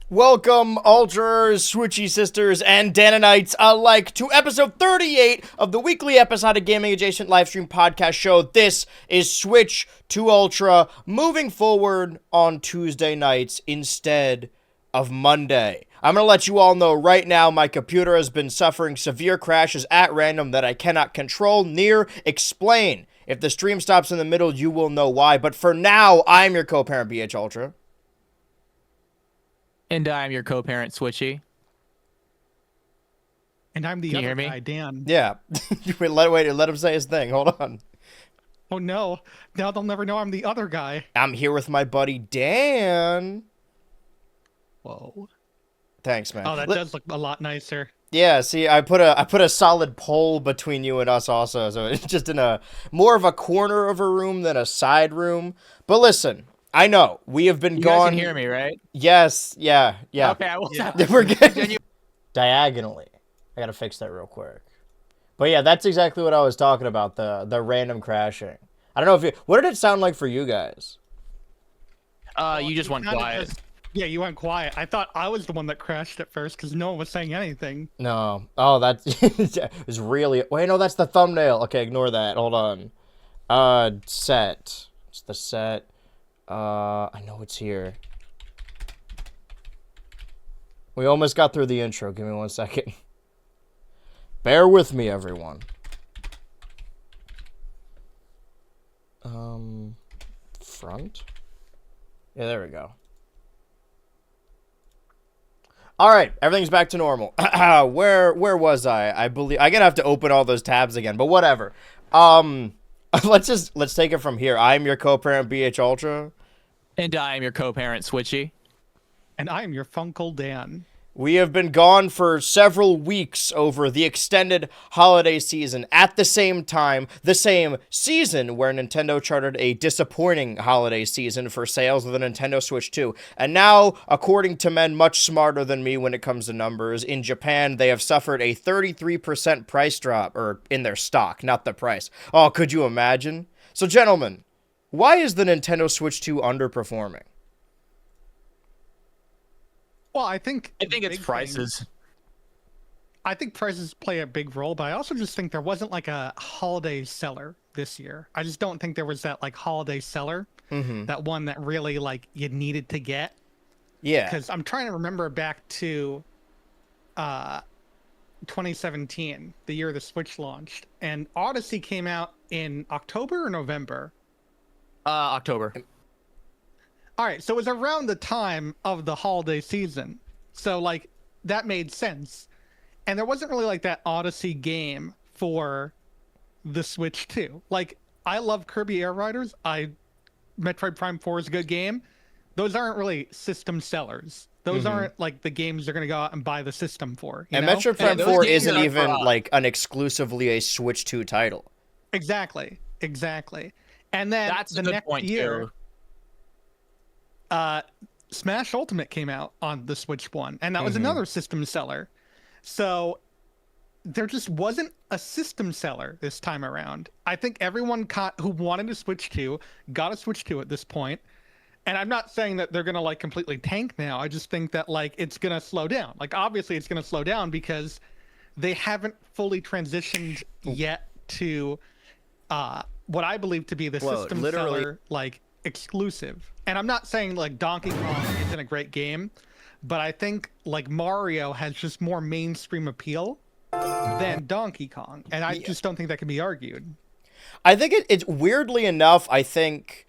Welcome, Ultras, Switchy Sisters, and Danonites alike to episode 38 of the weekly episodic gaming-adjacent livestream podcast show. This is Switch to Ultra, moving forward on Tuesday nights instead of Monday. I'm going to let you all know right now my computer has been suffering severe crashes at random that I cannot control, explain. If the stream stops in the middle, you will know why. But for now, I'm your co-parent, BHultra. And I'm your co-parent, Switchy. And I'm the other guy, Dan. Yeah. Let him say his thing. Hold on. Oh, no. Now they'll never know I'm the other guy. I'm here with my buddy, Dan. Whoa. Thanks, man. Oh, that does look a lot nicer. Yeah, see, I put a solid pole between you and us also, so it's just in a more of a corner of a room than a side room. But listen, I know we have been gone. You guys can hear me, right? Yes, yeah. Okay, I will. We're getting diagonally. I gotta fix that real quick. But yeah, that's exactly what I was talking about, the random crashing. I don't know if you... What did it sound like for you guys? You just went Kinda quiet. Yeah, you went quiet. I thought I was the one that crashed at first because no one was saying anything. No. Oh, that's... it was really... Wait, no, that's the thumbnail. Okay, ignore that. Hold on. Set. It's the set. I know it's here. We almost got through the intro. Give me 1 second. Bear with me, everyone. Front? Yeah, there we go. All right, everything's back to normal. Where was I? I believe I'm gonna have to open all those tabs again, but whatever. Let's take it from here. I'm your co-parent BHultra. And I am your co-parent Switchy. And I am your Funkle Dan. We have been gone for several weeks over the extended holiday season. At the same time, the same season where Nintendo charted a disappointing holiday season for sales of the Nintendo Switch 2. And now, according to men much smarter than me when it comes to numbers, in Japan, they have suffered a 33% price drop, or in their stock, not the price. Oh, could you imagine? So, gentlemen, why is the Nintendo Switch 2 underperforming? Well, I think it's prices. I think prices play a big role, but I also just think there wasn't like a holiday seller this year. I just don't think there was that like holiday seller, that one that really like you needed to get. Yeah. Because I'm trying to remember back to 2017, the year the Switch launched, and Odyssey came out in October or November. October. All right, so it was around the time of the holiday season. So, like, that made sense. And there wasn't really, like, that Odyssey game for the Switch 2. Like, I love Kirby Air Riders. Metroid Prime 4 is a good game. Those aren't really system sellers. Those aren't, like, the games they're going to go out and buy the system for. You And know? Metroid Prime those 4 games isn't are even, for- like, an exclusively a Switch 2 title. Exactly. And then That's the a good next point, year... too. Smash Ultimate came out on the Switch 1, and that was another system seller. So there just wasn't a system seller this time around. I think everyone who wanted a Switch 2 got a Switch 2 at this point. And I'm not saying that they're going to like completely tank now. I just think that like it's going to slow down. Like obviously it's going to slow down because they haven't fully transitioned yet to what I believe to be the system seller like exclusive. And I'm not saying like Donkey Kong isn't a great game, but I think like Mario has just more mainstream appeal than Donkey Kong, and I just don't think that can be argued. I think it's weirdly enough, I think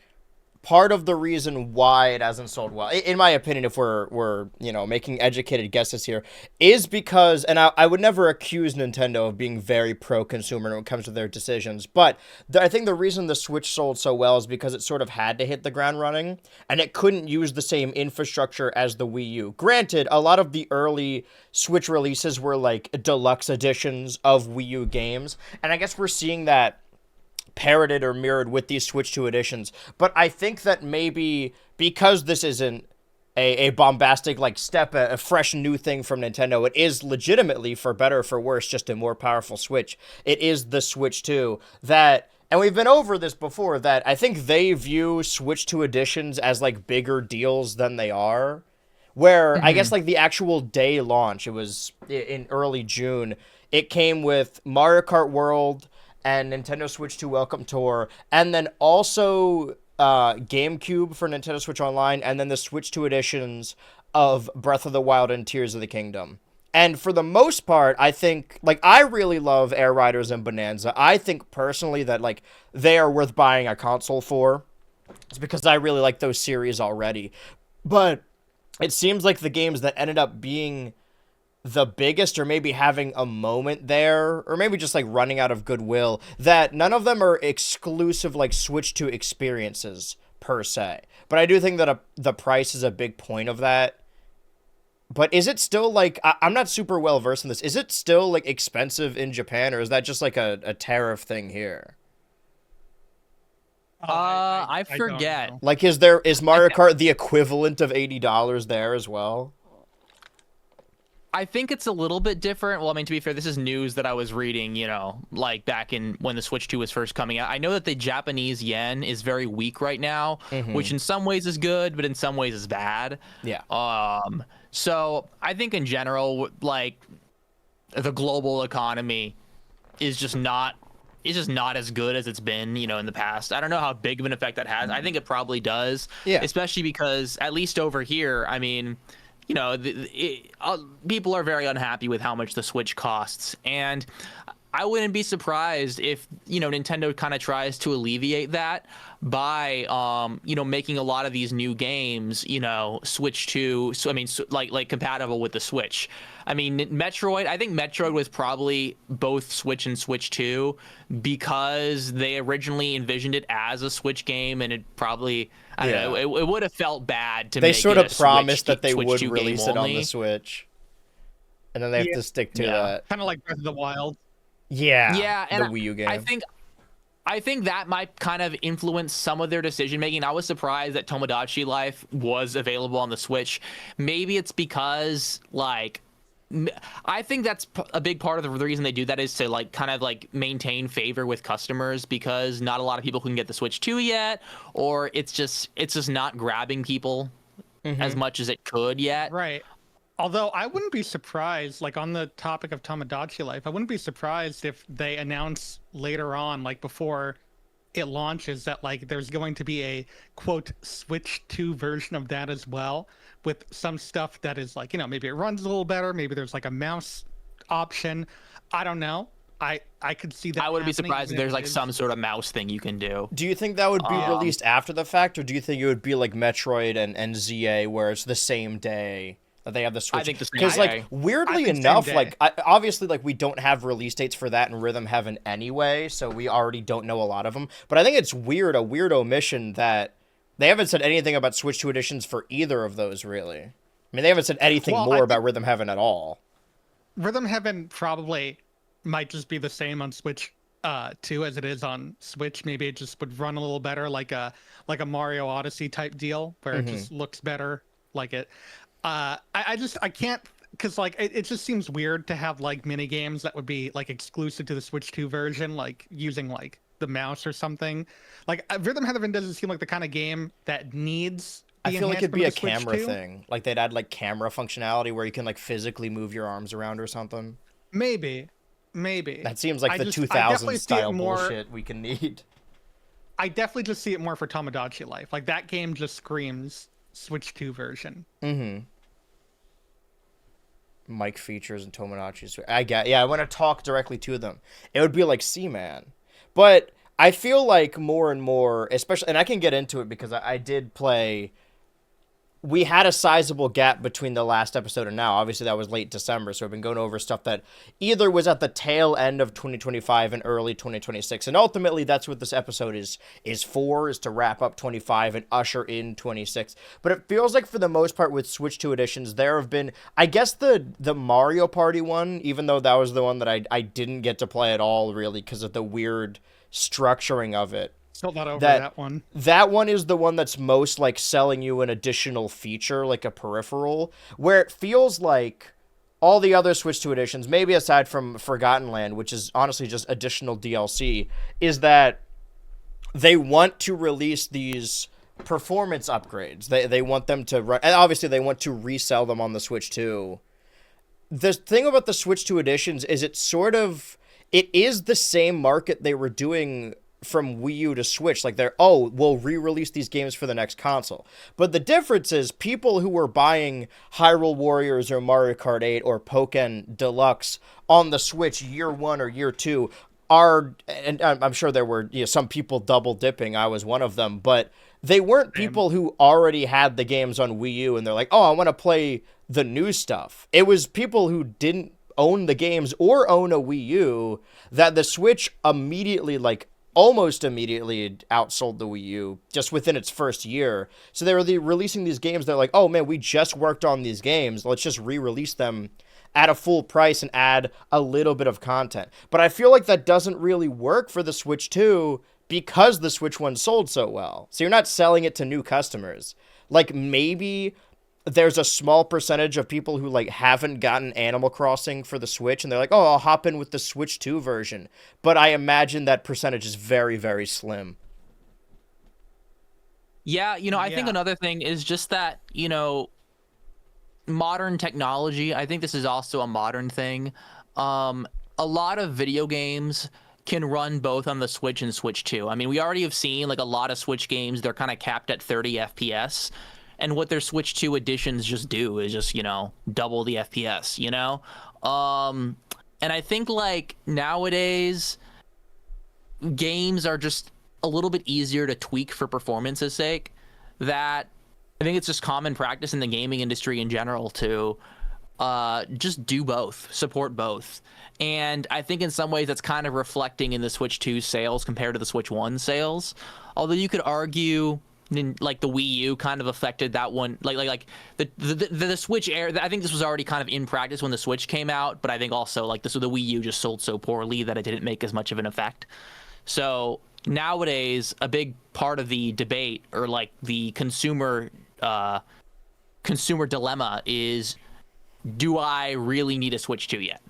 part of the reason why it hasn't sold well, in my opinion, if we're making educated guesses here, is because, and I would never accuse Nintendo of being very pro-consumer when it comes to their decisions, but I think the reason the Switch sold so well is because it sort of had to hit the ground running, and it couldn't use the same infrastructure as the Wii U. Granted, a lot of the early Switch releases were like deluxe editions of Wii U games, and I guess we're seeing that parroted or mirrored with these Switch 2 editions. But I think that maybe because this isn't a bombastic like step, a fresh new thing from Nintendo, it is legitimately, for better or for worse, just a more powerful Switch. It is the Switch 2 that, and we've been over this before, that I think they view Switch 2 editions as like bigger deals than they are. Where I guess like the actual day launch, it was in early June, it came with Mario Kart World and Nintendo Switch 2 Welcome Tour, and then also GameCube for Nintendo Switch Online, and then the Switch 2 editions of Breath of the Wild and Tears of the Kingdom. And for the most part, I think, like, I really love Air Riders and Bonanza. I think personally that, like, they are worth buying a console for. It's because I really like those series already. But it seems like the games that ended up being the biggest, or maybe having a moment there, or maybe just like running out of goodwill, that none of them are exclusive like Switch 2 experiences per se. But I do think that the price is a big point of that. But is it still like, I'm not super well versed in this, is it still like expensive in Japan, or is that just like a tariff thing here? I forget. Like, is Mario Kart the equivalent of $80 there as well? I think it's a little bit different. Well, I mean, to be fair, this is news that I was reading, like back in when the Switch 2 was first coming out. I know that the Japanese yen is very weak right now, which in some ways is good, but in some ways is bad. Yeah. So I think in general, like the global economy is just not as good as it's been, in the past. I don't know how big of an effect that has. I think it probably does. Yeah. Especially because at least over here, I mean, people are very unhappy with how much the Switch costs, and I wouldn't be surprised if Nintendo kind of tries to alleviate that by making a lot of these new games Switch to, so I mean, like compatible with the Switch. I mean, Metroid, I think Metroid was probably both Switch and Switch 2 because they originally envisioned it as a Switch game, and it probably, I don't know, it would have felt bad to they make sort it of a promised Switch, that they Switch would 2 release game it on only. the Switch, and then they have to stick to that. Kind of like Breath of the Wild. Yeah, and the Wii U game. I think that might kind of influence some of their decision making. I was surprised that Tomodachi Life was available on the Switch. Maybe it's because I think that's a big part of the reason they do that is to kind of maintain favor with customers, because not a lot of people can get the Switch 2 yet, or it's just not grabbing people as much as it could yet. Right. Although I wouldn't be surprised, on the topic of Tomodachi Life, I wouldn't be surprised if they announce later on, before it launches, that there's going to be a quote Switch 2 version of that as well, with some stuff that is maybe it runs a little better, maybe there's a mouse option. I don't know. I could see that. I wouldn't be happening, surprised if even there's it is- some sort of mouse thing you can do. Do you think that would be released after the fact, or do you think it would be like Metroid and ZA, where it's the same day that they have the Switch? I think the same Because day. weirdly think same enough, day. obviously we don't have release dates for that in Rhythm Heaven anyway, so we already don't know a lot of them. But I think it's a weird omission that they haven't said anything about Switch 2 editions for either of those, really. I mean, they haven't said anything more about Rhythm Heaven at all. Rhythm Heaven probably might just be the same on Switch 2 as it is on Switch. Maybe it just would run a little better, like a Mario Odyssey type deal, where it just looks better. I can't, because it just seems weird to have mini games that would be exclusive to the Switch 2 version, using the mouse or something. Rhythm Heaven doesn't seem like the kind of game that needs. I feel like it'd be a enhancement of the camera Switch 2. thing. They'd add camera functionality where you can physically move your arms around or something. Maybe. That seems like the I 2000s definitely see it style more- bullshit we can need. I definitely just see it more for Tomodachi Life. That game just screams Switch 2 version. Mic features and Tomodachi's. I want to talk directly to them. It would be like Seaman. But I feel like more and more, especially, and I can get into it because I did play. We had a sizable gap between the last episode and now. Obviously, that was late December, so I've been going over stuff that either was at the tail end of 2025 and early 2026. And ultimately, that's what this episode is to wrap up 25 and usher in 26. But it feels like, for the most part, with Switch 2 editions, there have been, I guess, the Mario Party one, even though that was the one that I didn't get to play at all, really, because of the weird structuring of it. Still not over that one. That one is the one that's most selling you an additional feature, like a peripheral, where it feels like all the other Switch 2 editions, maybe aside from Forgotten Land, which is honestly just additional DLC, is that they want to release these performance upgrades. They want them to run, and obviously they want to resell them on the Switch 2. The thing about the Switch 2 editions is it is the same market they were doing from Wii U to Switch. We'll re-release these games for the next console. But the difference is people who were buying Hyrule Warriors or Mario Kart 8 or Pokken Deluxe on the Switch year 1 or year 2 are, and I'm sure there were some people double dipping, I was one of them, but they weren't people who already had the games on Wii U and they're like, oh, I want to play the new stuff. It was people who didn't own the games or own a Wii U that the Switch immediately, almost immediately outsold the Wii U just within its first year. So they were releasing these games. They're like, oh man, we just worked on these games. Let's just re-release them at a full price and add a little bit of content. But I feel like that doesn't really work for the Switch 2 because the Switch 1 sold so well. So you're not selling it to new customers. Maybe there's a small percentage of people who like haven't gotten Animal Crossing for the Switch and they're like, "Oh, I'll hop in with the Switch 2 version." But I imagine that percentage is very, very slim. Yeah, I think Yeah. another thing is just that, modern technology. I think this is also a modern thing. A lot of video games can run both on the Switch and Switch 2. I mean, we already have seen like a lot of Switch games, they're kind of capped at 30 FPS. And what their Switch 2 editions just do is just, double the FPS. And I think like nowadays games are just a little bit easier to tweak for performance's sake. That I think it's just common practice in the gaming industry in general to just do both, support both. And I think in some ways that's kind of reflecting in the Switch 2 sales compared to the Switch 1 sales. Although you could argue like the Wii U kind of affected that one, like the Switch Air. I think this was already kind of in practice when the Switch came out, but I think also like the Wii U just sold so poorly that it didn't make as much of an effect. So nowadays, a big part of the debate or like the consumer dilemma is, do I really need a Switch 2 yet?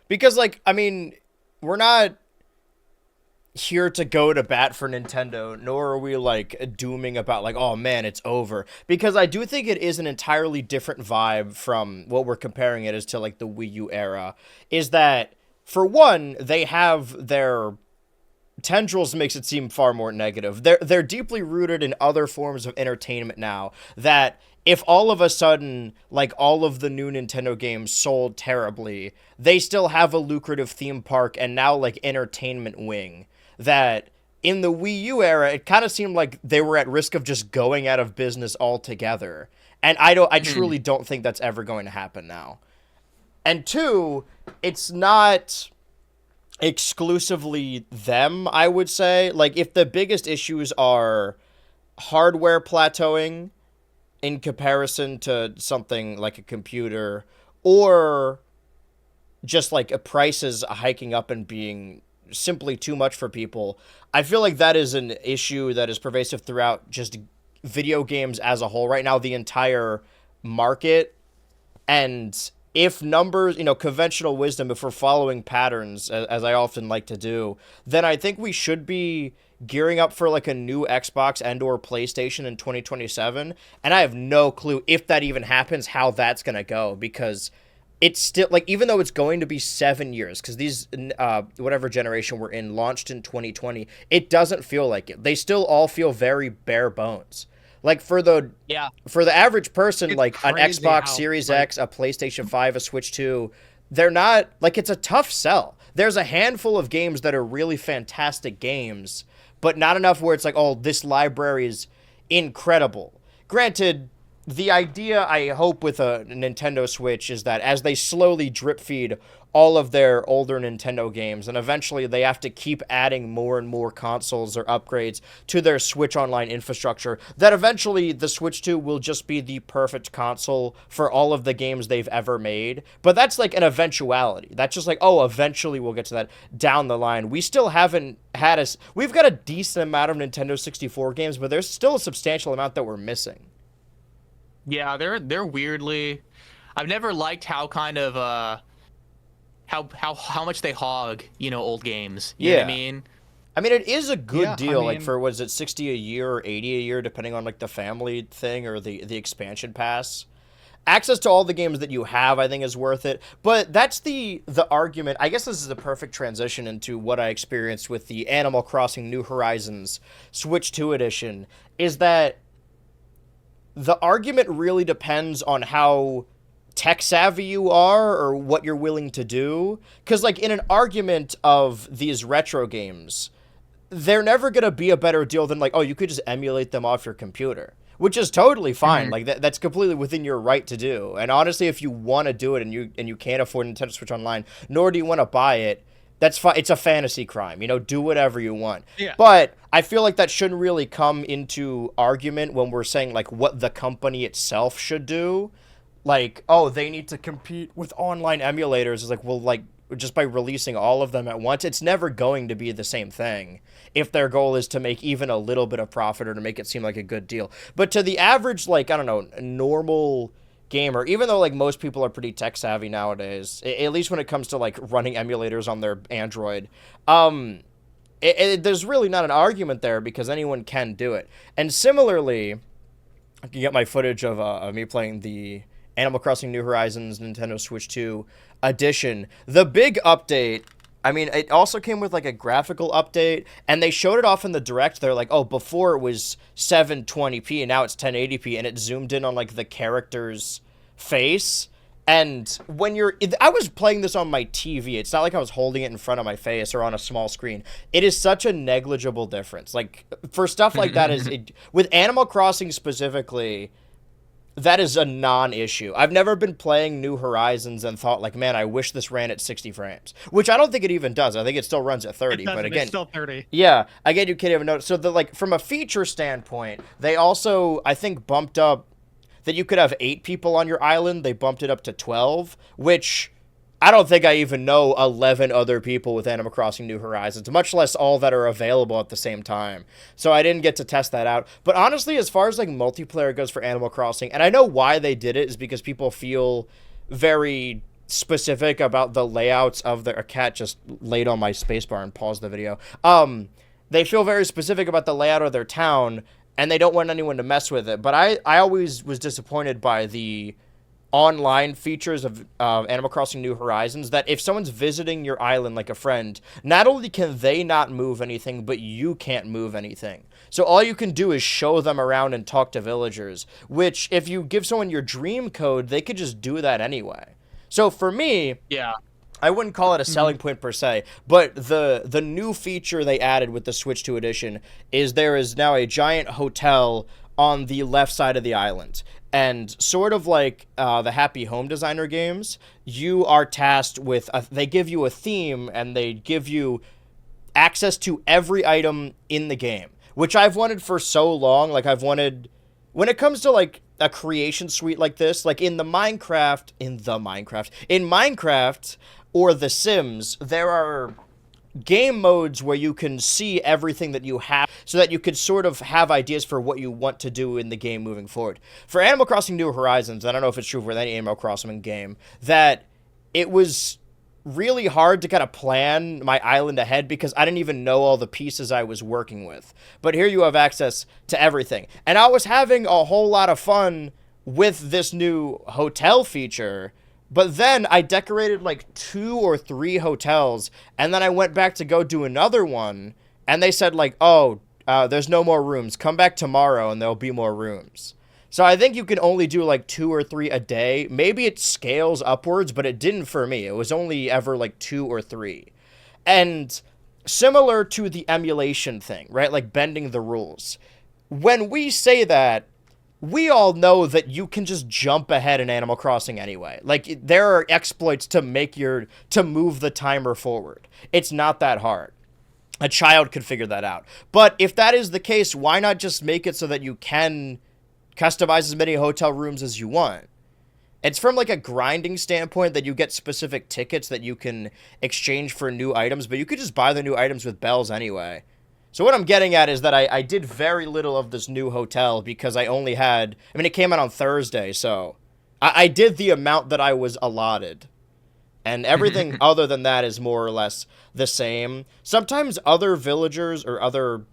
Because like, I mean, we're not here to go to bat for Nintendo, nor are we like dooming about like, oh man, it's over. Because I do think it is an entirely different vibe from what we're comparing it as to like the Wii U era. Is that for one, they have their tendrils makes it seem far more negative. They're deeply rooted in other forms of entertainment now that if all of a sudden, like, all of the new Nintendo games sold terribly, they still have a lucrative theme park and now, like, entertainment wing that in the Wii U era, it kind of seemed like they were at risk of just going out of business altogether. And I truly don't think that's ever going to happen now. And two, it's not exclusively them, I would say. Like, if the biggest issues are hardware plateauing in comparison to something like a computer, or just like prices hiking up and being simply too much for people, I feel like that is an issue that is pervasive throughout just video games as a whole right now, the entire market. And if numbers, conventional wisdom, if we're following patterns, as I often like to do, then I think we should be gearing up for like a new Xbox and or PlayStation in 2027. And I have no clue if that even happens, how that's going to go, because it's still like, even though it's going to be 7 years, because these, whatever generation we're in launched in 2020, it doesn't feel like it. They still all feel very bare bones. Like for the average person, It's like an crazy Xbox how, Series like- X, a PlayStation 5, a Switch 2, they're not like, it's a tough sell. There's a handful of games that are really fantastic games, but not enough where it's like, oh, this library is incredible. Granted, the idea I hope with a Nintendo Switch is that as they slowly drip feed all of their older Nintendo games, and eventually they have to keep adding more and more consoles or upgrades to their Switch Online infrastructure, that eventually the Switch 2 will just be the perfect console for all of the games they've ever made. But that's like an eventuality. That's just like, oh, eventually we'll get to that down the line. We still haven't had we've got a decent amount of Nintendo 64 games, but there's still a substantial amount that we're missing. Yeah, they're weirdly. I've never liked how kind of how much they hog old games. You know what I mean? I mean, it is a good Yeah, I deal, like mean- for, was it 60 a year or 80 a year, depending on like the family thing or the expansion pass. Access to all the games that you have, I think, is worth it. But that's the argument. I guess this is the perfect transition into what I experienced with the Animal Crossing New Horizons Switch 2 edition, is that the argument really depends on how tech savvy you are or what you're willing to do. Because, like, in an argument of these retro games, they're never going to be a better deal than, like, oh, you could just emulate them off your computer, which is totally fine. Like, that's completely within your right to do. And honestly, if you want to do it and you can't afford Nintendo Switch Online, nor do you want to buy it, that's fine. It's a fantasy crime. Do whatever you want. Yeah. But I feel like that shouldn't really come into argument when we're saying, like, what the company itself should do. Like, oh, they need to compete with online emulators. It's like, well, like, just by releasing all of them at once, it's never going to be the same thing if their goal is to make even a little bit of profit or to make it seem like a good deal. But to the average, like, I don't know, normal gamer, even though like most people are pretty tech savvy nowadays, at least when it comes to like running emulators on their Android, there's really not an argument there because anyone can do it. And similarly, I can get my footage of me playing the Animal Crossing New Horizons Nintendo Switch 2 edition. The big update, I mean, it also came with like a graphical update, and they showed it off in the direct. They're like, oh, before it was 720p and now it's 1080p, and it zoomed in on like the character's face. And when I was playing this on my TV. It's not like I was holding it in front of my face or on a small screen. It is such a negligible difference. Like, for stuff like that, with Animal Crossing specifically, that is a non-issue. I've never been playing New Horizons and thought like, man, I wish this ran at 60 frames, which I don't think it even does. I think it still runs at 30. But again, it's still 30. Yeah, again, you can't even notice. So from a feature standpoint, they also, I think, bumped up that you could have 8 people on your island. They bumped it up to 12, which I don't think I even know 11 other people with Animal Crossing New Horizons, much less all that are available at the same time. So I didn't get to test that out. But honestly, as far as like multiplayer goes for Animal Crossing, and I know why they did it is because people feel very specific about the layouts of their... A cat just laid on my spacebar and paused the video. They feel very specific about the layout of their town, and they don't want anyone to mess with it. But I always was disappointed by the online features of Animal Crossing New Horizons, that if someone's visiting your island like a friend, not only can they not move anything, but you can't move anything. So all you can do is show them around and talk to villagers, which if you give someone your dream code, they could just do that anyway. So for me, Yeah. I wouldn't call it a selling point per se, but the new feature they added with the Switch 2 edition is there is now a giant hotel on the left side of the island. And sort of like the Happy Home Designer games, you are tasked with... they give you a theme, and they give you access to every item in the game, which I've wanted for so long. Like, I've wanted... When it comes to, like, a creation suite like this, like in Minecraft or The Sims, there are game modes where you can see everything that you have so that you could sort of have ideas for what you want to do in the game moving forward. For Animal Crossing New Horizons, I don't know if it's true for any Animal Crossing game, that it was really hard to kind of plan my island ahead because I didn't even know all the pieces I was working with. But here you have access to everything. And I was having a whole lot of fun with this new hotel feature. But then I decorated like 2 or 3 hotels, and then I went back to go do another one, and they said like, oh, there's no more rooms. Come back tomorrow and there'll be more rooms. So I think you can only do like 2 or 3 a day. Maybe it scales upwards, but it didn't for me. It was only ever like 2 or 3. And similar to the emulation thing, right? Like bending the rules. When we say that, we all know that you can just jump ahead in Animal Crossing anyway. Like, there are exploits to move the timer forward. It's not that hard. A child could figure that out. But if that is the case, why not just make it so that you can customize as many hotel rooms as you want? It's from like a grinding standpoint that you get specific tickets that you can exchange for new items, but you could just buy the new items with bells anyway. So what I'm getting at is that I did very little of this new hotel because I only had... I mean, it came out on Thursday, so I did the amount that I was allotted. And everything other than that is more or less the same. Sometimes other villagers or other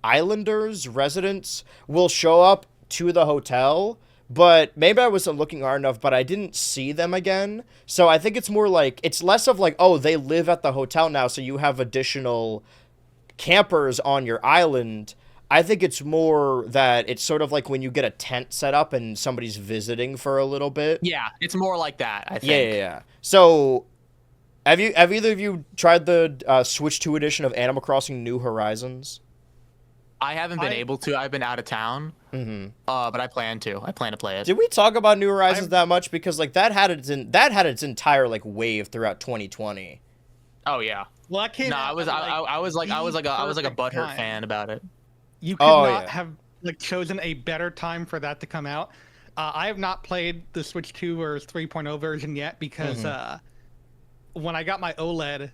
islanders, residents, will show up to the hotel, but maybe I wasn't looking hard enough, but I didn't see them again. So I think it's more like... It's less of like, oh, they live at the hotel now, so you have additional campers on your island. I think it's more that it's sort of like when you get a tent set up and somebody's visiting for a little bit. Yeah, it's more like that, I think. Yeah. So, have either of you tried the Switch 2 edition of Animal Crossing New Horizons? I haven't been able to. I've been out of town. But I plan to. I plan to play it. Did we talk about New Horizons that much? Because like that had its entire like wave throughout 2020. Oh yeah. Well, that came. No, I was like a butthurt time. fan about it. You could not have like chosen a better time for that to come out. I have not played the Switch 2 or 3.0 version yet because when I got my OLED,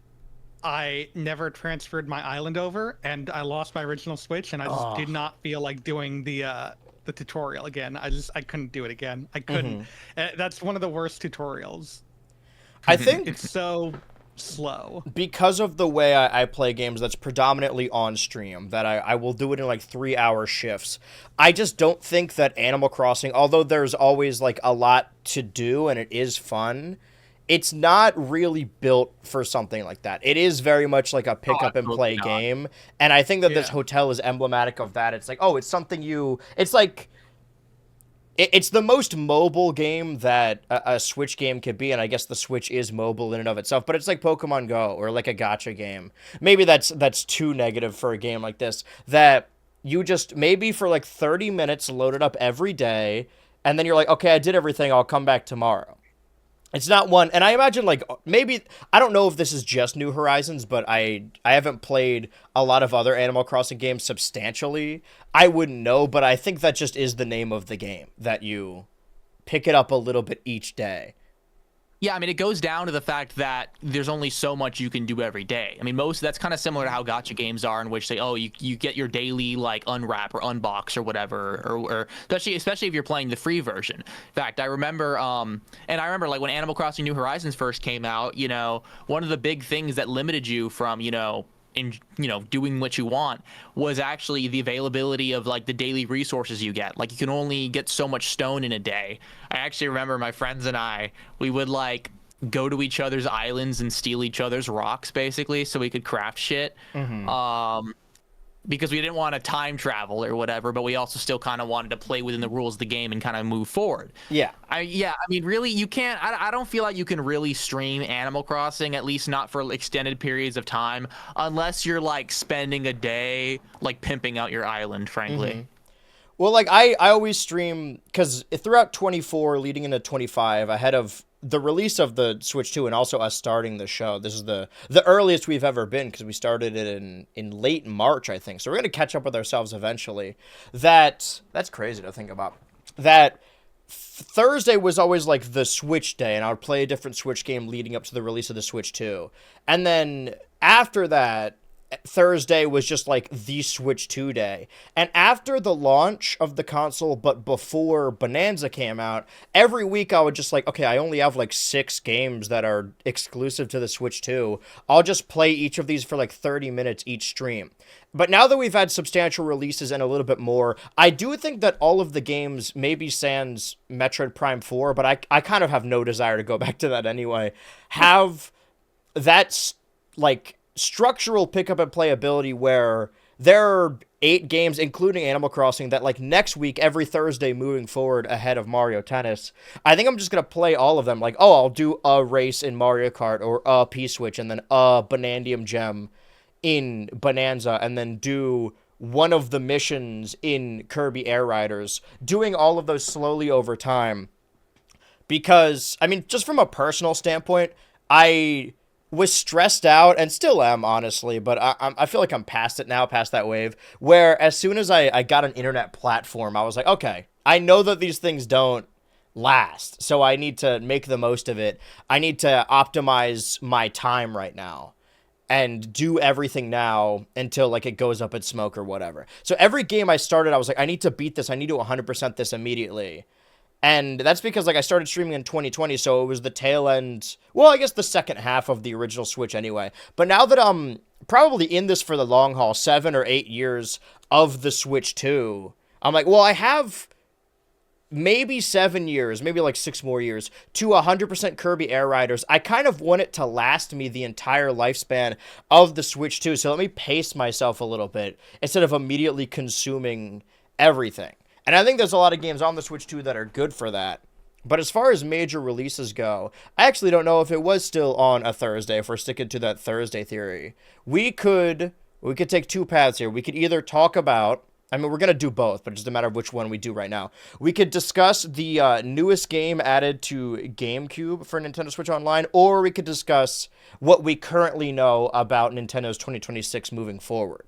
I never transferred my island over, and I lost my original Switch, and I just did not feel like doing the tutorial again. I couldn't do it again. I couldn't. That's one of the worst tutorials. I think It's so slow. because of the way I play games that's predominantly on stream, that I will do it in like 3-hour shifts. I just don't think that Animal Crossing, although there's always like a lot to do and it is fun, it's not really built for something like that. It is very much like a pick up and play game. And I think that this hotel is emblematic of that. It's like, oh, it's something it's like, it's the most mobile game that a Switch game could be, and I guess the Switch is mobile in and of itself, but it's like Pokemon Go or like a gacha game. Maybe that's too negative for a game like this, that you just maybe for like 30 minutes load it up every day, and then you're like, okay, I did everything, I'll come back tomorrow. It's not one, and I imagine, like, maybe, I don't know if this is just New Horizons, but I haven't played a lot of other Animal Crossing games substantially. I wouldn't know, but I think that just is the name of the game, that you pick it up a little bit each day. Yeah, I mean, it goes down to the fact that there's only so much you can do every day. I mean, that's kind of similar to how gacha games are, in which you get your daily like unwrap or unbox or whatever, or especially if you're playing the free version. In fact, I remember like when Animal Crossing New Horizons first came out, one of the big things that limited you from doing what you want was actually the availability of like the daily resources you get. Like, you can only get so much stone in a day. I actually remember my friends and we would like go to each other's islands and steal each other's rocks, basically, so we could craft shit. Because we didn't want to time travel or whatever, but we also still kind of wanted to play within the rules of the game and kind of move forward. Yeah. I mean, really, you can't. I don't feel like you can really stream Animal Crossing, at least not for extended periods of time, unless you're like spending a day like pimping out your island, frankly. Well, like, I always stream, because throughout 24 leading into 25, ahead of the release of the Switch 2 and also us starting the show, this is the earliest we've ever been, because we started it in late March, I think. So we're going to catch up with ourselves eventually. That's crazy to think about. That Thursday was always like the Switch day, and I would play a different Switch game leading up to the release of the Switch 2. And then after that, Thursday was just like the Switch 2 day. And after the launch of the console, but before Bonanza came out, every week I would just like, okay, I only have like 6 games that are exclusive to the Switch 2. I'll just play each of these for like 30 minutes each stream. But now that we've had substantial releases and a little bit more, I do think that all of the games, maybe sans Metroid Prime 4, but I kind of have no desire to go back to that anyway, have that like structural pickup and playability where there are 8 games, including Animal Crossing, that like next week, every Thursday moving forward ahead of Mario Tennis, I think I'm just going to play all of them. Like, oh, I'll do a race in Mario Kart or a P-Switch and then a Bonandium Gem in Bonanza and then do one of the missions in Kirby Air Riders, doing all of those slowly over time. Because, I mean, just from a personal standpoint, I was stressed out, and still am, honestly, but I feel like I'm past it now, past that wave, where as soon as I got an internet platform, I was like, okay, I know that these things don't last, so I need to make the most of it. I need to optimize my time right now and do everything now until like it goes up in smoke or whatever. So every game I started, I was like, I need to beat this, I need to 100% this immediately. And that's because, like, I started streaming in 2020, so it was the tail end, well, I guess the second half of the original Switch anyway. But now that I'm probably in this for the long haul, 7 or 8 years of the Switch 2, I'm like, well, I have maybe 7 years, maybe like 6 more years, to 100% Kirby Air Riders. I kind of want it to last me the entire lifespan of the Switch 2, so let me pace myself a little bit instead of immediately consuming everything. And I think there's a lot of games on the Switch 2 that are good for that. But as far as major releases go, I actually don't know if it was still on a Thursday, if we're sticking to that Thursday theory. We could take 2 paths here. We could either talk about, I mean, we're going to do both, but it's just a matter of which one we do right now. We could discuss the newest game added to GameCube for Nintendo Switch Online, or we could discuss what we currently know about Nintendo's 2026 moving forward.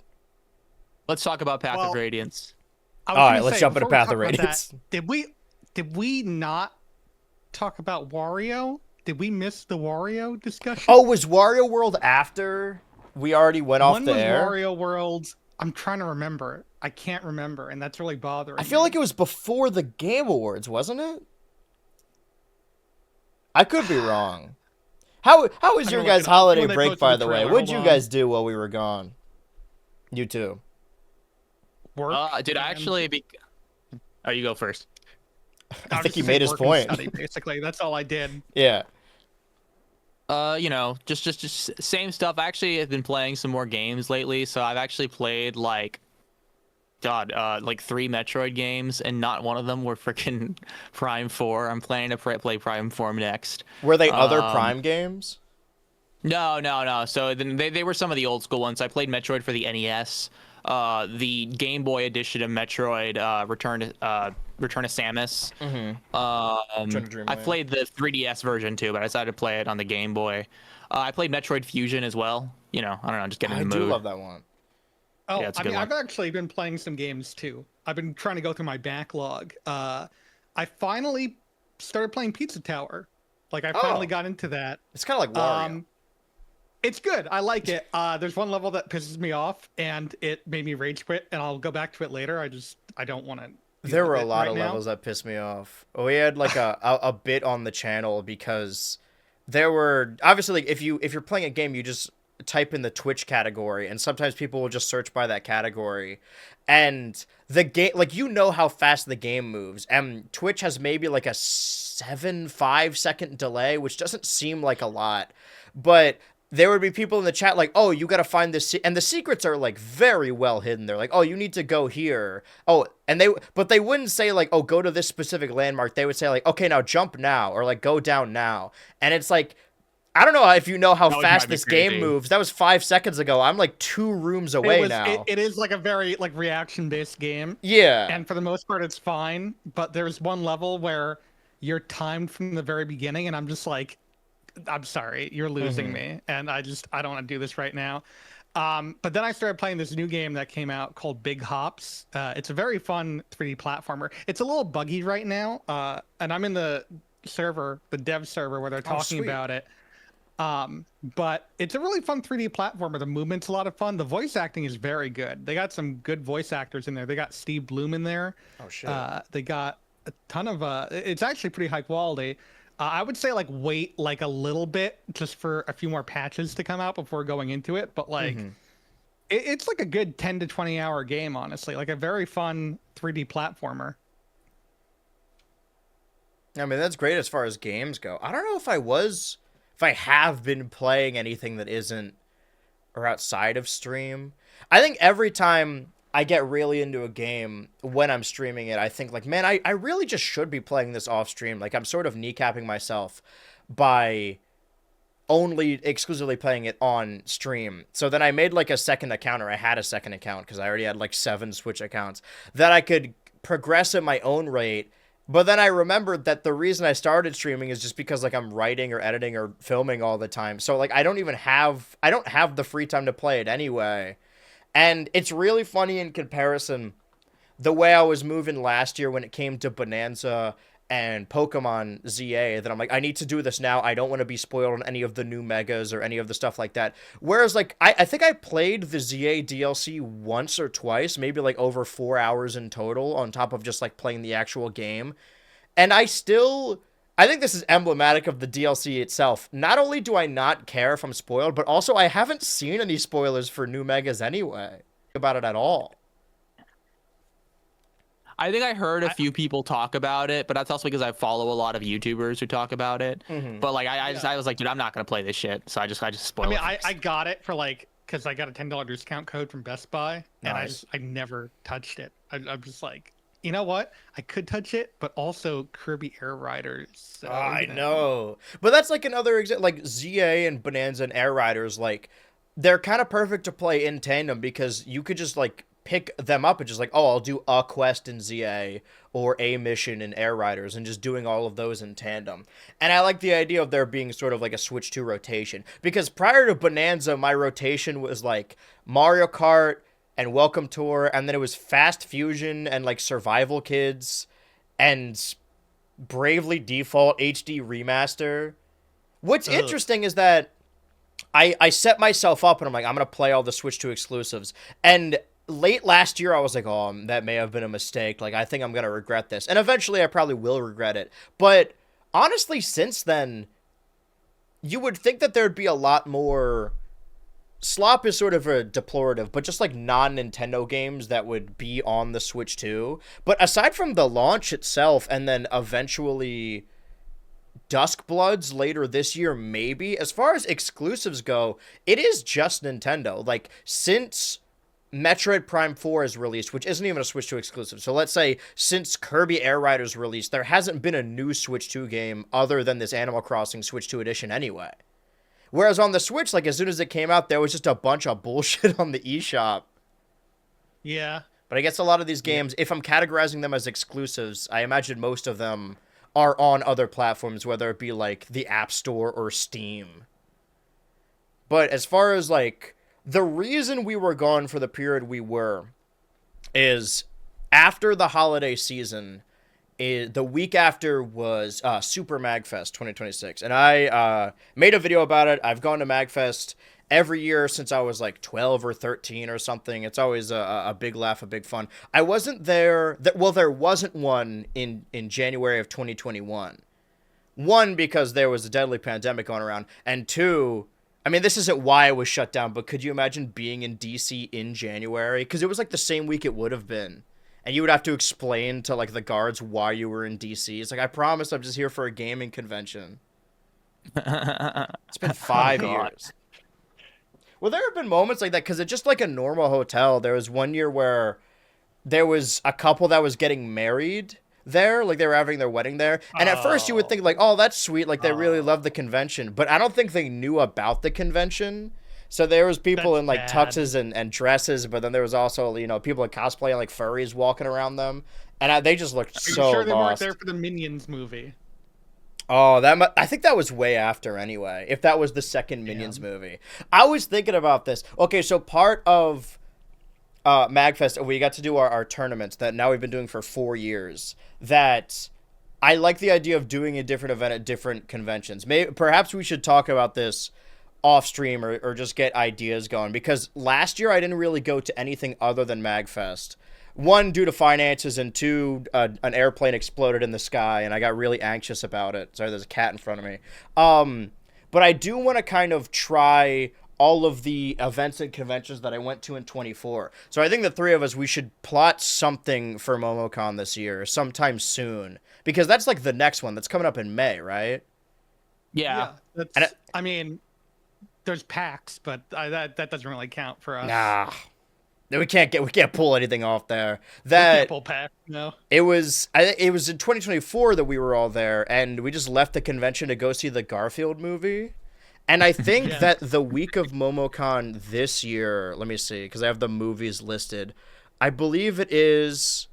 Let's talk about Path of Radiance. All right, let's jump into Path of Radiance. Did we not talk about Wario Did we miss the Wario discussion? Oh, was Wario World after we already went off When the was air? Wario World? I'm trying to remember. I can't remember, and that's really bothering I feel me. like it was before the Game Awards, wasn't it? I could be wrong. How was I'm your gonna look guys' it up. holiday When they break, posted by the the way? trailer, What'd hold you on. guys do while we were gone? You too. Work. Dude, I and- actually Oh, you go first. I was think he just gonna made say his work and point. Study, basically, that's all I did. Yeah. Just same stuff. I actually have been playing some more games lately, so I've actually played like 3 Metroid games, and not one of them were freaking Prime 4. I'm planning to play Prime 4 next. Were they other Prime games? No. So then they were some of the old school ones. I played Metroid for the NES, the Game Boy edition of Metroid, Return to Samus. Return to I Dreamland. played the 3DS version too, but I decided to play it on the Game Boy. I played Metroid Fusion as well. I don't know, just getting I in the do mood. love that one. Oh, Yeah, it's a I good mean, one. I've actually been playing some games too. I've been trying to go through my backlog. I finally started playing Pizza Tower. Like, I finally Oh. got into that. It's kind of like Wario. It's good. I like it. There's one level that pisses me off, and it made me rage quit, and I'll go back to it later. I don't want to. There were a lot of levels that pissed me off. We had like a bit on the channel because there were obviously, like, if you're playing a game, you just type in the Twitch category, and sometimes people will just search by that category, and the game, like, how fast the game moves, and Twitch has maybe like a 5 second delay, which doesn't seem like a lot, but there would be people in the chat like, oh, you got to find this, and the secrets are like very well hidden. They're like, oh, you need to go here. Oh, and they wouldn't say like, oh, go to this specific landmark. They would say like, okay, now jump now, or like go down now. And it's like, I don't know if you know how That would fast drive me this game crazy. moves. That was 5 seconds ago. I'm like 2 rooms away now. It is like a very like reaction based game. Yeah. And for the most part, it's fine. But there's one level where you're timed from the very beginning, and I'm just like, I'm sorry, you're losing me, and I don't want to do this right now. But then I started playing this new game that came out called Big Hops. It's a very fun 3D platformer. It's a little buggy right now, and I'm in the dev server where they're talking sweet. about it. But it's a really fun 3D platformer. The movement's a lot of fun. The voice acting is very good. They got some good voice actors in there. They got Steve Bloom in there. Oh shit. They got a ton of it's actually pretty high quality. I would say like wait like a little bit just for a few more patches to come out before going into it, but like it's like a good 10 to 20 hour game, honestly. Like a very fun 3D platformer. I mean, that's great as far as games go. I don't know if I have been playing anything that isn't or outside of stream. I think every time I get really into a game when I'm streaming it, I think like, man, I really just should be playing this off stream. Like, I'm sort of kneecapping myself by only exclusively playing it on stream. So then I made like a second account, or I had a second account because I already had like 7 Switch accounts that I could progress at my own rate. But then I remembered that the reason I started streaming is just because like I'm writing or editing or filming all the time. So like I don't have the free time to play it anyway. And it's really funny in comparison the way I was moving last year when it came to Bonanza and Pokemon ZA, that I'm like, I need to do this now. I don't want to be spoiled on any of the new megas or any of the stuff like that. Whereas like I think I played the ZA DLC once or twice, maybe like over 4 hours in total on top of just like playing the actual game. And I think this is emblematic of the DLC itself. Not only do I not care if I'm spoiled, but also I haven't seen any spoilers for new megas anyway about it at all. I think I heard a few people talk about it, but that's also because I follow a lot of YouTubers who talk about it. But like I was like, dude, I'm not gonna play this shit. So I just spoiled I mean, it. I got it for like because I got a $10 discount code from Best Buy, and Nice. I never touched it. I'm just like, you know what? I could touch it, but also Kirby Air Riders. So, I you know. know. But that's like another example. Like ZA and Bonanza and Air Riders, like, they're kind of perfect to play in tandem because you could just like pick them up and just like, oh, I'll do a quest in ZA or a mission in Air Riders, and just doing all of those in tandem. And I like the idea of there being sort of like a switch to rotation, because prior to Bonanza, my rotation was like Mario Kart and Welcome Tour, and then it was Fast Fusion and like Survival Kids and Bravely Default HD Remaster. What's Ugh. interesting is that I set myself up and I'm like, I'm going to play all the Switch 2 exclusives. And late last year, I was like, oh, that may have been a mistake. Like, I think I'm going to regret this. And eventually, I probably will regret it. But honestly, since then, you would think that there'd be a lot more. Slop is sort of a deplorative, but just like non-Nintendo games that would be on the Switch 2. But aside from the launch itself and then eventually Duskbloods later this year, maybe. As far as exclusives go, it is just Nintendo. Like, since Metroid Prime 4 is released, which isn't even a Switch 2 exclusive. So let's say since Kirby Air Riders released, there hasn't been a new Switch 2 game other than this Animal Crossing Switch 2 edition anyway. Whereas on the Switch, like, as soon as it came out, there was just a bunch of bullshit on the eShop. Yeah. But I guess a lot of these games, if I'm categorizing them as exclusives, I imagine most of them are on other platforms, whether it be like the App Store or Steam. But as far as like the reason we were gone for the period we were is after the holiday season, the week after was Super MagFest 2026. And I made a video about it. I've gone to MagFest every year since I was like 12 or 13 or something. It's always a big laugh, a big fun. I wasn't there. Well, there wasn't one in January of 2021. One, because there was a deadly pandemic going around. And two, I mean, this isn't why it was shut down, but could you imagine being in DC in January? Because it was like the same week it would have been. And you would have to explain to like the guards why you were in DC. It's like, I promise I'm just here for a gaming convention. It's been 5 years. Well, there have been moments like that because it's just like a normal hotel. There was one year where there was a couple that was getting married there, like they were having their wedding there. And at first you would think like, oh, that's sweet. Like they really love the convention. But I don't think they knew about the convention. So there was people in like tuxes and dresses, but then there was also, you know, people in cosplay and like furries walking around them. And they just looked so Are you sure they weren't lost. there for the Minions movie? Oh, I think that was way after anyway, if that was the second Minions movie. I was thinking about this. Okay, so part of MagFest, we got to do our tournaments that now we've been doing for 4 years, that I like the idea of doing a different event at different conventions. Perhaps we should talk about this off stream or just get ideas going, because last year I didn't really go to anything other than MagFest. One, due to finances, and two, an airplane exploded in the sky, and I got really anxious about it. Sorry, there's a cat in front of me. But I do want to kind of try all of the events and conventions that I went to in 24. So I think the three of us, we should plot something for MomoCon this year, sometime soon. Because that's like the next one that's coming up in May, right? Yeah. I mean, there's PAX, but that doesn't really count for us. Nah. We can't pull anything off there. We can't pull PAX, no. It was in 2024 that we were all there, and we just left the convention to go see the Garfield movie. And I think that the week of MomoCon this year, let me see, because I have the movies listed. I believe it is,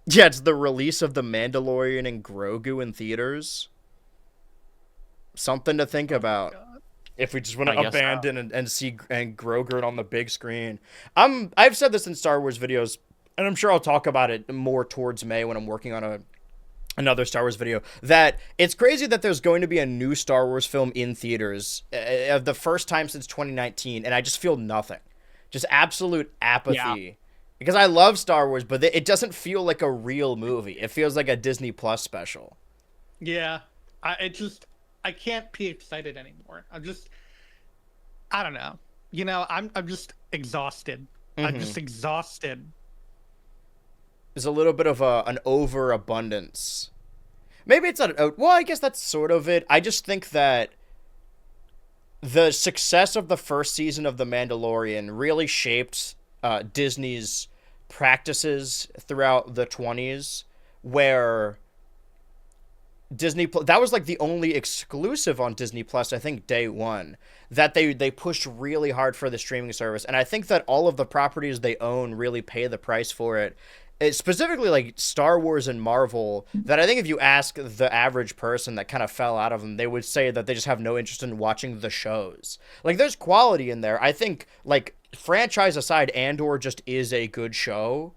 it's the release of The Mandalorian and Grogu in theaters. Something to think about. God. If we just want to abandon and see Grogu on the big screen. I've said this in Star Wars videos, and I'm sure I'll talk about it more towards May when I'm working on another Star Wars video, that it's crazy that there's going to be a new Star Wars film in theaters the first time since 2019, and I just feel nothing. Just absolute apathy. Yeah. Because I love Star Wars, but it doesn't feel like a real movie. It feels like a Disney Plus special. Yeah. I can't be excited anymore. I don't know. You know, I'm just exhausted. Mm-hmm. I'm just exhausted. There's a little bit of an overabundance. Maybe it's not. Well, I guess that's sort of it. I just think that the success of the first season of The Mandalorian really shaped Disney's practices throughout the 20s, where that was like the only exclusive on Disney Plus, I think, day one, that they pushed really hard for the streaming service. And I think that all of the properties they own really pay the price for it. It's specifically like Star Wars and Marvel, that I think if you ask the average person that kind of fell out of them, they would say that they just have no interest in watching the shows. Like, there's quality in there. I think, like, franchise aside, Andor just is a good show.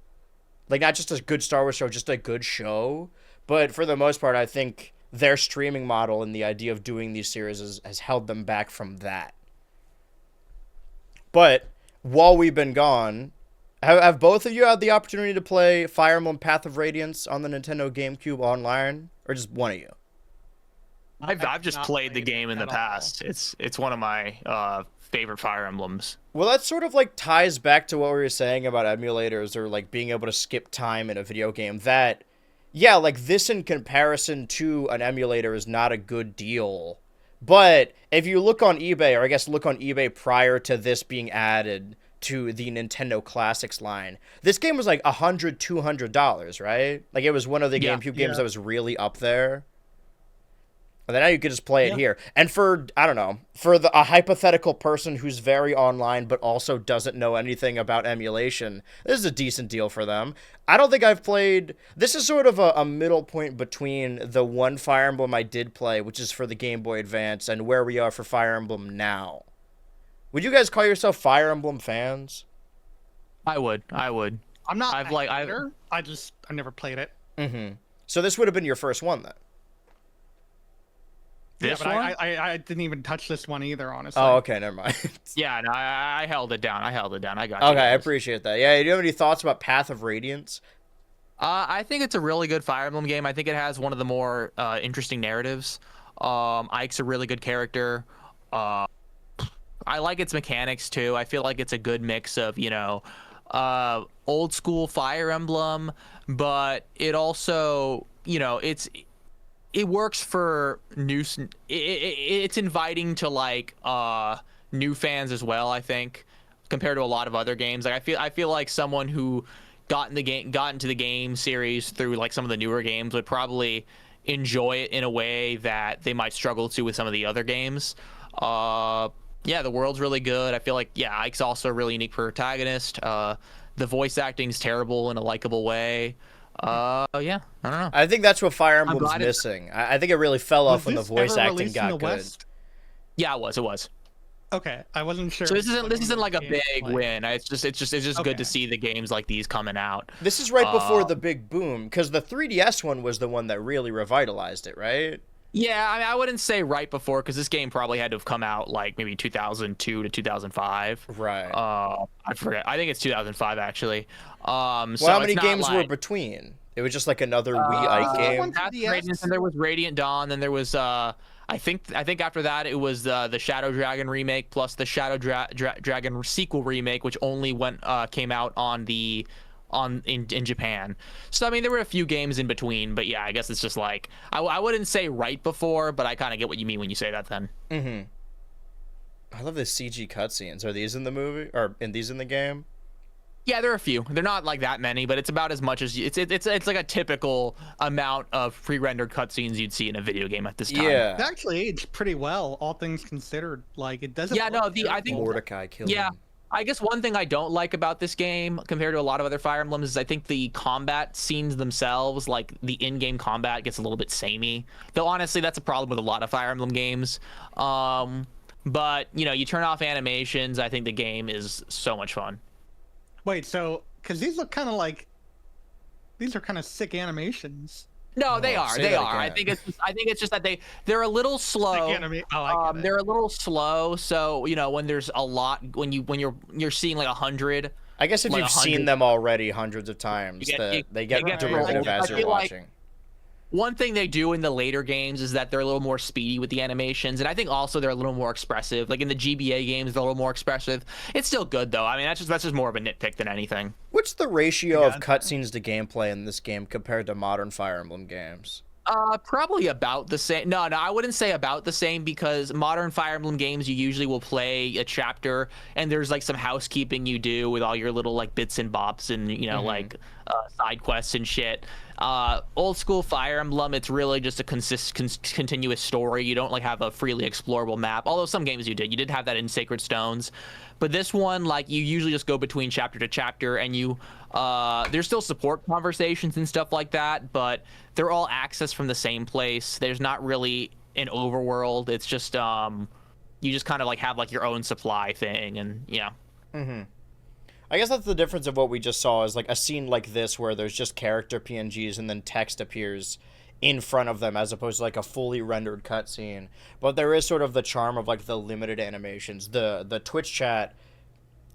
Like, not just a good Star Wars show, just a good show. But for the most part, I think their streaming model and the idea of doing these series has held them back from that. But while we've been gone, have both of you had the opportunity to play Fire Emblem Path of Radiance on the Nintendo GameCube online, or just one of you? I've just not played the played game it in the at past. It's one of my favorite Fire Emblems. Well, that sort of like ties back to what we were saying about emulators or like being able to skip time in a video game. That, yeah, like this in comparison to an emulator is not a good deal. But if you look on eBay, or I guess look on eBay prior to this being added to the Nintendo Classics line, this game was like $100-$200, right? Like it was one of the Yeah. GameCube games that was really up there. And then now you could just play it here. And for, I don't know, for a hypothetical person who's very online but also doesn't know anything about emulation, this is a decent deal for them. I don't think I've played... This is sort of a middle point between the one Fire Emblem I did play, which is for the Game Boy Advance, and where we are for Fire Emblem now. Would you guys call yourself Fire Emblem fans? I would. I'm not I've a like- hater. I never played it. Mm-hmm. So this would have been your first one, then? This yeah, but one? I didn't even touch this one either, honestly. Oh, okay, never mind. Yeah, no, I held it down. I got you Okay, I guys. appreciate that. Yeah, do you have any thoughts about Path of Radiance? I think it's a really good Fire Emblem game. I think it has one of the more interesting narratives. Ike's a really good character. I like its mechanics too. I feel like it's a good mix of, old school Fire Emblem, but it also, it works for new. It's inviting to like new fans as well, I think, compared to a lot of other games. Like I feel like someone who got into the game series through like some of the newer games would probably enjoy it in a way that they might struggle to with some of the other games. Yeah, the world's really good. I feel like, yeah, Ike's also a really unique protagonist. The voice acting's terrible in a likable way. Yeah, I don't know. I think that's what Fire Emblem's glad it's- missing. I think it really fell off when the this voice ever acting released in got the good. West? Yeah, it was. Okay, I wasn't sure. So this isn't which one like a of those big games, win. It's just good Okay. to see the games like these coming out. This is right before the big boom, because the 3DS one was the one that really revitalized it, right? Yeah, I mean, I wouldn't say right before, because this game probably had to have come out like maybe 2002 to 2005. Right. I forget. I think it's 2005. Actually. Well, So how many it's not games were like, between? It was just like another Wii Ike game? one- Path of 3DS? Radiance, and there was Radiant Dawn, then there was I think after that it was the Shadow Dragon remake plus the Shadow Dragon sequel remake, which only came out in Japan. So I mean, there were a few games in between, but yeah, I guess it's just like I wouldn't say right before, but I kind of get what you mean when you say that. Then Mm-hmm. I love the CG cutscenes. Are these in the movie? Or these in the game? yeah, there are a few. They're not like that many, but it's about as much as it's like a typical amount of pre-rendered cutscenes you'd see in a video game at this time. It Yeah. actually aged pretty well, all things considered. Like it doesn't. Yeah, no, look I think terrible. Mordecai killing. Yeah. I guess one thing I don't like about this game compared to a lot of other Fire Emblems is I think the combat scenes themselves, like the in-game combat, gets a little bit samey. Though honestly, that's a problem with a lot of Fire Emblem games. But you turn off animations, I think the game is so much fun. Wait, so because these look kind of like these are kind of sick animations. No, they Oh, are. say They that are. I again. think it's just that they're a little slow. I get it. They're a little slow. So when there's a lot, when you're seeing like 100. I guess if Like you've seen 100 them already hundreds of times, they get get derivative old. I as you're feel like- watching. One thing they do in the later games is that they're a little more speedy with the animations, and I think also they're a little more expressive. Like in the GBA games, they're a little more expressive. It's still good though. I mean, that's just more of a nitpick than anything. What's the ratio of Yeah. cutscenes to gameplay in this game compared to modern Fire Emblem games? Probably about the same. No, I wouldn't say about the same, because modern Fire Emblem games, you usually will play a chapter and there's like some housekeeping you do with all your little like bits and bops and like side quests and shit. Old school Fire Emblem, it's really just a continuous story. You don't like have a freely explorable map, although some games you did have that in Sacred Stones. But this one, like, you usually just go between chapter to chapter, and there's still support conversations and stuff like that, but they're all accessed from the same place. There's not really an overworld. It's just you just kind of like have like your own supply thing, and yeah. I guess that's the difference of what we just saw, is like a scene like this where there's just character PNGs and then text appears in front of them as opposed to like a fully rendered cutscene. But there is sort of the charm of like the limited animations. The Twitch chat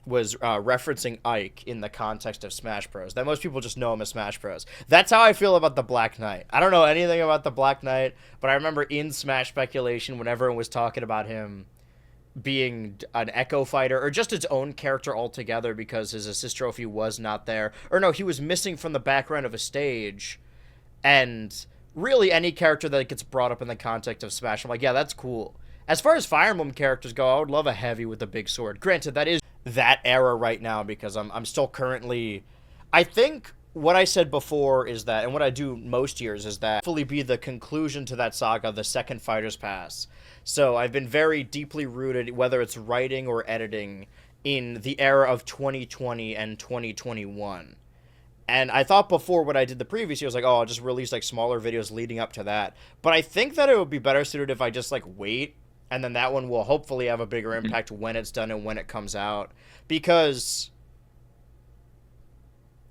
was referencing Ike in the context of Smash Bros. That most people just know him as Smash Bros. That's how I feel about the Black Knight. I don't know anything about the Black Knight, but I remember in Smash speculation when everyone was talking about him being an Echo Fighter or just its own character altogether because his assist trophy was not there. Or no, he was missing from the background of a stage. And really any character that gets brought up in the context of Smash, I'm like, yeah, that's cool. As far as Fire Emblem characters go, I would love a heavy with a big sword. Granted, that is that era right now because I'm still currently... I think what I said before is that, and what I do most years is that fully be the conclusion to that saga, the second Fighter's Pass. So I've been very deeply rooted, whether it's writing or editing, in the era of 2020 and 2021. And I thought before when I did the previous year, I was like, oh, I'll just release like smaller videos leading up to that. But I think that it would be better suited if I just like wait, and then that one will hopefully have a bigger impact when it's done and when it comes out. Because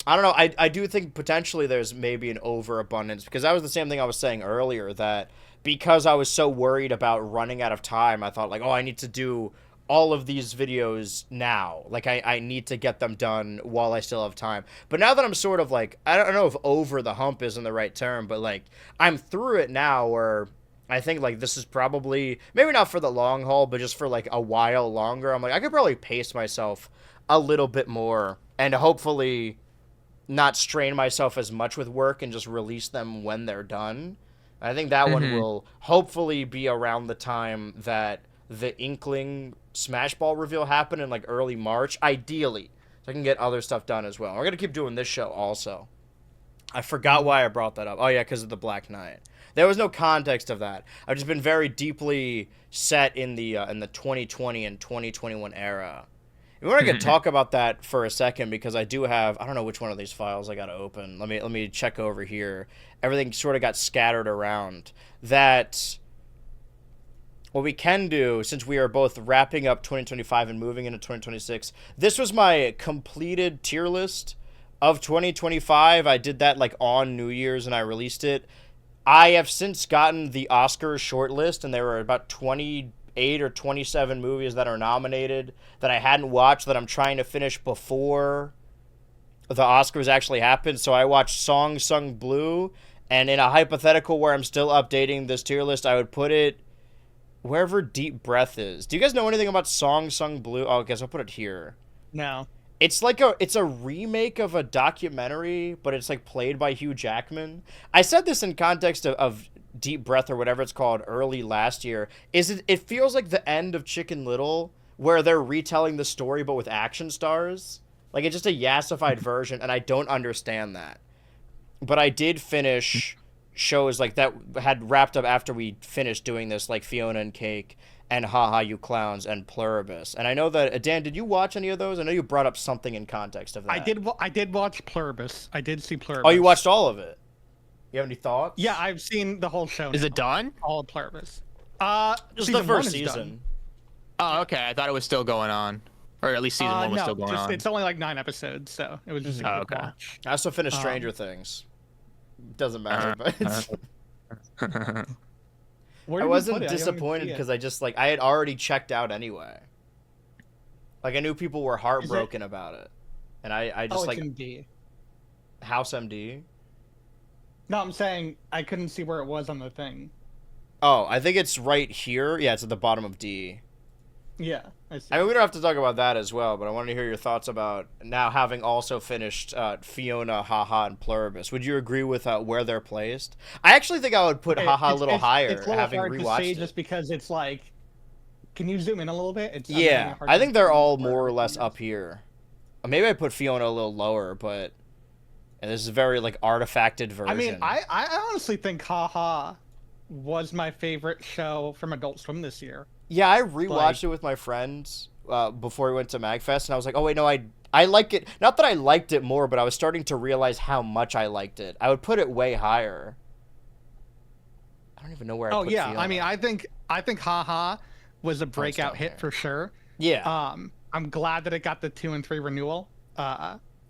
I don't know, I do think potentially there's maybe an overabundance, because that was the same thing I was saying earlier, that because I was so worried about running out of time, I thought like, oh, I need to do all of these videos now. Like, I need to get them done while I still have time. But now that I'm sort of like, I don't know if over the hump isn't the right term, but like, I'm through it now where I think like this is probably, maybe not for the long haul, but just for like a while longer. I'm like, I could probably pace myself a little bit more and hopefully not strain myself as much with work and just release them when they're done. I think that one will hopefully be around the time that the Inkling Smash Ball reveal happened in like early March, ideally, so I can get other stuff done as well. We're gonna keep doing this show also. I forgot why I brought that up. Oh yeah, because of the Black Knight. There was no context of that. I've just been very deeply set in the 2020 and 2021 era. We want to talk about that for a second because I do have, I don't know which one of these files I got to open. Let me check over here. Everything sort of got scattered around. That what we can do, since we are both wrapping up 2025 and moving into 2026, this was my completed tier list of 2025. I did that like on New Year's and I released it. I have since gotten the Oscars shortlist, and there were about 28 or 27 movies that are nominated that I hadn't watched that I'm trying to finish before the Oscars actually happened. So I watched Song Sung Blue, and in a hypothetical where I'm still updating this tier list, I would put it wherever Deep Breath is. Do you guys know anything about Song Sung Blue? Oh, I guess I'll put it here. No. It's a remake of a documentary, but it's like played by Hugh Jackman. I said this in context of Deep Breath or whatever it's called early last year. It feels like the end of Chicken Little, where they're retelling the story but with action stars. Like, it's just a yassified version, and I don't understand that. But I did finish shows like that had wrapped up after we finished doing this, like Fiona and Cake and Haha You Clowns and Pluribus. And I know that, Dan, did you watch any of those? I know you brought up something in context of that. I did watch Pluribus. I did see Pluribus. Oh, you watched all of it? You have any thoughts? Yeah, I've seen the whole show. Is it done? All of Pluribus. Just the first season. Oh, okay. I thought it was still going on. Or at least season one was still going on. It's only like 9 episodes, so it was just a quick watch. I also finished Stranger Things. Doesn't matter, but it's... I wasn't disappointed because I had already checked out anyway. Like, I knew people were heartbroken about it. And I just it's MD. House MD? No, I'm saying I couldn't see where it was on the thing. Oh, I think it's right here. Yeah, it's at the bottom of D. Yeah, I see. I mean, we don't have to talk about that as well, but I wanted to hear your thoughts about now having also finished Fiona, Haha, and Pluribus. Would you agree with where they're placed? I actually think I would put Haha a little higher, it's a little having hard rewatched to say it. Just because it's like, can you zoom in a little bit? Yeah, I think they're all more or less up here. Maybe I put Fiona a little lower, but this is a very like artifacted version. I mean, I honestly think Haha was my favorite show from Adult Swim this year. Yeah, I rewatched it with my friends before we went to MagFest, and I was like, oh, wait, no, I like it. Not that I liked it more, but I was starting to realize how much I liked it. I would put it way higher. I don't even know where I put Fiona. I mean, I think Haha was a breakout hit for sure. Yeah. I'm glad that it got the 2 and 3 renewal.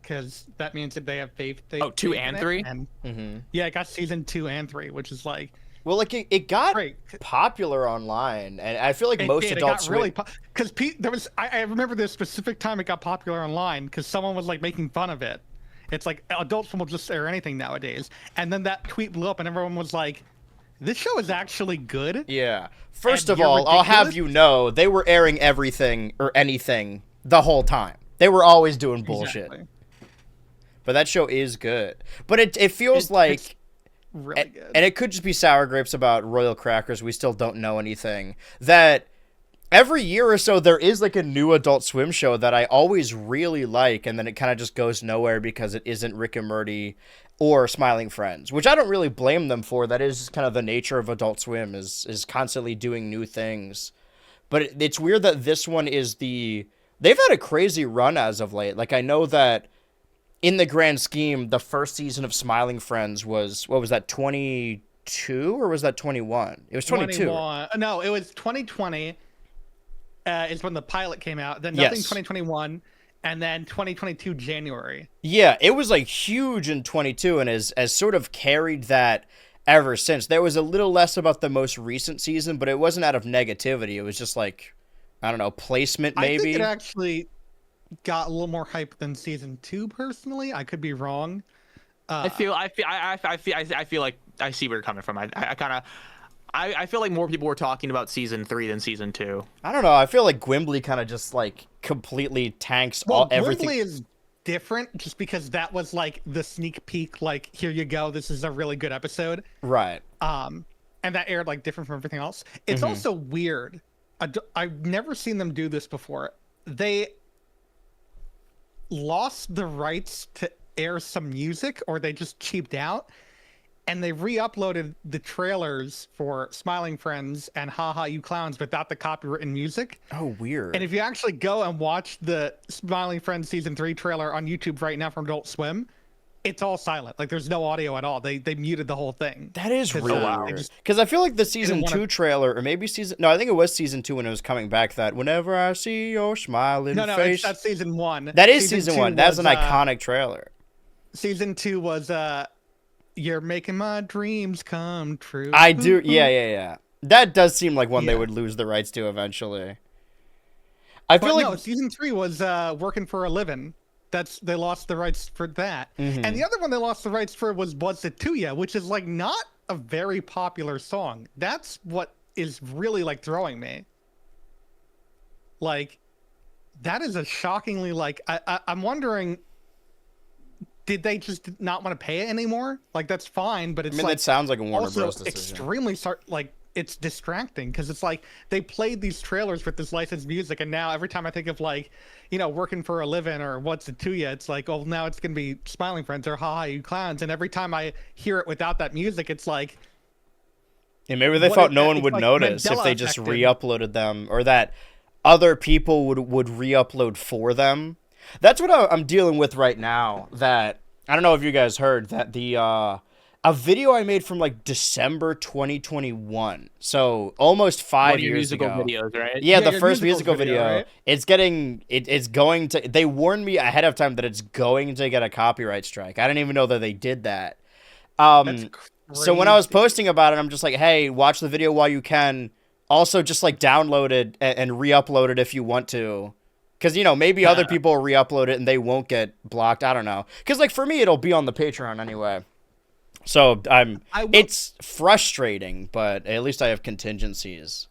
because that means that they have faith. Oh, 2 faith and in it, 3? And yeah, it got season 2 and 3, which is like Well, like it got great. popular online, and I feel like It most did. adults It got really because there was. I remember this specific time it got popular online because someone was like making fun of it. It's like Adult Swim will just air anything nowadays, and then that tweet blew up, and everyone was like, "This show is actually good." Yeah. First And of all, you're I'll have ridiculous? you know they were airing everything or anything the whole time. They were always doing bullshit. Exactly. But that show is good. But it feels like It's really good. and it could just be sour grapes about Royal Crackers. We still don't know anything. That every year or so there is like a new Adult Swim show that I always really like, and then it kind of just goes nowhere because it isn't Rick and Morty or Smiling Friends, which I don't really blame them for. That is kind of the nature of Adult Swim is constantly doing new things. But it's weird that this one is they've had a crazy run as of late. Like I know that in the grand scheme, the first season of Smiling Friends was, what was that, 22 or was that 21? It was 22. 21. No, it was 2020. Is when the pilot came out. Then nothing Yes. 2021, and then 2022 January. Yeah, it was like huge in 22 and has sort of carried that ever since. There was a little less about the most recent season, but it wasn't out of negativity. It was just like, I don't know, placement maybe. I think it actually got a little more hype than season 2. Personally, I could be wrong. I feel like I see where you're coming from. I feel like more people were talking about season 3 than season 2. I don't know. I feel like Gwimbly kind of just like completely tanks Well, everything. Gwimbly is different just because that was like the sneak peek. Like, here you go. This is a really good episode. Right. And that aired like different from everything else. It's also weird. I've never seen them do this before. They lost the rights to air some music, or they just cheaped out, and they re-uploaded the trailers for Smiling Friends and Haha You Clowns without the copywritten music. Oh, weird. And if you actually go and watch the Smiling Friends season 3 trailer on YouTube right now from Adult Swim, it's all silent. Like, there's no audio at all. They muted the whole thing. That is really they weird. just Because I feel like the season didn't 2 wanna- trailer, or maybe no, I think it was season 2 when it was coming back, that whenever I see your smiling No, face. that's season 1. That is season 1. That's was, an iconic trailer. Season 2 was You're Making My Dreams Come True. I do. Yeah. That does seem like one they Yeah. would lose the rights to eventually. I feel But like no, season 3 was Working for a Living. They lost the rights for that. And the other one they lost the rights for was It To Ya, which is like not a very popular song. That's what is really like throwing me. Like, that is a shockingly like I'm wondering, did they just not want to pay it anymore? Like, that's fine, but it's that sounds like a Warner also Bros. Decision. extremely it's distracting because it's like they played these trailers with this licensed music, and now every time I think of like, Working for a Living or What's It To Ya, it's like, oh, now it's gonna be Smiling Friends or Haha You Clowns, and every time I hear it without that music, it's like, Yeah, maybe they what thought if no that- one it's would like notice if Mandela they just affected. re-uploaded them, or that other people would re-upload for them. That's what I'm dealing with right now. That I don't know if you guys heard that a video I made from like December 2021, so almost 5 years musical ago. videos, right? Yeah, the your first musical musical video. video, right? It's going to. They warned me ahead of time that it's going to get a copyright strike. I didn't even know that they did that. that's So when I was crazy. posting about it, I'm just like, hey, watch the video while you can. Also, just like download it and re-upload it if you want to. Because, maybe other people will re-upload it and they won't get blocked. I don't know. Because, like, for me, it'll be on the Patreon anyway. So it's frustrating, but at least I have contingencies.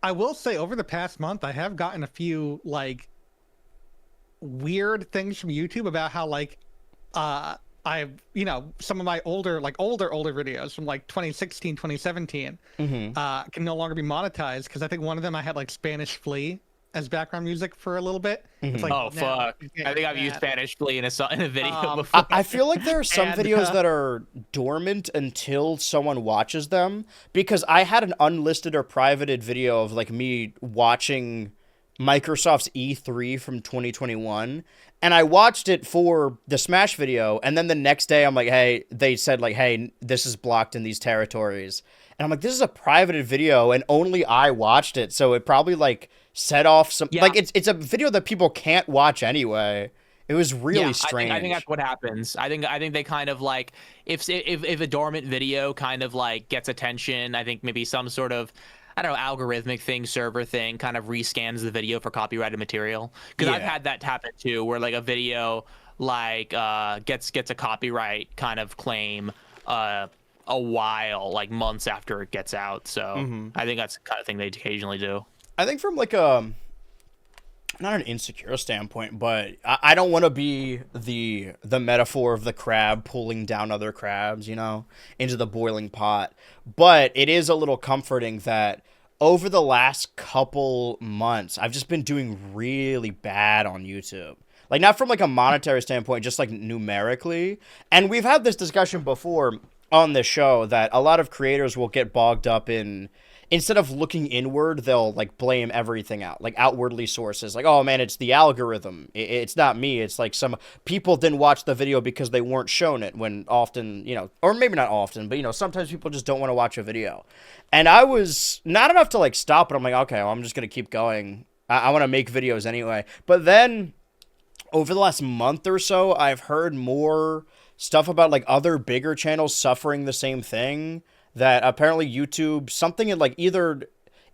I will say over the past month, I have gotten a few like weird things from YouTube about how like I've some of my older videos from like 2016 2017 can no longer be monetized because I think one of them I had like Spanish Flea as background music for a little bit. It's like, Oh no, fuck! you can't I think do I've used that. Spanish Flea in a video Um, before. I feel like there are some And, videos that are dormant until someone watches them, because I had an unlisted or privated video of like me watching Microsoft's E3 from 2021, and I watched it for the Smash video, and then the next day I'm like, hey, they said like, hey, this is blocked in these territories. And I'm like, this is a privated video and only I watched it, so it probably like set off some like it's a video that people can't watch anyway. It was really Yeah, strange. I think that's what happens. I think they kind of like if a dormant video kind of like gets attention, I think maybe some sort of, I don't know, algorithmic thing, server thing kind of rescans the video for copyrighted material. Because I've Yeah. had that happen too, where like a video like gets a copyright kind of claim a while, like months after it gets out. So I think that's the kind of thing they occasionally do. I think from like a not an insecure standpoint, but I don't want to be the metaphor of the crab pulling down other crabs, you know, into the boiling pot. But it is a little comforting that over the last couple months, I've just been doing really bad on YouTube. Like not from like a monetary standpoint, just like numerically. And we've had this discussion before on the show that a lot of creators will get bogged up in, instead of looking inward, they'll like blame everything out, like outwardly sources, like, oh man, it's the algorithm, it's not me, it's like some people didn't watch the video because they weren't shown it, when often, you know, or maybe not often, but you know, sometimes people just don't want to watch a video. And I was not enough to like stop, but I'm like, okay, well, I'm just gonna keep going. I want to make videos anyway. But then over the last month or so, I've heard more stuff about like other bigger channels suffering the same thing, that apparently YouTube, something in like either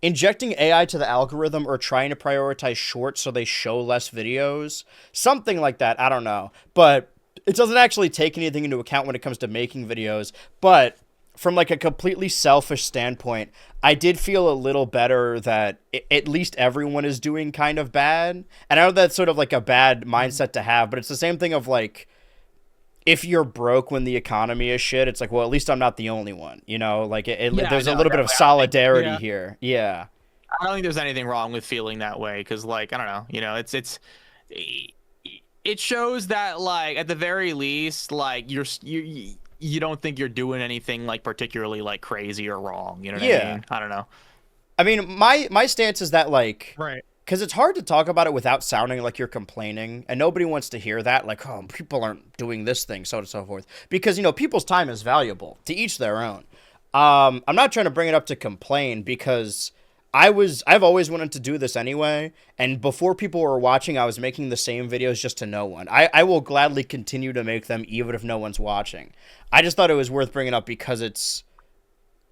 injecting AI to the algorithm or trying to prioritize shorts so they show less videos, something like that. I don't know, but it doesn't actually take anything into account when it comes to making videos. But from like a completely selfish standpoint, I did feel a little better that at least everyone is doing kind of bad. And I know that's sort of like a bad mindset to have, but it's the same thing of like, if you're broke when the economy is shit, it's like, well, at least I'm not the only one, you know, like there's a little bit of solidarity here. Yeah. I don't think there's anything wrong with feeling that way, because like, I don't know, you know, it shows that like at the very least, like you don't think you're doing anything like particularly like crazy or wrong, you know what I mean? I don't know. I mean, my stance is that like, Right. because it's hard to talk about it without sounding like you're complaining, and nobody wants to hear that, like, oh, people aren't doing this thing, so on and so forth. Because, you know, people's time is valuable, to each their own. I'm not trying to bring it up to complain, because I've always wanted to do this anyway, and before people were watching, I was making the same videos just to no one. I will gladly continue to make them even if no one's watching. I just thought it was worth bringing up because it's,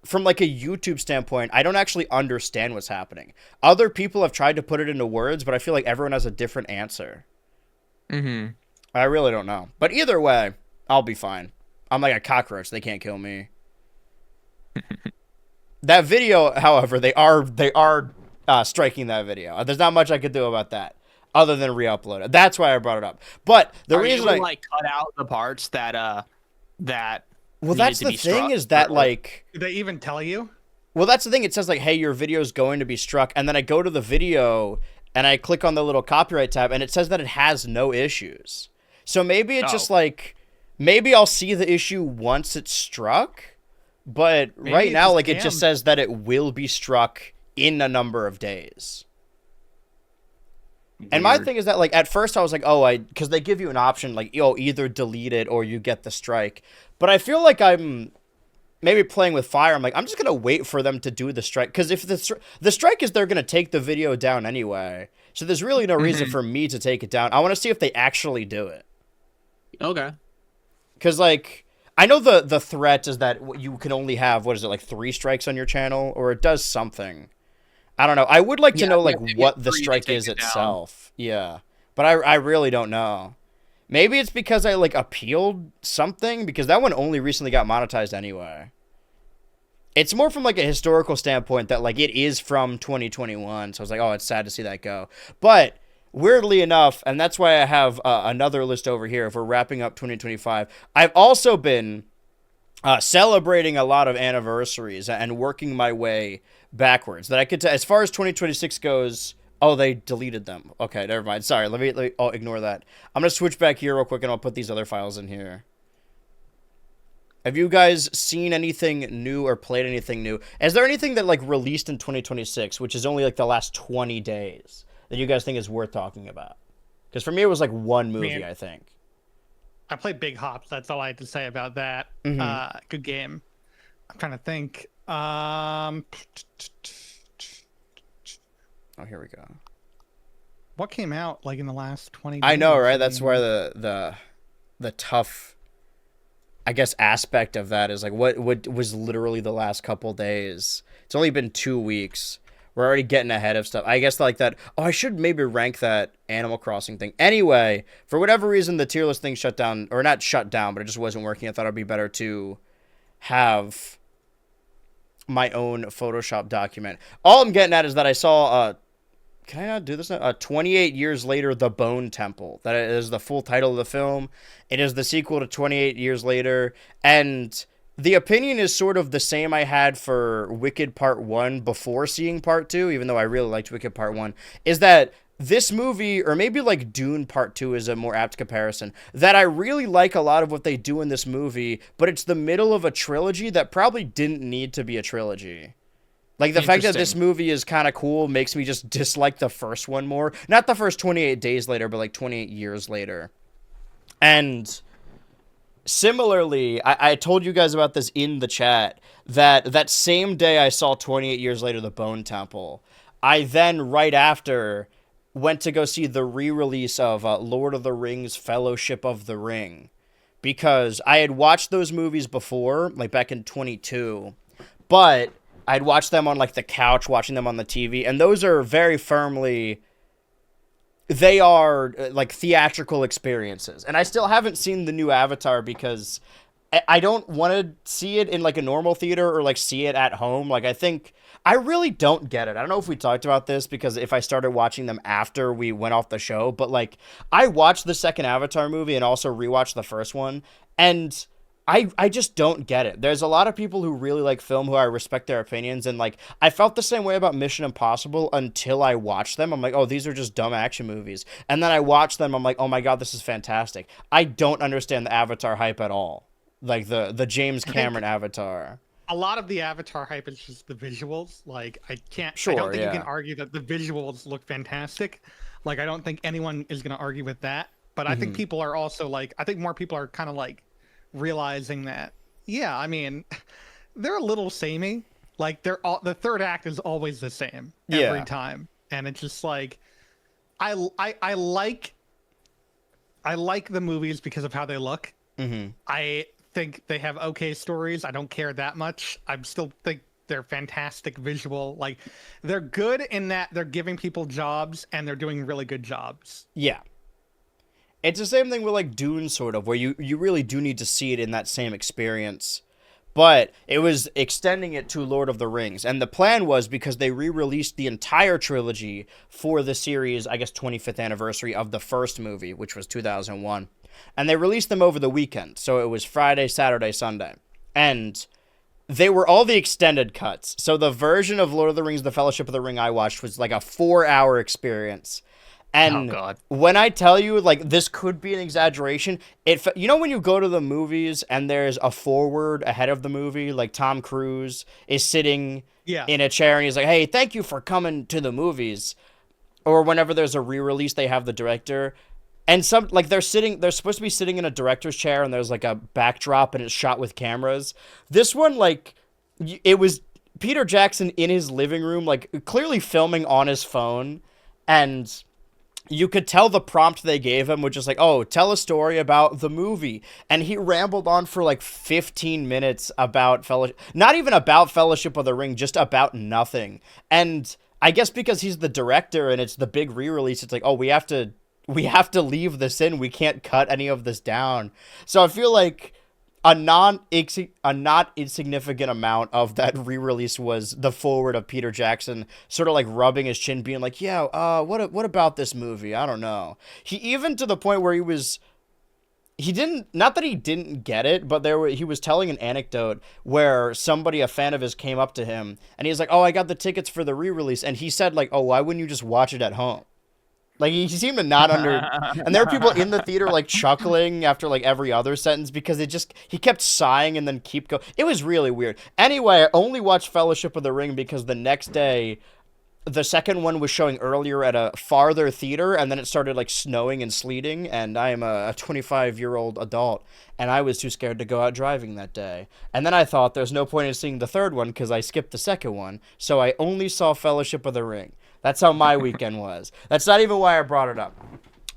from like a YouTube standpoint, I don't actually understand what's happening. Other people have tried to put it into words, but I feel like everyone has a different answer. I really don't know. But either way, I'll be fine. I'm like a cockroach. They can't kill me. That video, however, they are striking that video. There's not much I could do about that other than re-upload it. That's why I brought it up. But the reason I like cut out the parts that well, that's the thing, is that like, Did they even tell you? well, that's the thing. It says like, hey, your video is going to be struck, and then I go to the video and I click on the little copyright tab, and it says that it has no issues. So maybe it's just like, maybe I'll see the issue once it's struck. But Maybe right it's now, a like, it just scam. says that it will be struck in a number of days. And my thing is that, like, at first I was like, oh, because they give you an option, like, yo, either delete it or you get the strike. But I feel like I'm maybe playing with fire. I'm like, I'm just going to wait for them to do the strike. Because if the strike is they're going to take the video down anyway. So there's really no reason for me to take it down. I want to see if they actually do it. Okay. Because, like, I know the threat is that you can only have, what is it, like 3 strikes on your channel? Or it does something. I don't know. I would like to know, like, what the strike is itself. Yeah. But I really don't know. Maybe it's because I, like, appealed something, because that one only recently got monetized anyway. It's more from, like, a historical standpoint that, like, it is from 2021. So I was like, oh, it's sad to see that go. But weirdly enough, and that's why I have another list over here if we're wrapping up 2025, I've also been celebrating a lot of anniversaries and working my way backwards. That I could, as far as 2026 goes. Oh, they deleted them. Okay, never mind. Sorry, let me. Oh, ignore that. I'm gonna switch back here real quick, and I'll put these other files in here. Have you guys seen anything new or played anything new? Is there anything that like released in 2026, which is only like the last 20 days, that you guys think is worth talking about? Because for me, it was like one movie, I think. I played Big Hops. That's all I had to say about that. Good game. I'm trying to think. Oh, here we go. what came out like in the last 20 I days? know, right? That's where the tough, I guess, aspect of that is like what was literally the last couple days. It's only been 2 weeks. We're already getting ahead of stuff. I guess like that. Oh, I should maybe rank that Animal Crossing thing. Anyway, for whatever reason, the tier list thing shut down, or not shut down, but it just wasn't working. I thought it'd be better to have my own Photoshop document. All I'm getting at is that I saw can I not do this now? 28 Years Later, The Bone Temple. That is the full title of the film. It is the sequel to 28 Years Later. And the opinion is sort of the same I had for Wicked Part 1 before seeing Part 2, even though I really liked Wicked Part 1, is that this movie, or maybe like Dune Part 2 is a more apt comparison, that I really like a lot of what they do in this movie, but it's the middle of a trilogy that probably didn't need to be a trilogy. Like, the fact that this movie is kind of cool makes me just dislike the first one more. Not the first 28 days later, but like 28 years later. And similarly, I told you guys about this in the chat, that same day I saw 28 Years Later, The Bone Temple, I then, right after, went to go see the re-release of Lord of the Rings Fellowship of the Ring. Because I had watched those movies before, like back in 22, but I'd watch them on like the couch, watching them on the TV, and those are very firmly, they are like theatrical experiences. And I still haven't seen the new Avatar because I don't want to see it in like a normal theater or like see it at home. Like, I really don't get it. I don't know if we talked about this because if I started watching them after we went off the show, but like I watched the second Avatar movie and also rewatched the first one, and I just don't get it. There's a lot of people who really like film who I respect their opinions, and like I felt the same way about Mission Impossible until I watched them. I'm like, oh, these are just dumb action movies. And then I watched them, I'm like, oh my god, this is fantastic. I don't understand the Avatar hype at all. Like the James Cameron Avatar. A lot of the Avatar hype is just the visuals. Like, I Sure, don't think yeah. you can argue that the visuals look fantastic. Like, I don't think anyone is going to argue with that. But I think people are also like, I think more people are kind of like realizing that, yeah, I mean, they're a little samey. Like, the third act is always the same every time. And it's just like, I like the movies because of how they look. I think they have okay stories. I don't care that much. I still think they're fantastic visual. Like, they're good in that they're giving people jobs and they're doing really good jobs. Yeah. It's the same thing with like Dune, sort of, where you really do need to see it in that same experience. But it was extending it to Lord of the Rings. And the plan was, because they re-released the entire trilogy for the series, I guess 25th anniversary of the first movie, which was 2001. And they released them over the weekend. So it was Friday, Saturday, Sunday. And they were all the extended cuts. So the version of Lord of the Rings, The Fellowship of the Ring I watched was like a 4-hour experience. And when I tell you, like, this could be an exaggeration, you know when you go to the movies and there's a forward ahead of the movie, like Tom Cruise is sitting in a chair and he's like, hey, thank you for coming to the movies. Or whenever there's a re-release, they have the director. And some, like, they're supposed to be sitting in a director's chair and there's like a backdrop and it's shot with cameras. This one, like, it was Peter Jackson in his living room, like, clearly filming on his phone, and you could tell the prompt they gave him, which is like, oh, tell a story about the movie. And he rambled on for like 15 minutes about Fellowship, not even about Fellowship of the Ring, just about nothing. And I guess because he's the director and it's the big re-release, it's like, oh, we have to leave this in. We can't cut any of this down. So I feel like a not insignificant amount of that re-release was the forward of Peter Jackson sort of like rubbing his chin, being like, yeah, what about this movie? I don't know. He even, to the point where not that he didn't get it, but he was telling an anecdote where somebody, a fan of his, came up to him and he's like, oh, I got the tickets for the re-release. And he said like, oh, why wouldn't you just watch it at home? Like, he seemed to not and there were people in the theater, like, chuckling after, like, every other sentence because he kept sighing and then keep going. It was really weird. Anyway, I only watched Fellowship of the Ring because the next day, the second one was showing earlier at a farther theater, and then it started, like, snowing and sleeting, and I am a 25-year-old adult, and I was too scared to go out driving that day. And then I thought there's no point in seeing the third one because I skipped the second one, so I only saw Fellowship of the Ring. That's how my weekend was. That's not even why I brought it up.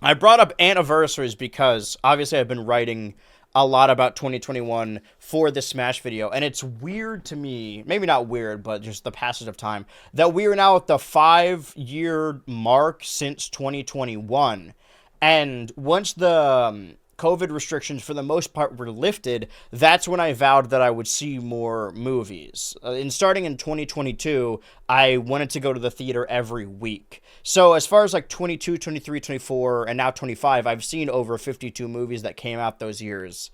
I brought up anniversaries because obviously I've been writing a lot about 2021 for this Smash video, and it's weird to me, maybe not weird, but just the passage of time, that we are now at the 5-year mark since 2021. And once the COVID restrictions, for the most part, were lifted, that's when I vowed that I would see more movies. And starting in 2022, I wanted to go to the theater every week. So as far as like 22, 23, 24, and now 25, I've seen over 52 movies that came out those years,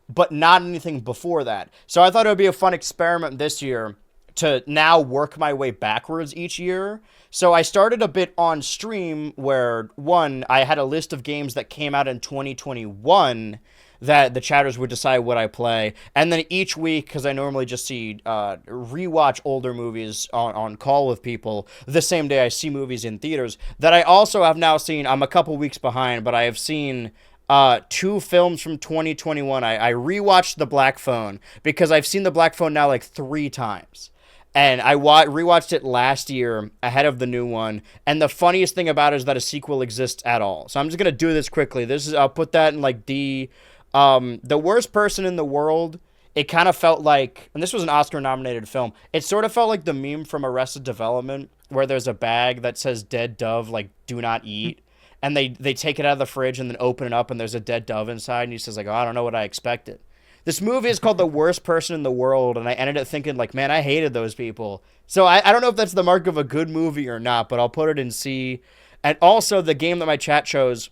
but not anything before that. So I thought it would be a fun experiment this year to now work my way backwards each year. So I started a bit on stream where, one, I had a list of games that came out in 2021 that the chatters would decide what I play. And then each week, because I normally just see rewatch older movies on call with people, the same day I see movies in theaters, that I also have now seen. I'm a couple weeks behind, but I have seen 2 films from 2021. I rewatched The Black Phone because I've seen The Black Phone now like 3 times. And I rewatched it last year ahead of the new one. And the funniest thing about it is that a sequel exists at all. So I'm just going to do this quickly. I'll put that in like the worst person in the world. It kind of felt like, and this was an Oscar nominated film, it sort of felt like the meme from Arrested Development where there's a bag that says dead dove, like do not eat. And they take it out of the fridge and then open it up and there's a dead dove inside. And he says like, oh, I don't know what I expected. This movie is called The Worst Person in the World, and I ended up thinking, like, man, I hated those people. So I don't know if that's the mark of a good movie or not, but I'll put it in C. And also, the game that my chat chose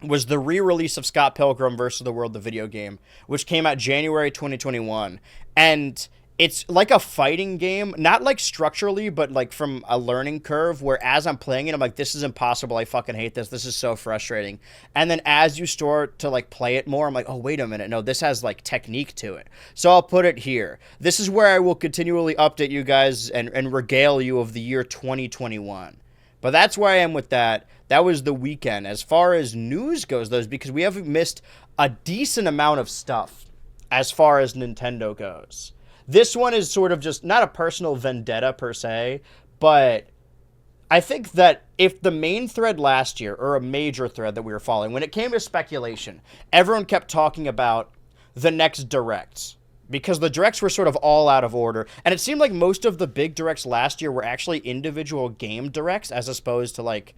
was the re-release of Scott Pilgrim vs. the World, the video game, which came out January 2021. And it's like a fighting game, not like structurally, but like from a learning curve where as I'm playing it, I'm like, this is impossible. I fucking hate this. This is so frustrating. And then as you start to like play it more, I'm like, oh, wait a minute. No, this has like technique to it. So I'll put it here. This is where I will continually update you guys and regale you of the year 2021. But that's where I am with that. That was the weekend. As far as news goes, though, because we haven't missed a decent amount of stuff as far as Nintendo goes. This one is sort of just not a personal vendetta per se, but I think that if the main thread last year, or a major thread that we were following, when it came to speculation, everyone kept talking about the next directs, because the directs were sort of all out of order, and it seemed like most of the big directs last year were actually individual game directs, as opposed to like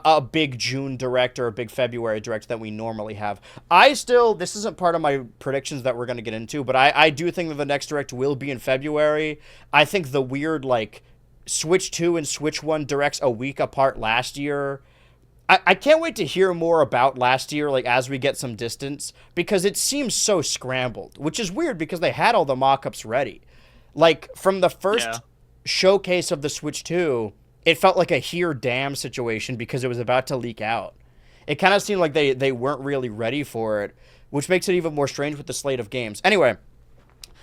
a big June direct or a big February direct that we normally have. This isn't part of my predictions that we're going to get into, but I do think that the next direct will be in February. I think the weird, like, Switch 2 and Switch 1 directs a week apart last year, I can't wait to hear more about last year, like, as we get some distance, because it seems so scrambled, which is weird because they had all the mock-ups ready. Like, from the first showcase of the Switch 2, it felt like a here damn situation because it was about to leak out. It kind of seemed like they weren't really ready for it, which makes it even more strange with the slate of games. Anyway,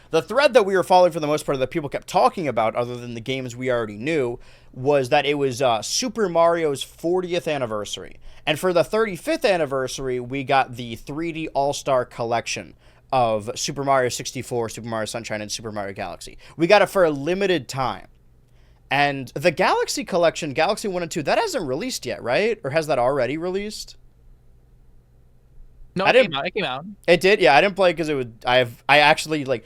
the thread that we were following for the most part that people kept talking about, other than the games we already knew, was that it was Super Mario's 40th anniversary. And for the 35th anniversary, we got the 3D All-Star Collection of Super Mario 64, Super Mario Sunshine, and Super Mario Galaxy. We got it for a limited time. And the Galaxy Collection, Galaxy 1 and 2, that hasn't released yet, right? Or has that already released? No, it came out. It did? Yeah, I didn't play it because I actually, like,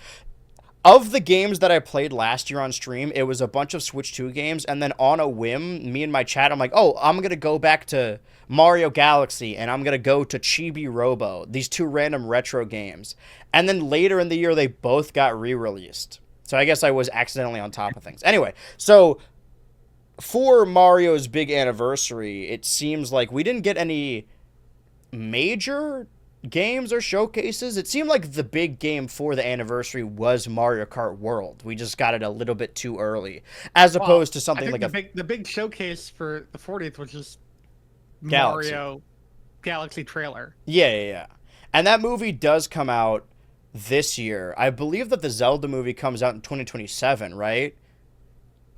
of the games that I played last year on stream, it was a bunch of Switch 2 games, and then on a whim, me and my chat, I'm like, oh, I'm going to go back to Mario Galaxy, and I'm going to go to Chibi Robo, these 2 random retro games. And then later in the year, they both got re-released. So I guess I was accidentally on top of things. Anyway, so for Mario's big anniversary, it seems like we didn't get any major games or showcases. It seemed like the big game for the anniversary was Mario Kart World. We just got it a little bit too early, as opposed to something like the big showcase for the 40th was just Galaxy. Mario Galaxy trailer. Yeah. And that movie does come out this year. I believe that the Zelda movie comes out in 2027, right?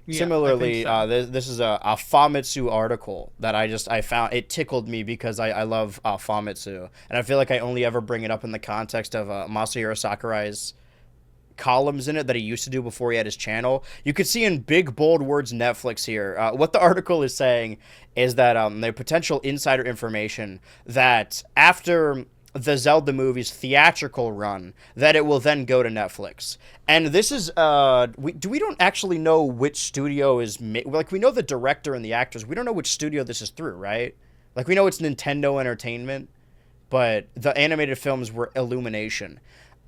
Yeah, similarly, this is a Famitsu article that I found. It tickled me because I love Famitsu, and I feel like I only ever bring it up in the context of Masahiro Sakurai's columns in it that he used to do before he had his channel. You could see in big bold words Netflix here. What the article is saying is that the potential insider information that after the Zelda movie's theatrical run, that it will then go to Netflix. And this is we don't actually know which studio is like, we know the director and the actors. We don't know which studio this is through, right? Like, we know it's Nintendo Entertainment, but the animated films were Illumination.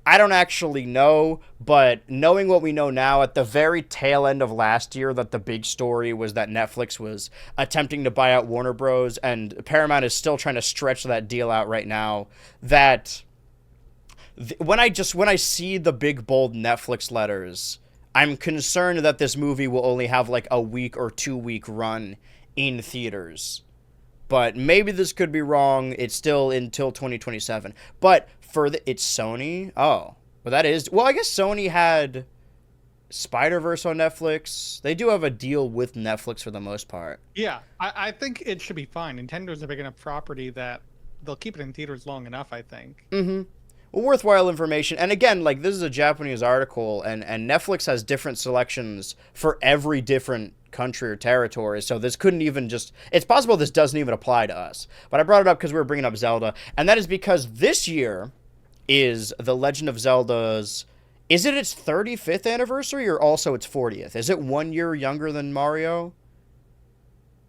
I don't actually know, but knowing what we know now, at the very tail end of last year, that the big story was that Netflix was attempting to buy out Warner Bros. And Paramount is still trying to stretch that deal out right now. That when I see the big bold Netflix letters, I'm concerned that this movie will only have like a week or 2 week run in theaters. But maybe this could be wrong. It's still until 2027. But it's Sony. Oh, well, that is. Well, I guess Sony had Spider-Verse on Netflix. They do have a deal with Netflix for the most part. Yeah, I think it should be fine. Nintendo's a big enough property that they'll keep it in theaters long enough, I think. Mm-hmm. Well, worthwhile information. And again, like, this is a Japanese article, and Netflix has different selections for every different country or territory, so this couldn't even just... It's possible this doesn't even apply to us. But I brought it up because we were bringing up Zelda, and that is because this year is The Legend of Zelda's... Is it its 35th anniversary or also its 40th? Is it 1 year younger than Mario?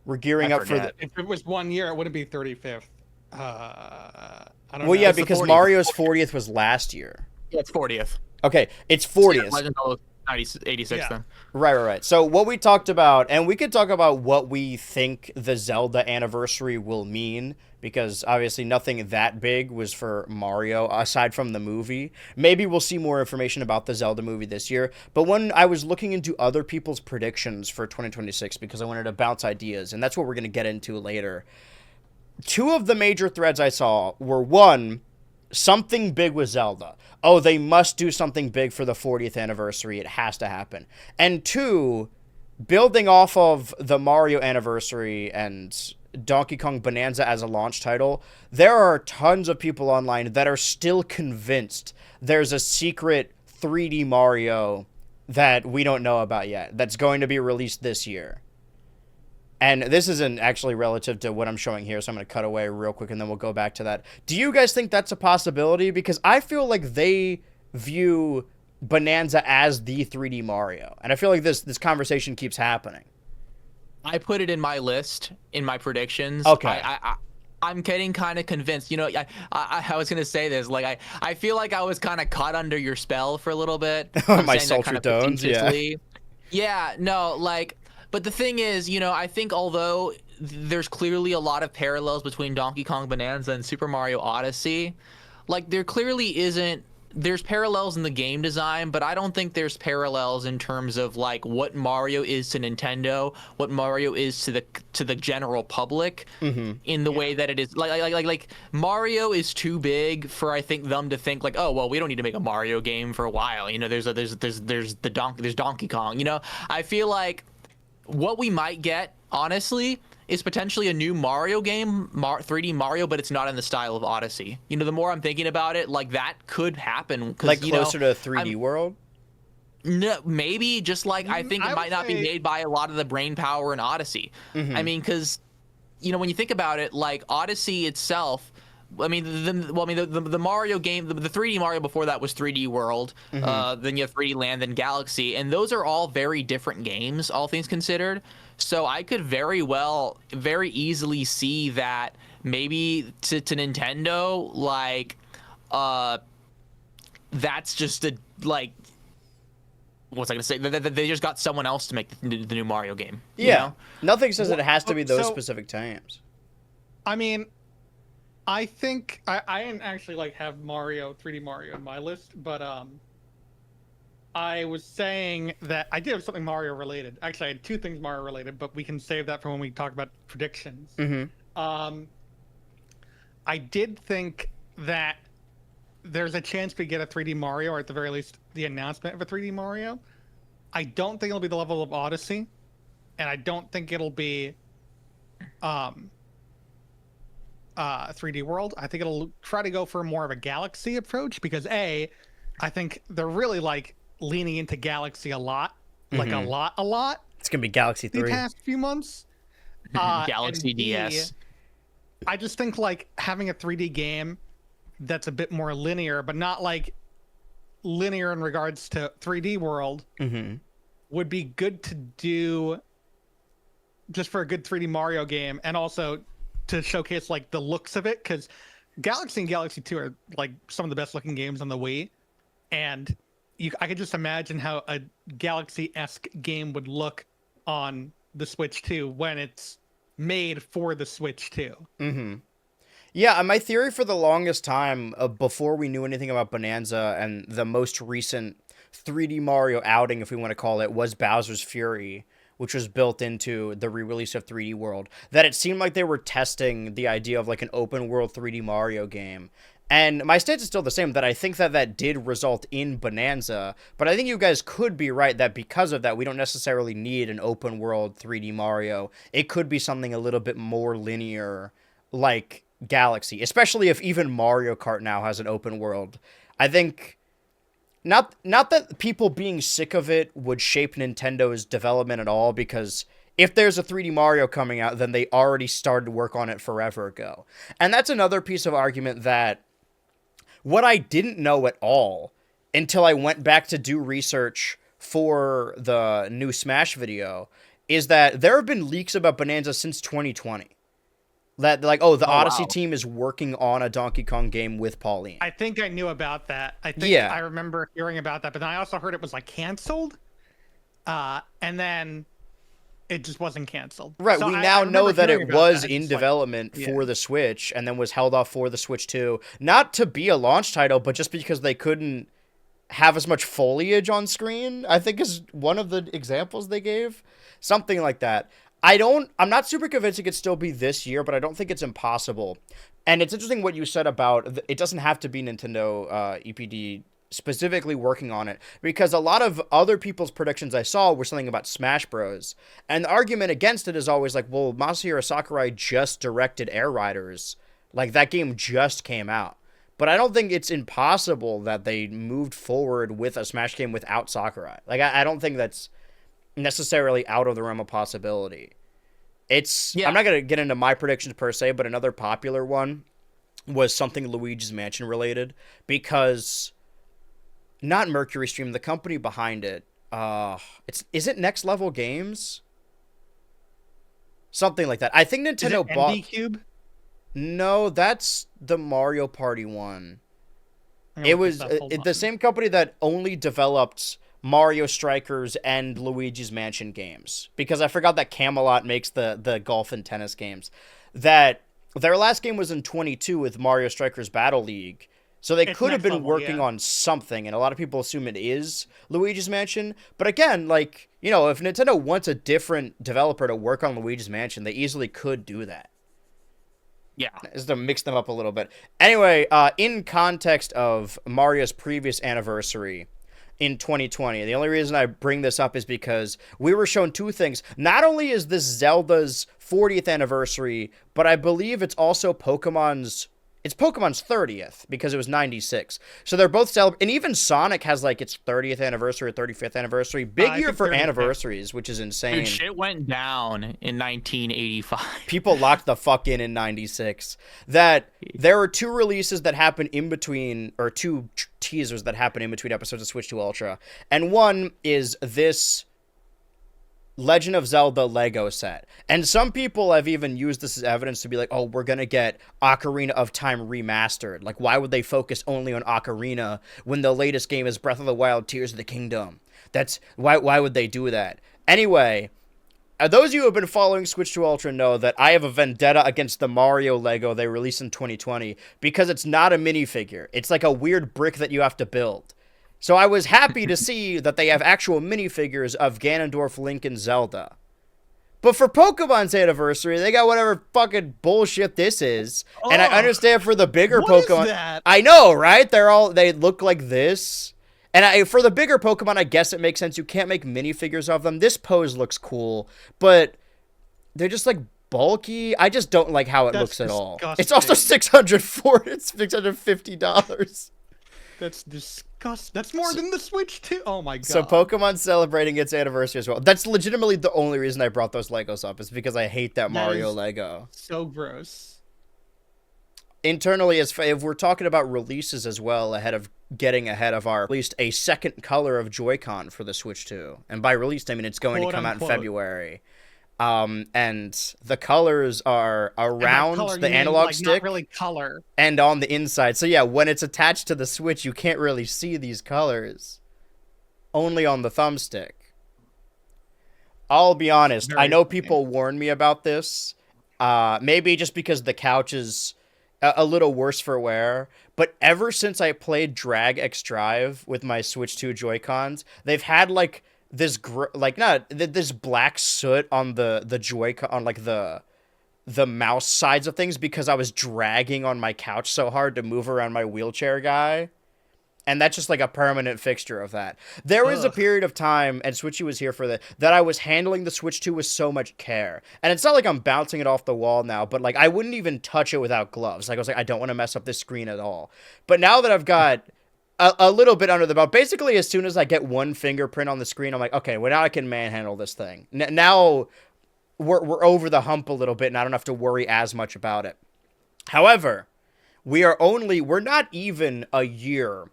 We're gearing up for the... If it was 1 year, it wouldn't be 35th. I don't know. Well, yeah, It's the because 40th. Mario's 40th was last year. Yeah, it's 40th. Okay, it's 40th. Legend of 86 Yeah. then. Right. So what we talked about, and we could talk about what we think the Zelda anniversary will mean, because obviously nothing that big was for Mario aside from the movie. Maybe we'll see more information about the Zelda movie this year. But when I was looking into other people's predictions for 2026, because I wanted to bounce ideas, and that's what we're going to get into later, two of the major threads I saw were, one, something big with Zelda. Oh, they must do something big for the 40th anniversary. It has to happen. And two, building off of the Mario anniversary and Donkey Kong Bonanza as a launch title, there are tons of people online that are still convinced there's a secret 3D Mario that we don't know about yet that's going to be released this year. And this isn't actually relative to what I'm showing here, so I'm going to cut away real quick and then we'll go back to that. Do you guys think that's a possibility? Because I feel like they view Bonanza as the 3D Mario. And I feel like this conversation keeps happening. I put it in my list, in my predictions. Okay. I'm getting kind of convinced. You know, I was going to say this. Like, I feel like I was kind of caught under your spell for a little bit. My sultry tones, yeah. Yeah, no, like... But the thing is, you know, I think although there's clearly a lot of parallels between Donkey Kong Bonanza and Super Mario Odyssey, like, there clearly isn't... There's parallels in the game design, but I don't think there's parallels in terms of, like, what Mario is to Nintendo, what Mario is to the general public, in the way that it is. Like Mario is too big for, I think, them to think, like, oh, well, we don't need to make a Mario game for a while. You know, there's Donkey Kong. You know, I feel like what we might get, honestly, is potentially a new Mario game, 3D Mario, but it's not in the style of Odyssey. You know, the more I'm thinking about it, like, that could happen. Like, closer to a 3D world? No, maybe, just like, I think it might not be made by a lot of the brain power in Odyssey. I mean, because, you know, when you think about it, like, Odyssey itself... I mean, the Mario game, the 3D Mario before that was 3D World. Then you have 3D Land, then Galaxy, and those are all very different games, all things considered. So I could very easily see that maybe to Nintendo, like, that's just a, like, what's I gonna say? They just got someone else to make the new Mario game. Yeah, you know? Nothing says that it has to be those specific times. I mean, I think I didn't actually like have 3D Mario in my list, but I was saying that I did have something Mario related. Actually, I had two things Mario related, but we can save that for when we talk about predictions. I did think that there's a chance we get a 3D Mario, or at the very least, the announcement of a 3D Mario. I don't think it'll be the level of Odyssey, and I don't think it'll be 3D World. I think it'll try to go for more of a Galaxy approach because I think they're really, like, leaning into Galaxy a lot, like a lot. It's gonna be Galaxy The 3. past few months. Galaxy and B, DS. I just think like having a 3D game that's a bit more linear, but not like linear in regards to 3D World, would be good to do just for a good 3D Mario game, and also to showcase like the looks of it, because Galaxy and Galaxy 2 are like some of the best looking games on the Wii, and I could just imagine how a Galaxy-esque game would look on the Switch 2 when it's made for the Switch 2. Yeah, my theory for the longest time, before we knew anything about Bonanza and the most recent 3D Mario outing, if we want to call it, was Bowser's Fury, which was built into the re-release of 3D World, that it seemed like they were testing the idea of like an open world 3D Mario game. And my stance is still the same, that I think that that did result in Bonanza, but I think you guys could be right that because of that, we don't necessarily need an open world 3D Mario. It could be something a little bit more linear, like Galaxy, especially if even Mario Kart now has an open world. I think not that people being sick of it would shape Nintendo's development at all, because if there's a 3D Mario coming out, then they already started work on it forever ago. And that's another piece of argument that what I didn't know at all until I went back to do research for the new Smash video is that there have been leaks about Bonanza since 2020. That like, the Odyssey team is working on a Donkey Kong game with Pauline. I think I knew about that. I think I remember hearing about that, but then I also heard it was like canceled. And then it just wasn't canceled. Right, So we I now know that it was that. in development for the Switch and then was held off for the Switch 2. Not to be a launch title, but just because they couldn't have as much foliage on screen, I think is one of the examples they gave. Something like that. I'm not super convinced it could still be this year, but I don't think it's impossible. And it's interesting what you said about it doesn't have to be Nintendo EPD specifically working on it, because a lot of other people's predictions I saw were something about Smash Bros. And the argument against it is always like, well, Masahiro Sakurai just directed Air Riders. Like, that game just came out. But I don't think it's impossible that they moved forward with a Smash game without Sakurai. Like, I don't think that's necessarily out of the realm of possibility. I'm not going to get into my predictions per se, but another popular one was something Luigi's Mansion related, because not Mercury Stream, the company behind it, is it Next Level Games? Something like that. I think Nintendo bought NBCube? No, that's the Mario Party one. It was the same company that only developed Mario Strikers and Luigi's Mansion games, because I forgot that Camelot makes the golf and tennis games. That their last game was in 22 with Mario Strikers Battle League. So they could have been working on something, and a lot of people assume it is Luigi's Mansion. But again, like, if Nintendo wants a different developer to work on Luigi's Mansion, they easily could do that. Yeah. Just to mix them up a little bit. Anyway, in context of Mario's previous anniversary in 2020, the only reason I bring this up is because we were shown two things. Not only is this Zelda's 40th anniversary, but I believe it's also Pokemon's 30th, because it was 96. So they're both and even Sonic has like its 30th anniversary or 35th anniversary. Big year for anniversaries, which is insane. Dude, shit went down in 1985. People locked the fuck in 96. That there are two releases that happen in between, or two teasers that happen in between episodes of Switch 2 Ultra. And one is this Legend of Zelda Lego set. And some people have even used this as evidence to be like, oh, we're going to get Ocarina of Time remastered. Like, why would they focus only on Ocarina when the latest game is Breath of the Wild Tears of the Kingdom? Why would they do that? Anyway, those of you who have been following Switch 2 Ultra know that I have a vendetta against the Mario Lego they released in 2020, because it's not a minifigure. It's like a weird brick that you have to build. So I was happy to see that they have actual minifigures of Ganondorf, Link, and Zelda. But for Pokemon's anniversary, they got whatever fucking bullshit this is. Oh, and I understand for the bigger Pokemon. What is that? I know, right? They look like this. And for the bigger Pokemon, I guess it makes sense. You can't make minifigures of them. This pose looks cool, but they're just like bulky. I just don't like how it looks at all. It's also $650. That's disgusting. Gosh, that's more than the Switch 2. Oh my god. So Pokemon's celebrating its anniversary as well. That's legitimately the only reason I brought those Legos up, is because I hate that Mario Lego. So gross. Internally, if we're talking about releases as well, getting ahead of our, at least a second color of Joy-Con for the Switch 2. And by released, I mean it's going to come out in February. And the colors are around the analog stick, not really color, and on the inside. So yeah, when it's attached to the Switch, you can't really see these colors. Only on the thumbstick. I'll be honest, I know people warned me about this. Maybe just because the couch is a little worse for wear, but ever since I played Drag X Drive with my Switch 2 Joy-Cons, they've had like this this black soot on the Joy-Con, on like the mouse sides of things, because I was dragging on my couch so hard to move around my wheelchair guy. And that's just like a permanent fixture of that. There was a period of time, and Switchy was here for that I was handling the Switch 2 with so much care. And it's not like I'm bouncing it off the wall now, but like I wouldn't even touch it without gloves. Like I was like, I don't want to mess up this screen at all. But now that I've got a little bit under the belt, basically as soon as I get one fingerprint on the screen, I'm like, okay, well now I can manhandle this thing. Now we're over the hump a little bit, and I don't have to worry as much about it. However, we're not even a year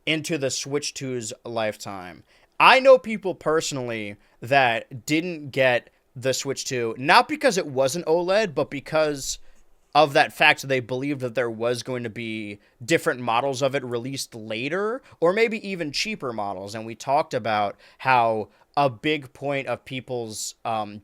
into the Switch 2's lifetime. I know people personally that didn't get the Switch 2, not because it wasn't OLED, but because of that fact that they believed that there was going to be different models of it released later, or maybe even cheaper models. And we talked about how a big point of people's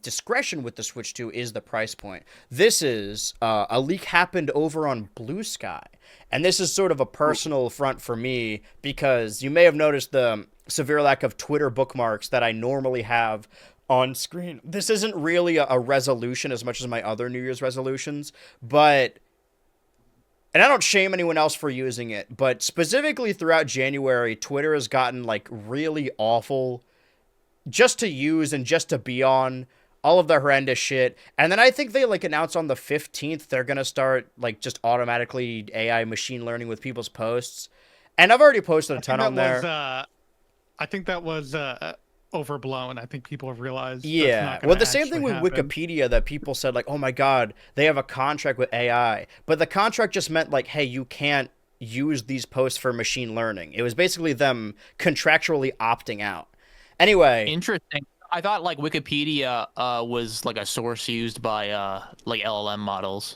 discretion with the Switch 2 is the price point. This is a leak happened over on Blue Sky. And this is sort of a personal affront for me, because you may have noticed the severe lack of Twitter bookmarks that I normally have on screen. This isn't really a resolution as much as my other New Year's resolutions, but, and I don't shame anyone else for using it, but specifically throughout January, Twitter has gotten like really awful just to use and just to be on. All of the horrendous shit. And then I think they like announced on the 15th they're going to start like just automatically AI machine learning with people's posts. And I've already posted a ton on there. I think that was overblown. I think people have realized. Yeah. Well, the same thing with Wikipedia, that people said like, oh my God, they have a contract with AI. But the contract just meant like, hey, you can't use these posts for machine learning. It was basically them contractually opting out. Anyway. Interesting. I thought like Wikipedia was like a source used by like LLM models.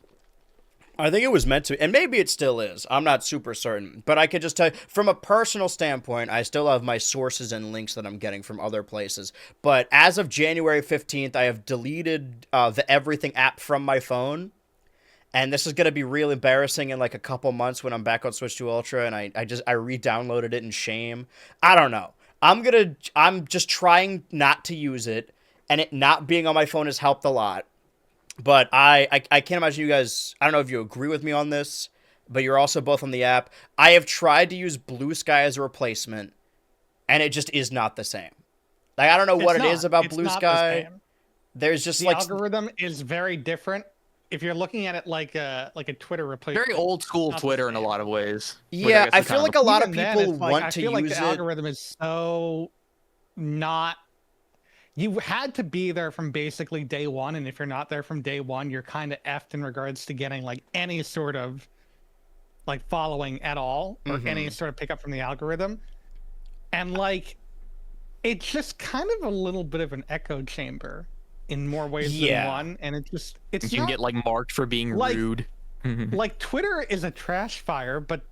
I think it was meant to, and maybe it still is. I'm not super certain, but I could just tell you, from a personal standpoint, I still have my sources and links that I'm getting from other places. But as of January 15th, I have deleted the Everything app from my phone. And this is going to be real embarrassing in like a couple months when I'm back on Switch 2 Ultra, and I re-downloaded it in shame. I don't know. I'm just trying not to use it, and it not being on my phone has helped a lot. But I can't imagine you guys, I don't know if you agree with me on this, but you're also both on the app. I have tried to use Blue Sky as a replacement, and it just is not the same. Like, I don't know what it is about Blue Sky. There's just the algorithm is very different. If you're looking at it like a Twitter replacement, very old school Twitter in a lot of ways. Yeah, I feel like a lot of people want to use it. I feel like the algorithm is so not. You had to be there from basically day one, and if you're not there from day one, you're kind of effed in regards to getting like any sort of like following at all, or any sort of pickup from the algorithm. And like, it's just kind of a little bit of an echo chamber in more ways than one, and you can get like marked for being rude. Like Twitter is a trash fire, but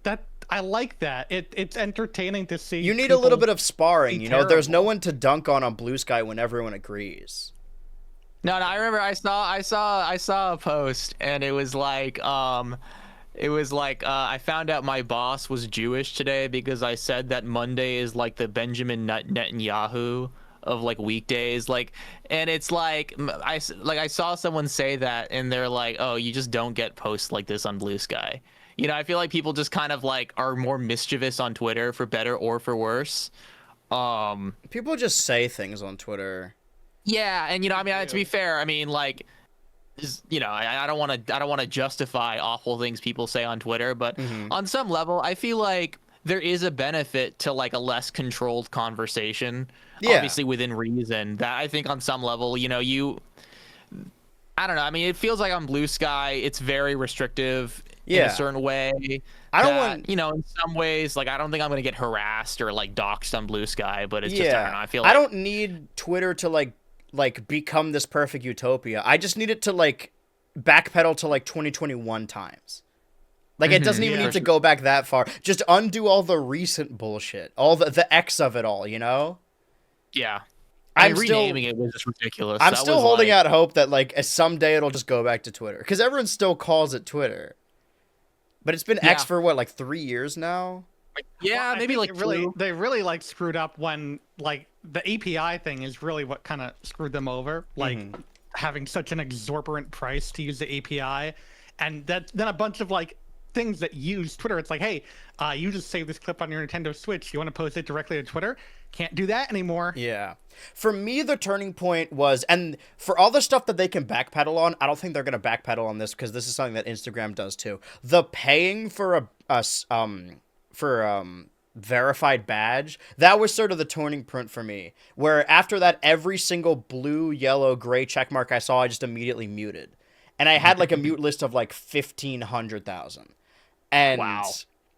I like that. It's entertaining to see. You need a little bit of sparring, you know. There's no one to dunk on Blue Sky when everyone agrees. No, I remember I saw a post, and it was like I found out my boss was Jewish today because I said that Monday is like the Benjamin Netanyahu of like weekdays, like, and it's like I saw someone say that, and they're like, oh, you just don't get posts like this on Blue Sky. You know, I feel like people just kind of like are more mischievous on Twitter, for better or for worse. People just say things on Twitter. Yeah, and you know, I mean, to be fair, I mean, like, you know, I don't want to justify awful things people say on Twitter, but on some level, I feel like there is a benefit to like a less controlled conversation, Yeah. obviously within reason. That I think on some level, I don't know. I mean, it feels like on Blue Sky, it's very restrictive in Yeah. a certain way. I don't that, want- in some ways, like I don't think I'm gonna get harassed or like doxxed on Blue Sky, but it's Yeah. just I don't know. I feel I like don't need Twitter to like become this perfect utopia. I just need it to like backpedal to like 2021 times. Like it doesn't even yeah. need to go back that far. Just undo all the recent bullshit, all the X of it all. yeah. I'm renaming it was just ridiculous. I'm That still was holding like- out hope that like someday it'll just go back to Twitter because everyone still calls it Twitter. But it's been X Yeah. for what, like 3 years now? Yeah, Well, I maybe think like it really two. they really like screwed up when like the API thing is really what kind of screwed them over, like having such an exorbitant price to use the API, and then a bunch of like things that use Twitter. It's like, hey, you just saved this clip on your Nintendo Switch. You want to post it directly to Twitter? Can't do that anymore. Yeah. For me, the turning point was, and for all the stuff that they can backpedal on, I don't think they're going to backpedal on this because this is something that Instagram does too. The paying for verified badge, that was sort of the turning point for me. Where after that, every single blue, yellow, gray check mark I saw, I just immediately muted. And I had like a mute list of like 1,500,000. And Wow.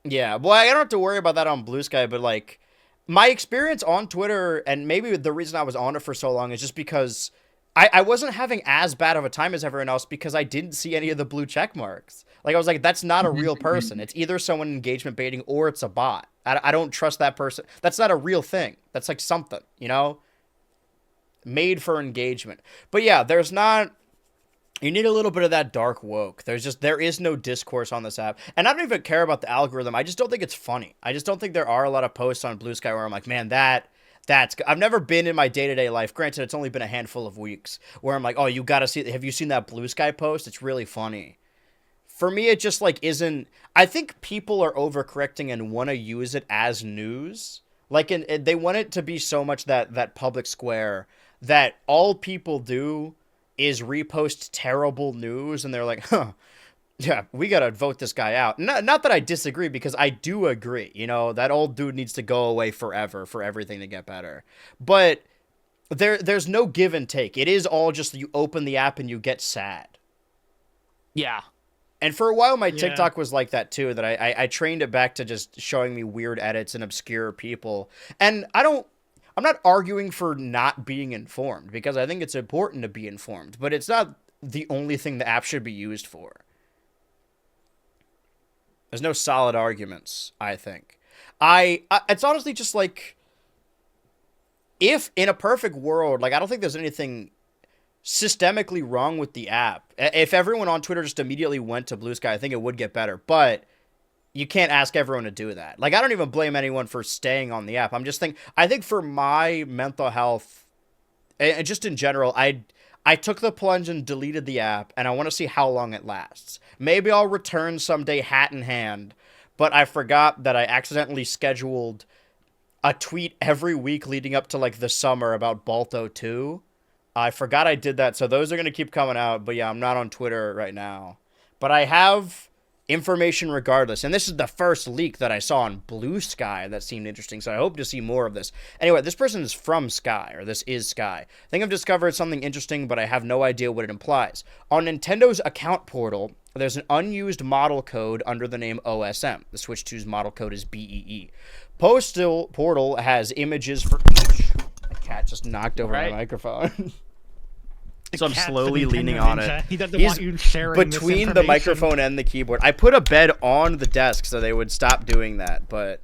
yeah, well, I don't have to worry about that on Blue Sky, but like my experience on Twitter, and maybe the reason I was on it for so long is just because I wasn't having as bad of a time as everyone else because I didn't see any of the blue check marks. Like I was like, that's not a real person. It's either someone engagement baiting or it's a bot. I don't trust that person. That's not a real thing. That's like something, made for engagement. But yeah, there's not. You need a little bit of that dark woke. There is no discourse on this app. And I don't even care about the algorithm. I just don't think it's funny. I just don't think there are a lot of posts on Blue Sky where I'm like, man, that's I've never been in my day-to-day life. Granted, it's only been a handful of weeks where I'm like, oh, you got to see, have you seen that Blue Sky post? It's really funny. For me, it just like isn't, I think people are overcorrecting and want to use it as news. Like, they want it to be so much that public square that all people do is repost terrible news, and they're like, yeah, we gotta vote this guy out. Not that I disagree, because I do agree. That old dude needs to go away forever for everything to get better. But there's no give and take. It is all just you open the app and you get sad. Yeah. And for a while, my TikTok was like that too, that I trained it back to just showing me weird edits and obscure people. And I'm not arguing for not being informed, because I think it's important to be informed, but it's not the only thing the app should be used for. There's no solid arguments, I think. It's honestly just like, if in a perfect world, like I don't think there's anything systemically wrong with the app. If everyone on Twitter just immediately went to Blue Sky, I think it would get better, but you can't ask everyone to do that. Like, I don't even blame anyone for staying on the app. I think for my mental health, and just in general, I took the plunge and deleted the app, and I want to see how long it lasts. Maybe I'll return someday hat in hand, but I forgot that I accidentally scheduled a tweet every week leading up to, like, the summer about Balto 2. I forgot I did that, so those are going to keep coming out, but yeah, I'm not on Twitter right now. But I have information regardless, and this is the first leak that I saw on Blue Sky that seemed interesting, so I hope to see more of this. Anyway, this person is from Sky, or this is Sky. I think I've discovered something interesting, but I have no idea what it implies. On Nintendo's account portal, there's an unused model code under the name OSM. The Switch 2's model code is BEE. Postal Portal has images for each. My cat just knocked over my microphone. So I'm Cat's slowly the Nintendo leaning on ninja. it. He doesn't He's want you sharing this between the information. microphone and the keyboard. I put a bed on the desk so they would stop doing that, but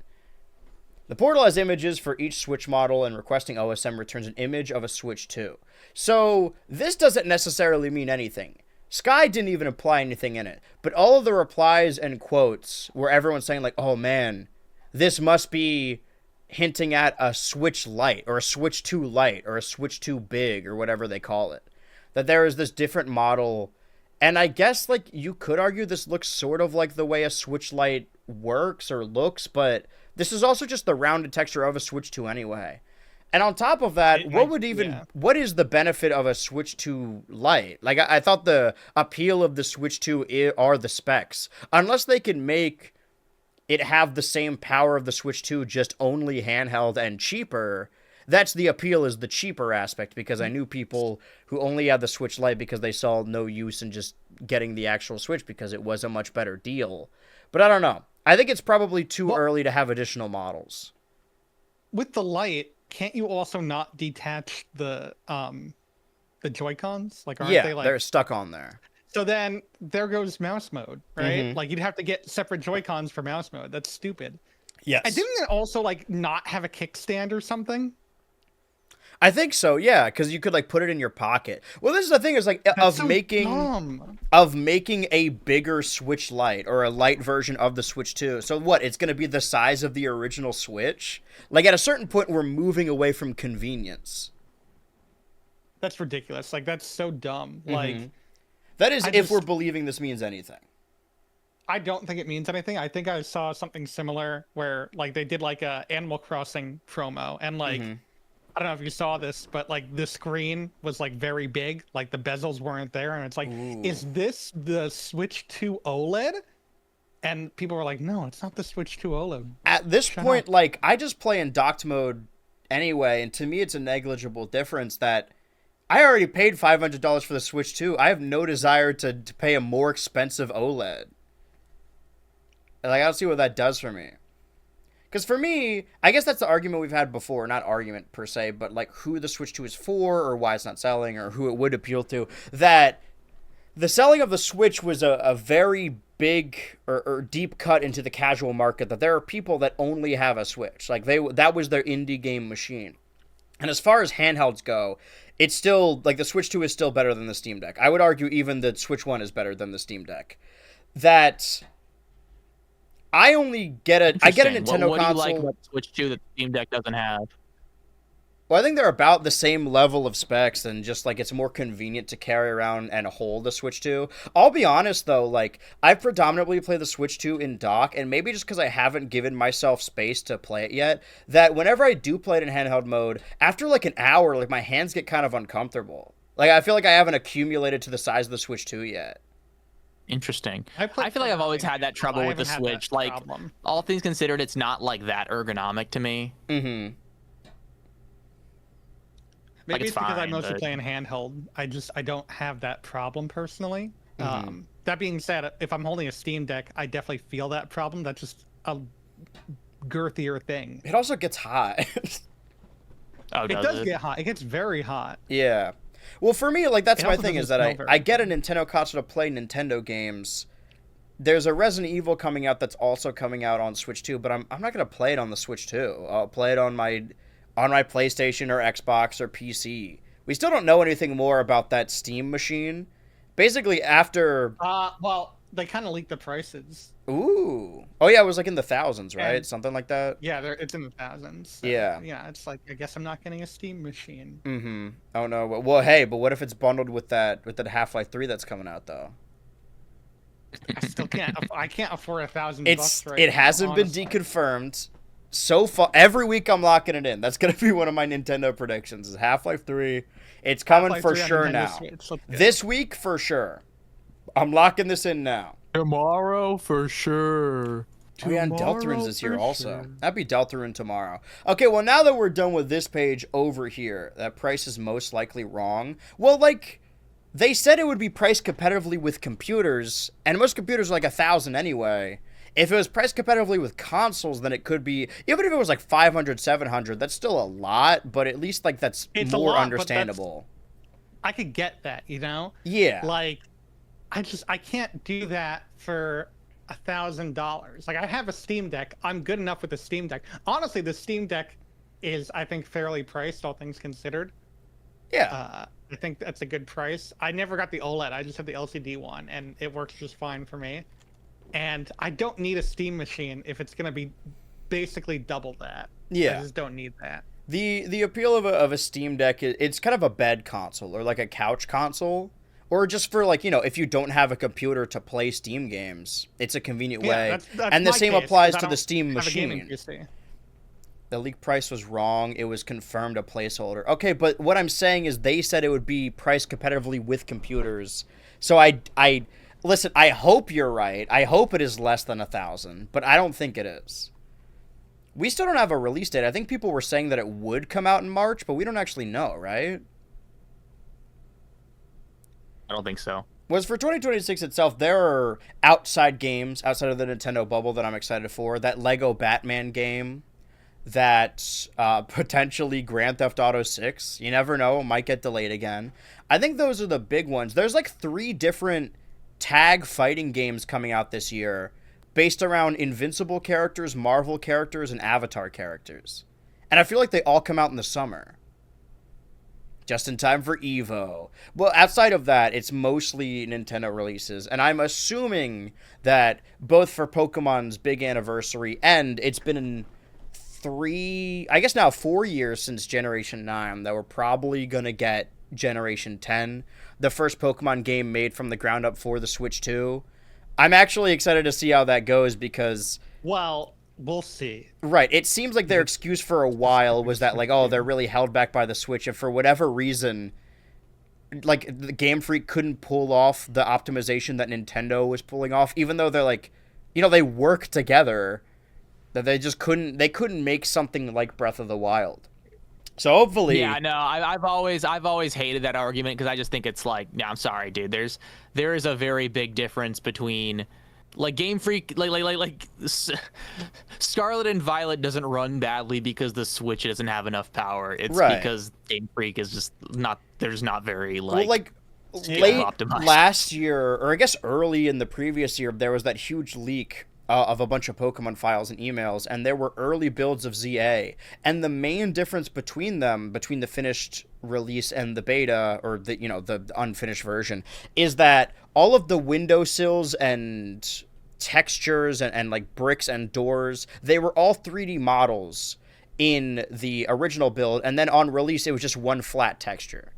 the portal has images for each Switch model, and requesting OSM returns an image of a Switch 2. So this doesn't necessarily mean anything. Sky didn't even imply anything in it, but all of the replies and quotes were everyone saying like, oh man, this must be hinting at a Switch Lite, or a Switch 2 Lite, or a Switch 2 Big, or whatever they call it. That there is this different model, and I guess like you could argue this looks sort of like the way a Switch Lite works or looks, but this is also just the rounded texture of a Switch 2 anyway. And on top of that, what is the benefit of a Switch 2 Lite? Like I thought the appeal of the Switch 2 are the specs. Unless they can make it have the same power of the Switch 2, just only handheld and cheaper. That's the appeal, is the cheaper aspect, because I knew people who only had the Switch Lite because they saw no use in just getting the actual Switch because it was a much better deal. But I don't know. I think it's probably too early to have additional models. With the Lite, can't you also not detach the Joy-Cons? Like, aren't they like... they're stuck on there. So then there goes mouse mode, right? Like, you'd have to get separate Joy-Cons for mouse mode. That's stupid. Yes. And didn't it also like not have a kickstand or something? I think so, yeah, because you could like put it in your pocket. Well, this is the thing, is like of making a bigger Switch Lite, or a Lite version of the Switch 2. So what? It's going to be the size of the original Switch? Like, at a certain point, we're moving away from convenience. That's ridiculous. Like, that's so dumb. Like, that is, if we're believing this means anything. I don't think it means anything. I think I saw something similar where like they did like a Animal Crossing promo, and like I don't know if you saw this, but like the screen was like very big, like the bezels weren't there, and it's like, is this the Switch 2 OLED? And people were like, no, it's not the Switch 2 OLED. At this point, like, I just play in docked mode anyway, and to me it's a negligible difference that I already paid $500 for the Switch 2. I have no desire to pay a more expensive OLED. Like, I don't see what that does for me. Because for me, I guess that's the argument we've had before. Not argument per se, but like who the Switch 2 is for, or why it's not selling, or who it would appeal to. That the selling of the Switch was a very big or deep cut into the casual market, that there are people that only have a Switch. Like, that was their indie game machine. And as far as handhelds go, it's still, like, the Switch 2 is still better than the Steam Deck. I would argue even the Switch 1 is better than the Steam Deck. That I only get a Nintendo console. What do you like about the Switch 2 that the Steam Deck doesn't have? Well, I think they're about the same level of specs, and just like it's more convenient to carry around and hold the Switch 2. I'll be honest though, like, I've predominantly played the Switch 2 in dock, and maybe just because I haven't given myself space to play it yet, that whenever I do play it in handheld mode, after like an hour, like my hands get kind of uncomfortable. Like, I feel like I haven't accumulated to the size of the Switch 2 yet. Interesting. I feel like I've always had that trouble with the Switch. Like, all things considered, it's not like that ergonomic to me. Maybe it's because I mostly play in handheld. I don't have that problem personally. That being said, if I'm holding a Steam Deck, I definitely feel that problem. That's just a girthier thing. It also gets hot. It does get hot. It gets very hot. Yeah. Well, for me, like, that's my thing, is that I get a Nintendo console to play Nintendo games. There's a Resident Evil coming out that's also coming out on Switch 2, but I'm not going to play it on the Switch 2. I'll play it on my PlayStation or Xbox or PC. We still don't know anything more about that Steam machine. Basically, after... well, they kind of leaked the prices. Ooh. Oh, yeah, it was like in the thousands, right? And something like that? Yeah, it's in the thousands. So, yeah. Yeah, it's like, I guess I'm not getting a Steam machine. Oh, no. Well, hey, but what if it's bundled with that Half-Life 3 that's coming out, though? I still can't. I can't afford $1,000 right now. It hasn't been deconfirmed. So far, every week I'm locking it in. That's going to be one of my Nintendo predictions, is Half-Life 3. It's coming for sure now. This week, for sure. I'm locking this in now. Tomorrow, for sure. Oh, yeah, and Deltarune's is here also. That'd be Deltarune tomorrow. Okay, well, now that we're done with this page over here, that price is most likely wrong. Well, like, they said it would be priced competitively with computers, and most computers are like $1,000 anyway. If it was priced competitively with consoles, then it could be, even if it was like $500, $700, that's still a lot, but at least, like, that's more understandable. I could get that, you know? Yeah. Like, I can't do that for $1,000. Like, I have a Steam Deck. I'm good enough with the Steam Deck. Honestly, the Steam Deck is, I think, fairly priced, all things considered. Yeah. I think that's a good price. I never got the OLED. I just have the LCD one, and it works just fine for me. And I don't need a Steam machine if it's going to be basically double that. Yeah. I just don't need that. The appeal of a Steam Deck, it's kind of a bed console, or like a couch console. Or just for, like, you know, if you don't have a computer to play Steam games, it's a convenient way. That's and the same applies to the Steam have machine. A gaming PC. The leak price was wrong. It was confirmed a placeholder. Okay, but what I'm saying is they said it would be priced competitively with computers. So I Listen, I hope you're right. I hope it is less than 1,000, but I don't think it is. We still don't have a release date. I think people were saying that it would come out in March, but we don't actually know, right? I don't think so. Was for 2026 itself, there are outside games outside of the Nintendo bubble that I'm excited for. That Lego Batman game, that potentially Grand Theft Auto 6. You never know, it might get delayed again. I think those are the big ones. There's like 3 different tag fighting games coming out this year based around Invincible characters, Marvel characters, and Avatar characters. And I feel like they all come out in the summer. Just in time for EVO. Well, outside of that, it's mostly Nintendo releases. And I'm assuming that both for Pokemon's big anniversary and it's been 4 years since Generation 9 that we're probably going to get Generation 10, the first Pokemon game made from the ground up for the Switch 2. I'm actually excited to see how that goes because... Well, we'll see. Right. It seems like their excuse for a while was that, like, oh, they're really held back by the Switch, and for whatever reason, like, the Game Freak couldn't pull off the optimization that Nintendo was pulling off, even though they're, like, you know, they work together, that they just couldn't make something like Breath of the Wild. So hopefully... Yeah, no, I've always hated that argument because I just think it's like, yeah, I'm sorry, dude. There is a very big difference between... Like Game Freak, like Scarlet and Violet doesn't run badly because the Switch doesn't have enough power. It's because Game Freak is just not. There's not very late optimized. Last year, or I guess early in the previous year, there was that huge leak of a bunch of Pokemon files and emails, and there were early builds of ZA. And the main difference between them, between the finished release and the beta, or the unfinished version, is that all of the windowsills and textures and like bricks and doors, they were all 3D models in the original build, and then on release it was just one flat texture.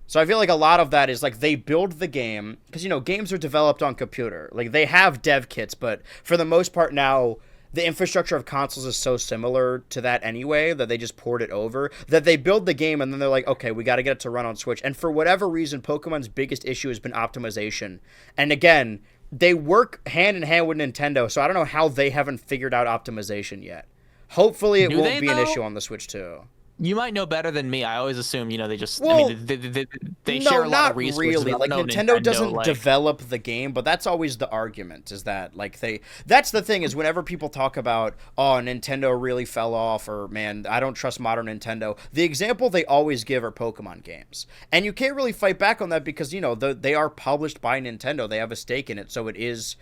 So I feel like a lot of that is like they build the game, because games are developed on computer. Like they have dev kits, but for the most part now the infrastructure of consoles is so similar to that anyway that they just port it over, that they build the game and then they're like, okay, we got to get it to run on Switch. And for whatever reason, Pokemon's biggest issue has been optimization. And again, they work hand in hand with Nintendo, so I don't know how they haven't figured out optimization yet. Hopefully it won't be an issue on the Switch too. You might know better than me. I always assume, they just, well, they share a lot of resources. Really. Like, Nintendo doesn't develop the game, but that's always the argument, is that, like, that's the thing, is whenever people talk about, oh, Nintendo really fell off, or, man, I don't trust modern Nintendo, the example they always give are Pokemon games. And you can't really fight back on that because, they are published by Nintendo. They have a stake in it, so it is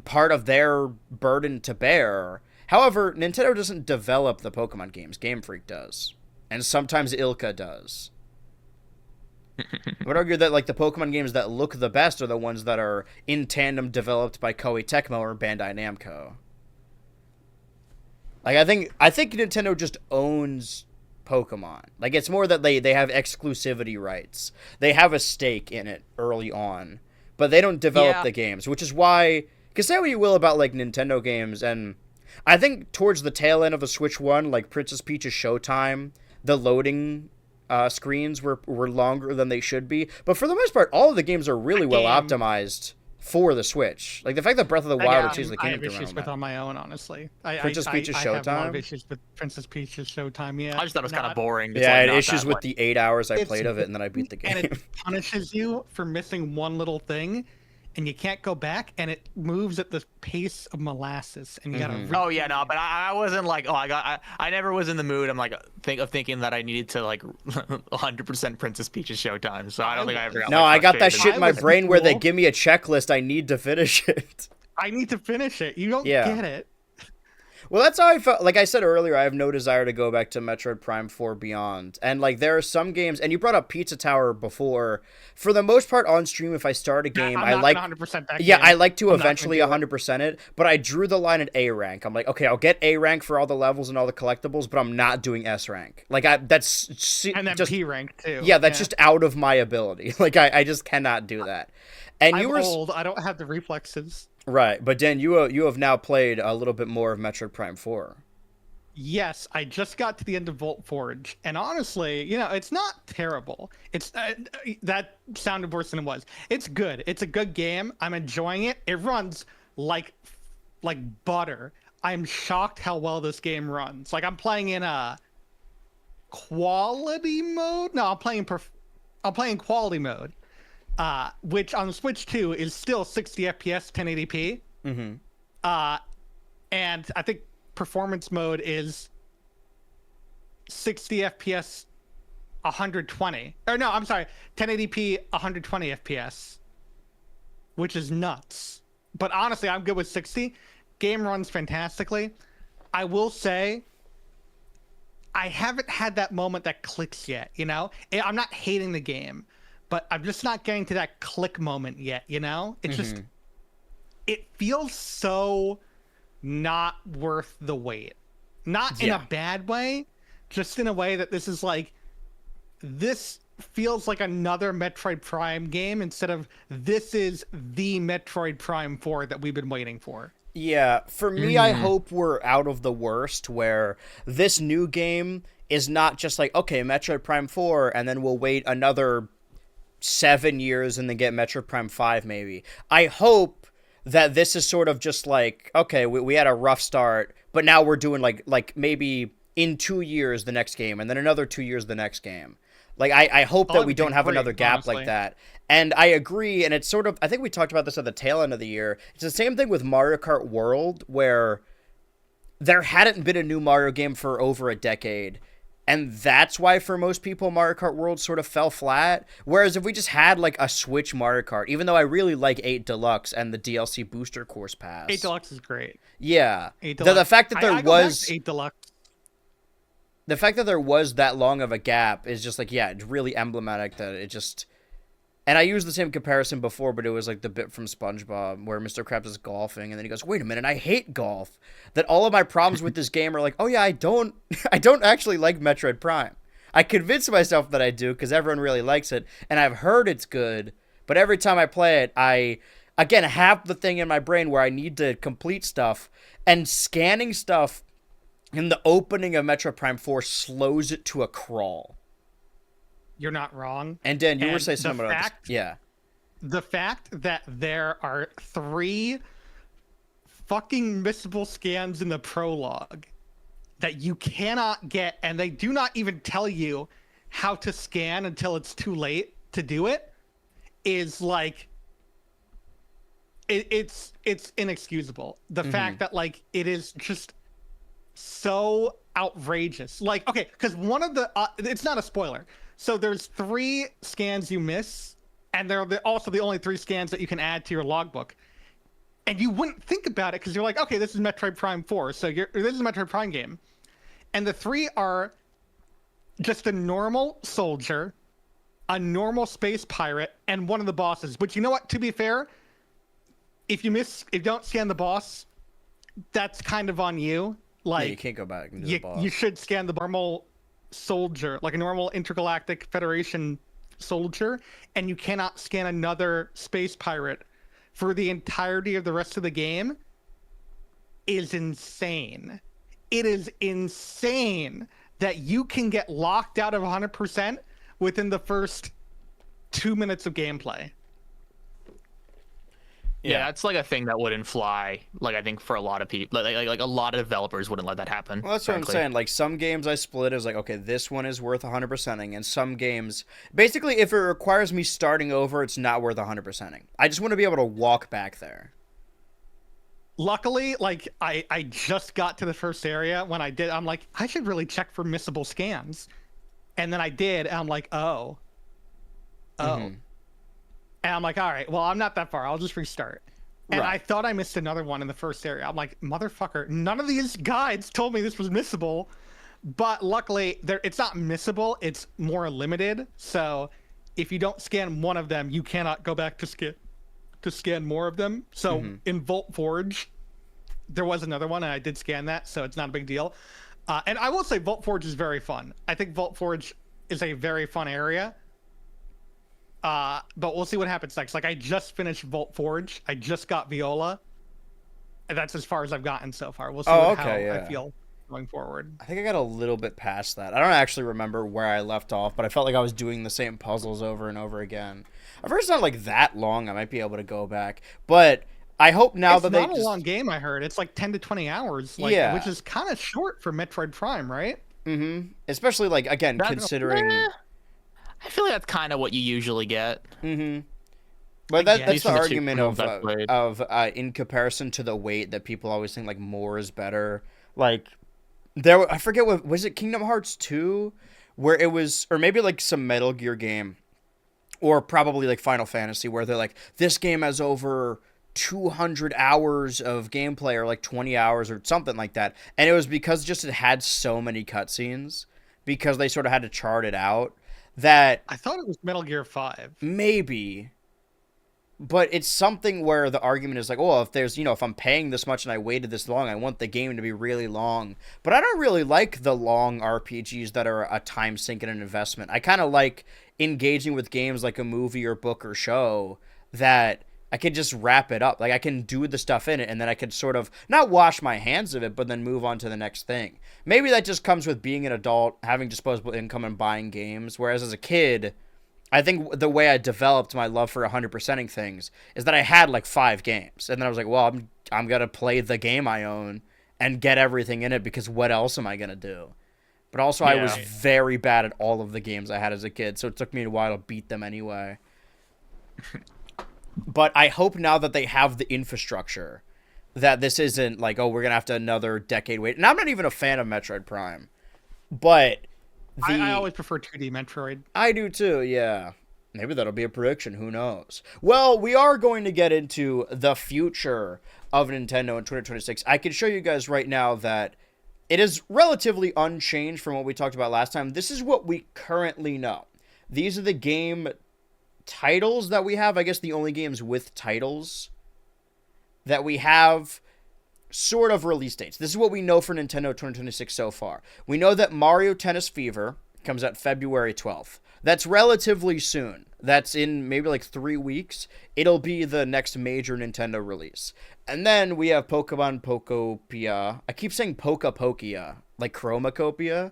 part of their burden to bear. However, Nintendo doesn't develop the Pokemon games. Game Freak does. And sometimes Ilka does. I would argue that, like, the Pokemon games that look the best are the ones that are in tandem developed by Koei Tecmo or Bandai Namco. Like, I think Nintendo just owns Pokemon. Like, it's more that they have exclusivity rights. They have a stake in it early on. But they don't develop the games, which is why... Because say what you will about, like, Nintendo games, and... I think towards the tail end of the Switch 1, like Princess Peach's Showtime, the loading screens were longer than they should be. But for the most part, all of the games are really well optimized for the Switch. Like the fact that Breath of the Wild or Tears of the Kingdom. I have issues with on my own, honestly. Princess Peach's Showtime? I have a lot of issues with Princess Peach's Showtime, yeah. I just thought it was kind of boring. Yeah, I had issues with the 8 hours I played of it, and then I beat the game. And it punishes you for missing one little thing. And you can't go back, and it moves at the pace of molasses, and you gotta. Oh yeah, no, but I wasn't like, I never was in the mood. I'm like thinking that I needed to like 100% Princess Peach's Showtime. So I don't think I ever got. No, I got that shit in my brain where they give me a checklist. I need to finish it. I need to finish it. You don't get it. Well, that's how I felt. Like I said earlier, I have no desire to go back to Metroid Prime 4 Beyond. And, like, there are some games, and you brought up Pizza Tower before. For the most part, on stream, if I start a game, I like... 100% that yeah, game. I like to eventually 100% it, but I drew the line at A rank. I'm like, okay, I'll get A rank for all the levels and all the collectibles, but I'm not doing S rank. Like, that's... And then just, P rank, too. Yeah, that's just out of my ability. Like, I just cannot do that. And I'm old. I don't have the reflexes. Right, but Dan, you have now played a little bit more of Metroid Prime 4. Yes, I just got to the end of Volt Forge, and honestly, it's not terrible. It's that sounded worse than it was. It's good. It's a good game. I'm enjoying it. It runs like butter. I'm shocked how well this game runs. Like, I'm playing in a quality mode. No, I'm playing quality mode, which on the Switch 2 is still 60 FPS, 1080p. And I think performance mode is 60 FPS 120, or no, I'm sorry, 1080p 120 FPS, which is nuts. But honestly, I'm good with 60. Game runs fantastically. I will say I haven't had that moment that clicks yet. I'm not hating the game, but I'm just not getting to that click moment yet. It's just, it feels so not worth the wait. Not in a bad way, just in a way that this feels like another Metroid Prime game instead of this is the Metroid Prime 4 that we've been waiting for. Yeah, for me, I hope we're out of the worst where this new game is not just like, okay, Metroid Prime 4, and then we'll wait another 7 years and then get Metroid Prime 5 maybe. I hope that this is sort of just like, okay, we had a rough start, but now we're doing like maybe in 2 years the next game, and then another 2 years the next game. Like, I hope that we don't have another gap honestly. Like that. And I agree, and it's sort of, I think we talked about this at the tail end of the year. It's the same thing with Mario Kart World, where there hadn't been a new Mario game for over a decade. And that's why, for most people, Mario Kart World sort of fell flat. Whereas if we just had, like, a Switch Mario Kart, even though I really like 8 Deluxe and the DLC Booster Course Pass. 8 Deluxe is great. Yeah. 8 Deluxe. The fact that there was... 8 Deluxe. The fact that there was that long of a gap is just, like, yeah, it's really emblematic that it just... And I used the same comparison before, but it was like the bit from SpongeBob where Mr. Krabs is golfing, and then he goes, "Wait a minute, I hate golf." That all of my problems with this game are like, oh yeah, I don't actually like Metroid Prime. I convinced myself that I do because everyone really likes it, and I've heard it's good. But every time I play it, I again have the thing in my brain where I need to complete stuff, and scanning stuff in the opening of Metroid Prime 4 slows it to a crawl. You're not wrong. And Dan, you were saying something about this. Yeah. The fact that there are 3 fucking missable scans in the prologue that you cannot get, and they do not even tell you how to scan until it's too late to do it, is like it's inexcusable. The fact that like it is just so outrageous. Like, okay, because one of the it's not a spoiler. So there's 3 scans you miss, and they're also the only 3 scans that you can add to your logbook. And you wouldn't think about it because you're like, okay, this is Metroid Prime 4, so this is a Metroid Prime game. And the 3 are just a normal soldier, a normal space pirate, and one of the bosses. But you know what? To be fair, if you don't scan the boss, that's kind of on you. Like, yeah, you can't go back and do the boss. You should scan the normal soldier, like a normal Intergalactic Federation soldier, and you cannot scan another space pirate for the entirety of the rest of the game is insane. It is insane that you can get locked out of 100% within the first 2 minutes of gameplay. Yeah, it's like a thing that wouldn't fly. Like, I think for a lot of people, like a lot of developers wouldn't let that happen. Well, that's frankly what I'm saying. Like, some games I split as like, okay, this one is worth 100%ing, and some games, basically, if it requires me starting over, it's not worth 100%ing. I just want to be able to walk back there. Luckily, like, I just got to the first area. When I did, I'm like, I should really check for missable scans. And then I did, and I'm like, oh. And I'm like, all right, well, I'm not that far. I'll just restart. And I thought I missed another one in the first area. I'm like, motherfucker, none of these guides told me this was missable. But luckily, it's not missable. It's more limited. So if you don't scan one of them, you cannot go back to scan more of them. So in Volt Forge, there was another one, and I did scan that, so it's not a big deal. And I will say Volt Forge is very fun. I think Volt Forge is a very fun area. But we'll see what happens next. Like, I just finished Volt Forge. I just got Viola. And that's as far as I've gotten so far. We'll see how I feel. going forward. I think I got a little bit past that. I don't actually remember where I left off, but I felt like I was doing the same puzzles over and over again. I've heard it's not like that long. I might be able to go back, but I hope now It's that they not a long game. I heard it's like 10 to 20 hours, like, Yeah. which is kind of short for Metroid Prime, right? Mm-hmm. Especially like again considering. I feel like that's kind of what you usually get. Mm-hmm. But guess. that's the At least argument in the Super Bowl of in comparison to the weight that people always think like more is better. Like I forget what was it, Kingdom Hearts 2, where it was, or maybe like some Metal Gear game, or probably like Final Fantasy, where they're like, this game has over 200 hours of gameplay, or like 20 hours or something like that, and it was because just it had so many cutscenes, because they sort of had to chart it out, that I thought it was Metal Gear 5. maybe. But it's something where the argument is like, oh, if there's, if I'm paying this much and I waited this long, I want the game to be really long. But I don't really like the long RPGs that are a time sink and an investment. I kind of like engaging with games like a movie or book or show that I can just wrap it up. Like, I can do the stuff in it, and then I can sort of not wash my hands of it, but then move on to the next thing. Maybe that just comes with being an adult, having disposable income, and buying games. Whereas as a kid, I think the way I developed my love for 100%ing things is that I had like 5 games, and then I was like, well, I'm gonna play the game I own and get everything in it, because what else am I gonna do? But also, I was very bad at all of the games I had as a kid, so it took me a while to beat them anyway. But I hope now that they have the infrastructure, that this isn't like, oh, we're gonna have to another decade wait. And I'm not even a fan of Metroid Prime, but I always prefer 2D Metroid. I do too, yeah. Maybe that'll be a prediction, who knows? Well, we are going to get into the future of Nintendo in 2026. I can show you guys right now that it is relatively unchanged from what we talked about last time. This is what we currently know. These are the game titles that we have. I guess the only games with titles that we have sort of release dates. This is what we know for Nintendo 2026 so far. We know that Mario Tennis Fever comes out February 12th. That's relatively soon. That's in maybe like 3 weeks. It'll be the next major Nintendo release. And then we have Pokemon Pokopia. I keep saying Pokepokia, like Chromacopia,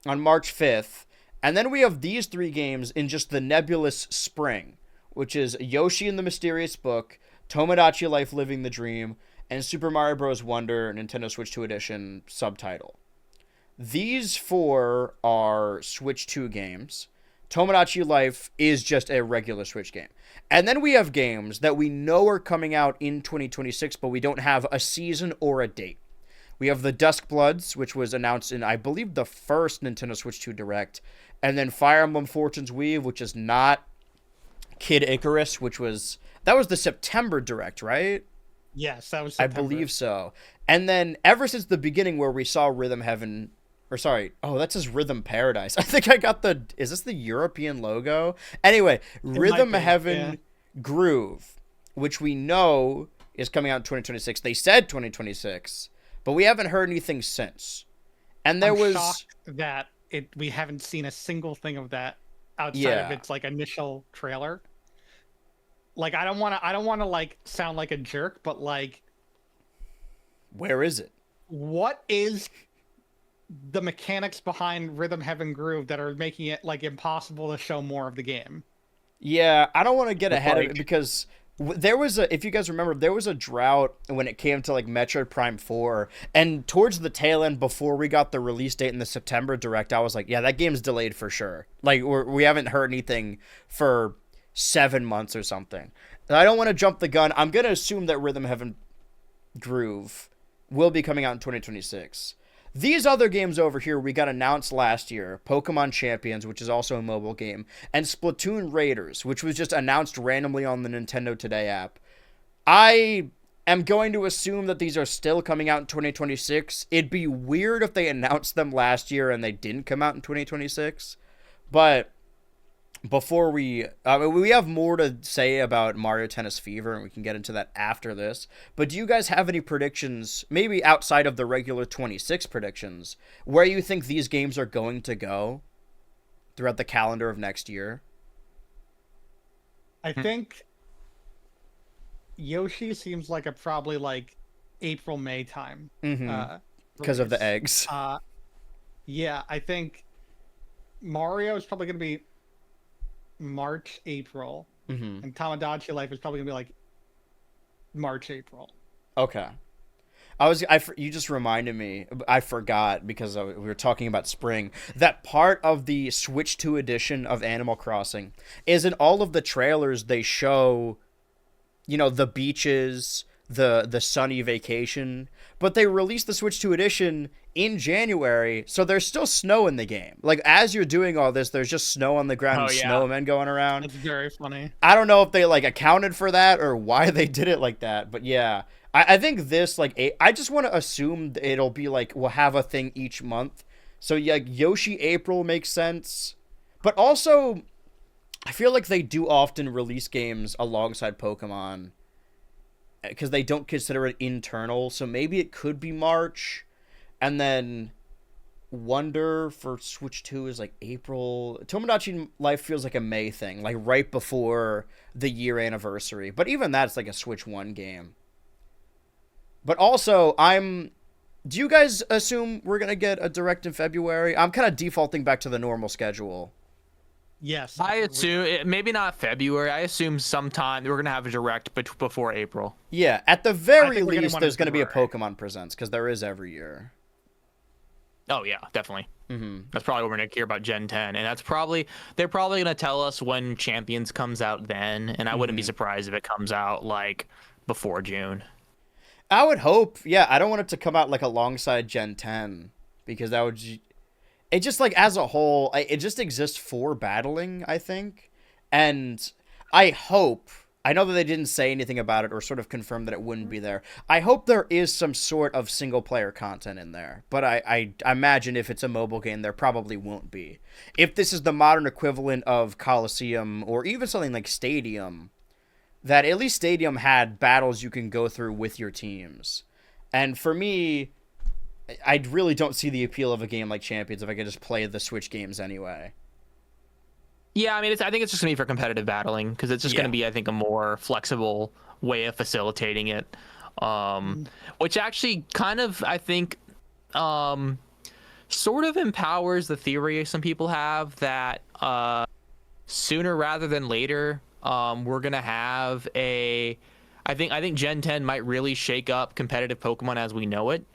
on March 5th. And then we have these 3 games in just the nebulous spring, which is Yoshi and the Mysterious Book, Tomodachi Life Living the Dream, and Super Mario Bros. Wonder Nintendo Switch 2 Edition subtitle. These 4 are Switch 2 games. Tomodachi Life is just a regular Switch game. And then we have games that we know are coming out in 2026, but we don't have a season or a date. We have the Dusk Bloods, which was announced in, I believe, the first Nintendo Switch 2 Direct. And then Fire Emblem Fortune's Weave, which is not Kid Icarus, that was the September Direct, right? Yes, that was September. I believe so. And then ever since the beginning where we saw Rhythm Heaven, that says Rhythm Paradise. I think I got is this the European logo? Anyway, Rhythm Heaven Groove, which we know is coming out in 2026. They said 2026, but we haven't heard anything since. And I'm shocked that we haven't seen a single thing of that outside of its like initial trailer. Like, I don't want to like sound like a jerk, but like, where is it? What is the mechanics behind Rhythm Heaven Groove that are making it like impossible to show more of the game? Yeah, I don't want to get ahead of it, because there was if you guys remember, there was a drought when it came to like Metroid Prime 4, and towards the tail end before we got the release date in the September Direct, I was like, yeah, that game's delayed for sure. Like, we haven't heard anything for 7 months or something. And I don't want to jump the gun. I'm going to assume that Rhythm Heaven Groove will be coming out in 2026. These other games over here we got announced last year. Pokemon Champions, which is also a mobile game, and Splatoon Raiders, which was just announced randomly on the Nintendo Today app. I am going to assume that these are still coming out in 2026. It'd be weird if they announced them last year and they didn't come out in 2026. But before we have more to say about Mario Tennis Fever, and we can get into that after this. But do you guys have any predictions, maybe outside of the regular 26 predictions, where you think these games are going to go throughout the calendar of next year? I think Yoshi seems like a probably like April, May time. Mm-hmm. because of the release. eggs. Yeah, I think Mario is probably going to be March, April, and Tamagotchi Life is probably going to be like March, April. Okay. You just reminded me. I forgot because we were talking about spring. That part of the Switch 2 edition of Animal Crossing is in all of the trailers they show, the beaches, the sunny vacation, but they released the Switch 2 edition in January, so there's still snow in the game. Like, as you're doing all this, there's just snow on the ground and snowmen going around. It's very funny. I don't know if they, accounted for that or why they did it like that, but yeah. I think this, I just want to assume it'll be, we'll have a thing each month. So, yeah, Yoshi April makes sense. But also, I feel like they do often release games alongside Pokemon because they don't consider it internal. So maybe it could be March. And then Wonder for Switch 2 is, April. Tomodachi Life feels like a May thing, right before the year anniversary. But even that's, a Switch 1 game. But also, do you guys assume we're going to get a Direct in February? I'm kind of defaulting back to the normal schedule. Yes. I assume, maybe not February. I assume sometime we're going to have a Direct before April. Yeah, at the very least, there's going to be a Pokemon Presents, because there is every year. Oh, yeah, definitely. That's probably what we're going to hear about Gen 10. And they're probably going to tell us when Champions comes out then. And I wouldn't be surprised if it comes out, before June. I would hope. Yeah, I don't want it to come out alongside Gen 10 because that would it just as a whole it just exists for battling, I think. And I know that they didn't say anything about it or sort of confirm that it wouldn't be there. I hope there is some sort of single player content in there. But I imagine if it's a mobile game there probably won't be. If this is the modern equivalent of Coliseum or even something like Stadium, that at least Stadium had battles you can go through with your teams. And for me, I really don't see the appeal of a game like Champions if I could just play the Switch games anyway. Yeah, I mean, I think it's just going to be for competitive battling because it's just going to be, I think, a more flexible way of facilitating it. Which actually kind of, I think, sort of empowers the theory some people have that sooner rather than later, we're gonna have I think Gen 10 might really shake up competitive Pokemon as we know it,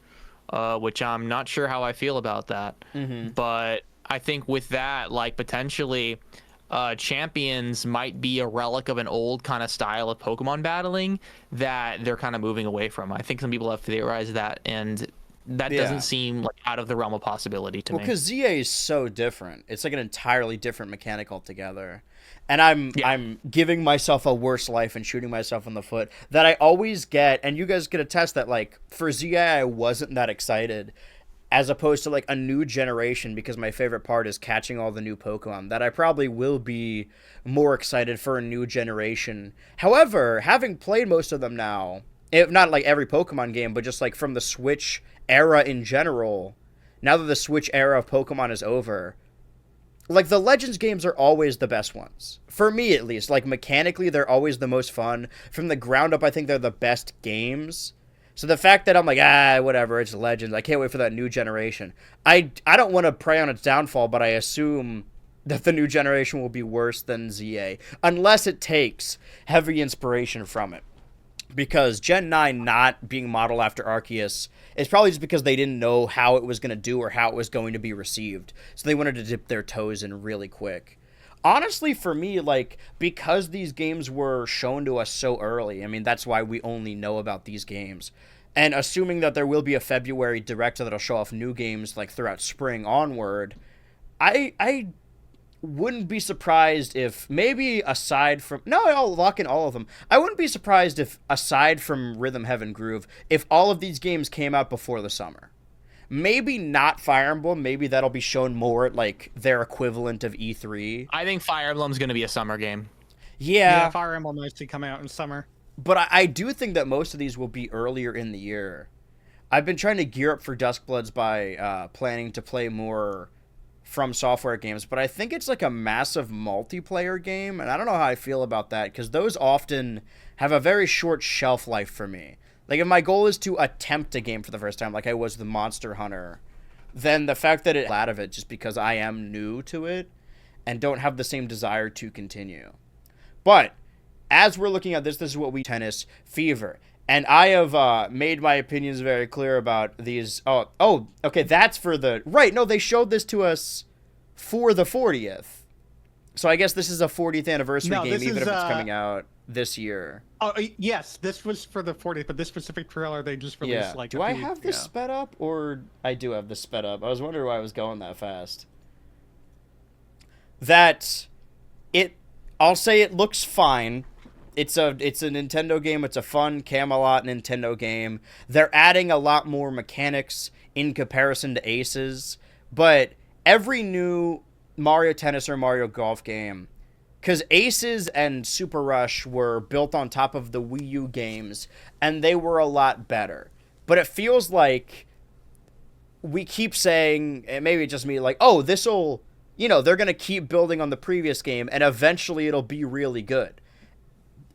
which I'm not sure how I feel about that. But I think with that, potentially, Champions might be a relic of an old kind of style of Pokemon battling that they're kind of moving away from. I think some people have theorized that, and that doesn't seem out of the realm of possibility to me. Well, because ZA is so different. It's an entirely different mechanic altogether. And I'm giving myself a worse life and shooting myself in the foot that I always get, and you guys could attest that, for ZA, I wasn't that excited, as opposed to, a new generation, because my favorite part is catching all the new Pokemon, that I probably will be more excited for a new generation. However, having played most of them now, if not, every Pokemon game, but just, from the Switch era in general, now that the Switch era of Pokemon is over, the Legends games are always the best ones. For me, at least. Mechanically, they're always the most fun. From the ground up, I think they're the best games. So the fact that I'm whatever, it's Legends. I can't wait for that new generation. I don't want to prey on its downfall, but I assume that the new generation will be worse than ZA. Unless it takes heavy inspiration from it. Because Gen 9 not being modeled after Arceus is probably just because they didn't know how it was going to do or how it was going to be received. So they wanted to dip their toes in really quick. Honestly, for me, because these games were shown to us so early, I mean, that's why we only know about these games. And assuming that there will be a February Direct that'll show off new games, throughout spring onward, I wouldn't be surprised if maybe aside from I'll lock in all of them. I wouldn't be surprised if aside from Rhythm Heaven Groove, if all of these games came out before the summer. Maybe not Fire Emblem. Maybe that'll be shown more at their equivalent of E3. I think Fire Emblem's going to be a summer game. Yeah, Fire Emblem mostly come out in summer. But I do think that most of these will be earlier in the year. I've been trying to gear up for Duskbloods by planning to play more From Software games, but I think it's a massive multiplayer game, and I don't know how I feel about that, because those often have a very short shelf life for me. Like, if my goal is to attempt a game for the first time, like I was the Monster Hunter, then the fact that it out of it just because I am new to it and don't have the same desire to continue. But as we're looking at this is what we tennis fever. And I have made my opinions very clear about these. Oh, okay, that's for the... Right, no, they showed this to us for the 40th. So I guess this is a 40th anniversary game, even if it's coming out this year. Oh, yes, this was for the 40th, but this specific trailer they just released like Do I have this sped up? Or I do have this sped up. I was wondering why I was going that fast. I'll say it looks fine. It's a Nintendo game. It's a fun Camelot Nintendo game. They're adding a lot more mechanics in comparison to Aces, but every new Mario Tennis or Mario Golf game, because Aces and Super Rush were built on top of the Wii U games, and they were a lot better. But it feels like we keep saying, and maybe it's just me, like, oh, this'll, they're going to keep building on the previous game, and eventually it'll be really good.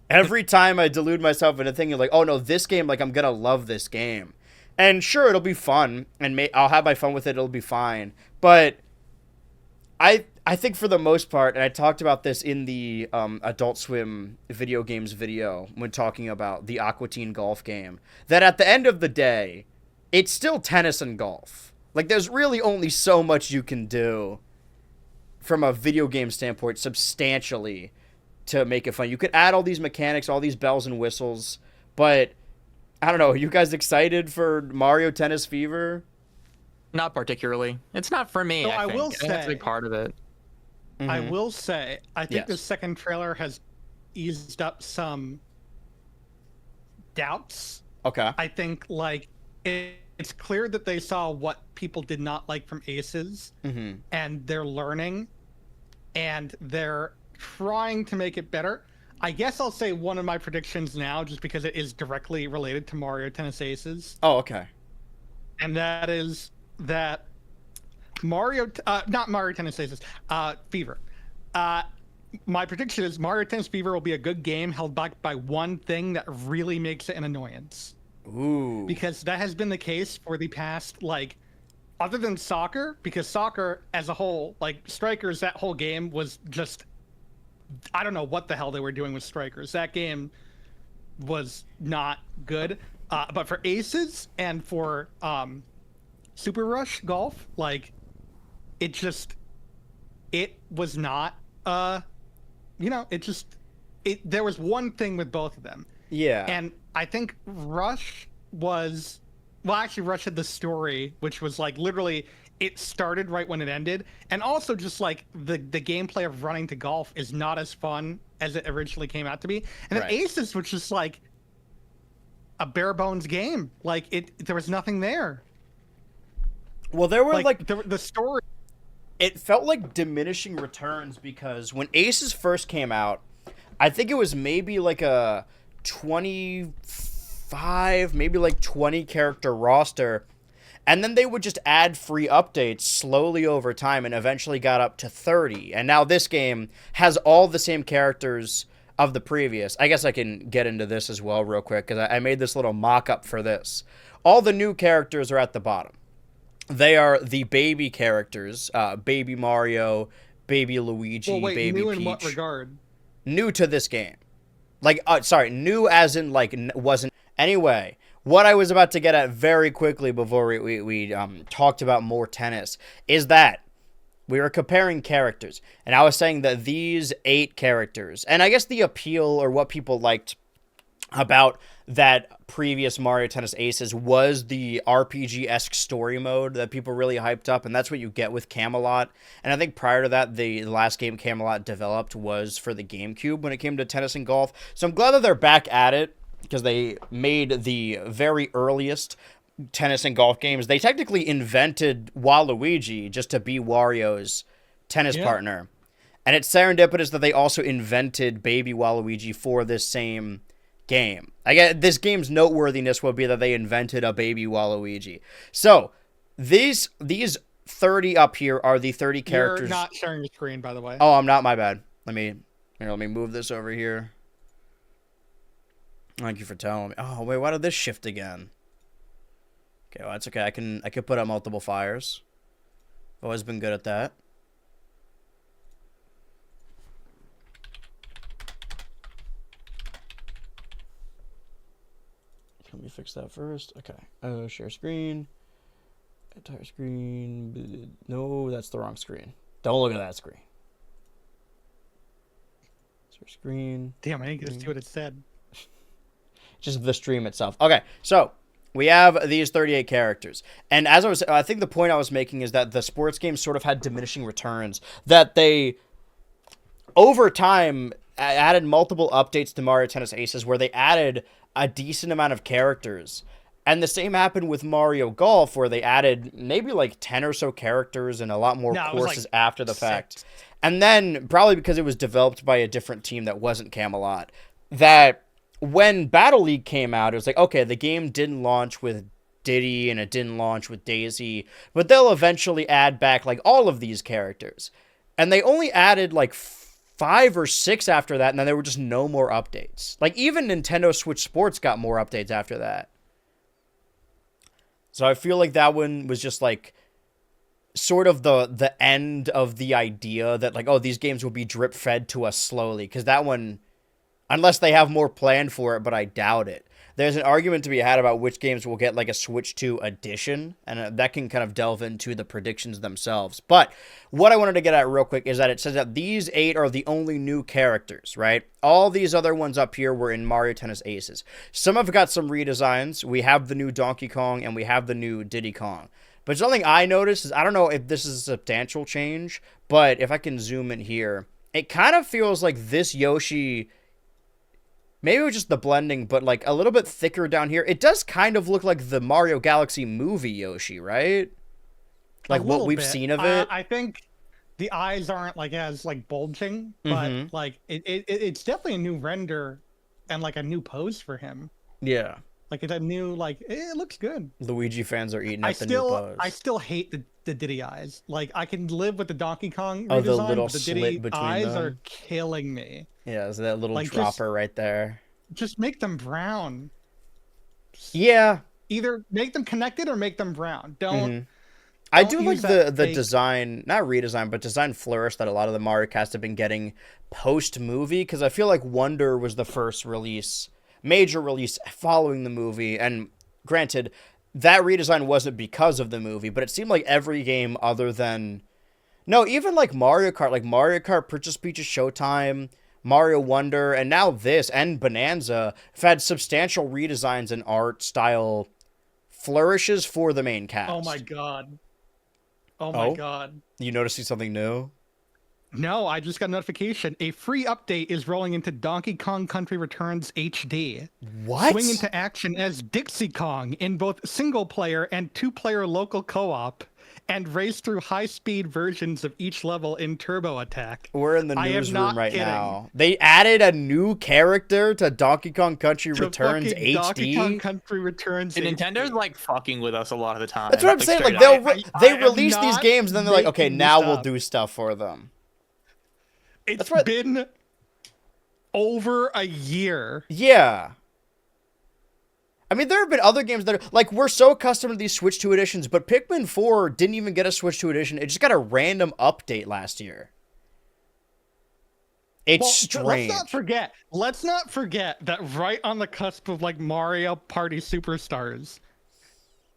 Every time I delude myself into thinking, like, oh, no, this game, like, I'm going to love this game. And sure, it'll be fun, and I'll have my fun with it, it'll be fine. But I think for the most part, and I talked about this in the Adult Swim video games video when talking about the Aqua Teen golf game, that at the end of the day, it's still tennis and golf. Like, there's really only so much you can do from a video game standpoint substantially to make it fun. You could add all these mechanics, all these bells and whistles, but I don't know. Are you guys excited for Mario Tennis Fever? Not particularly. It's not for me. So I think. will I think that's a big part of it. I will say, I think Yes. the second trailer has eased up some doubts. Okay. I think like it's clear that they saw what people did not like from Aces, and they're learning, and they're trying to make it better. I guess I'll say one of my predictions now, just because it is directly related to Mario Tennis Aces, Oh, okay. and that is that not Mario Tennis Aces, Fever. My prediction is Mario Tennis Fever will be a good game held back by one thing that really makes it an annoyance. Ooh. Because that has been the case for the past, like, other than soccer, because soccer as a whole, like, Strikers, that whole game was just, I don't know what the hell they were doing with Strikers. That game was not good. But for Aces and for Super Rush Golf, like, it was not, there was one thing with both of them. Yeah. And I think Rush Rush had the story, which was like literally it started right when it ended. And also just like the gameplay of running to golf is not as fun as it originally came out to be. And then Right. Aces was just like a bare bones game. Like there was nothing there. Well, there were like the story. it felt like diminishing returns because when Aces first came out, I think it was maybe like a 25, maybe like 20 character roster. And then they would just add free updates slowly over time and eventually got up to 30. And now this game has all the same characters of the previous. I guess I can get into this as well real quick because I made this little mock-up for this. All the new characters are at the bottom. They are the baby characters, Baby Mario, Baby Luigi, Well, wait, Baby new Peach. in what regard? New to this game. Like, new as in, like, wasn't... Anyway, what I was about to get at very quickly before we talked about more tennis is that we were comparing characters. And I was saying that these 8 characters, and I guess the appeal or what people liked about that previous Mario Tennis Aces was the RPG-esque story mode that people really hyped up, and that's what you get with Camelot. And I think prior to that, the last game Camelot developed was for the GameCube when it came to tennis and golf. So I'm glad that they're back at it, because they made the very earliest tennis and golf games. They technically invented Waluigi just to be Wario's tennis partner. And it's serendipitous that they also invented Baby Waluigi for this same game. I get this game's noteworthiness will be that they invented a Baby Waluigi. So these 30 up here are the 30 characters. You're not sharing your screen, by the way. Oh, I'm not. My bad. Let me move this over here. Thank you for telling me. Oh, wait, why did this shift again? Okay, well, that's okay. I can put up multiple fires. Always been good at that. Let me fix that first. Okay. Share screen. Entire screen. No, that's the wrong screen. Don't look at that screen. Share screen. Damn, I didn't get to see what it said. Just the stream itself. Okay, so we have these 38 characters. And as I think the point I was making is that the sports games sort of had diminishing returns. That they, over time, added multiple updates to Mario Tennis Aces where they added a decent amount of characters. And the same happened with Mario Golf, where they added maybe like 10 or so characters and a lot more courses after the fact. And then, probably because it was developed by a different team that wasn't Camelot, that when Battle League came out, it was like, okay, the game didn't launch with Diddy and it didn't launch with Daisy, but they'll eventually add back like all of these characters. And they only added like 5 or 6 after that, and then there were just no more updates. Like, even Nintendo Switch Sports got more updates after that. So I feel like that one was just like sort of the end of the idea that like, oh, these games will be drip fed to us slowly, because that one, unless they have more planned for it, but I doubt it. There's an argument to be had about which games will get like a Switch 2 edition, and that can kind of delve into the predictions themselves. But what I wanted to get at real quick is that it says that these 8 are the only new characters, right? All these other ones up here were in Mario Tennis Aces. Some have got some redesigns. We have the new Donkey Kong, and we have the new Diddy Kong. But something I noticed is, I don't know if this is a substantial change, but if I can zoom in here, it kind of feels like this Yoshi, maybe it was just the blending, but like a little bit thicker down here. It does kind of look like the Mario Galaxy movie Yoshi, right? Like what we've seen of it. I think the eyes aren't like as like bulging, but like it's definitely a new render and like a new pose for him. Yeah. Like it's a new, like, it looks good. Luigi fans are eating up the new pose. I still hate the Diddy eyes. Like, I can live with the Donkey Kong redesign, the little but the slit Diddy between eyes them are killing me. Yeah, so that little like, dropper right there. Just make them brown. Yeah. Either make them connected or make them brown. Don't I do like the design, not redesign, but design flourish that a lot of the Mario cast have been getting post-movie, because I feel like Wonder was the first major release following the movie, and granted, that redesign wasn't because of the movie, but it seemed like every game other than... No, even like Mario Kart, Princess Peach's Showtime, Mario Wonder, and now this, and Bonanza, have had substantial redesigns and art style flourishes for the main cast. Oh my god. Oh my god. You noticing something new? No, I just got a notification. A free update is rolling into Donkey Kong Country Returns HD. What? Swing into action as Dixie Kong in both single-player and two-player local co-op, and race through high-speed versions of each level in Turbo Attack. We're in the newsroom right now. They added a new character to Donkey Kong Country Returns HD. Donkey Kong Country Returns and HD. Nintendo like fucking with us a lot of the time. That's what I'm saying. Like they release these games, and then they're like, okay, now we'll do stuff for them. It's been over a year. Yeah. I mean, there have been other games that are, like, we're so accustomed to these Switch 2 editions, but Pikmin 4 didn't even get a Switch 2 edition. It just got a random update last year. It's strange. Let's not forget that right on the cusp of, like, Mario Party Superstars,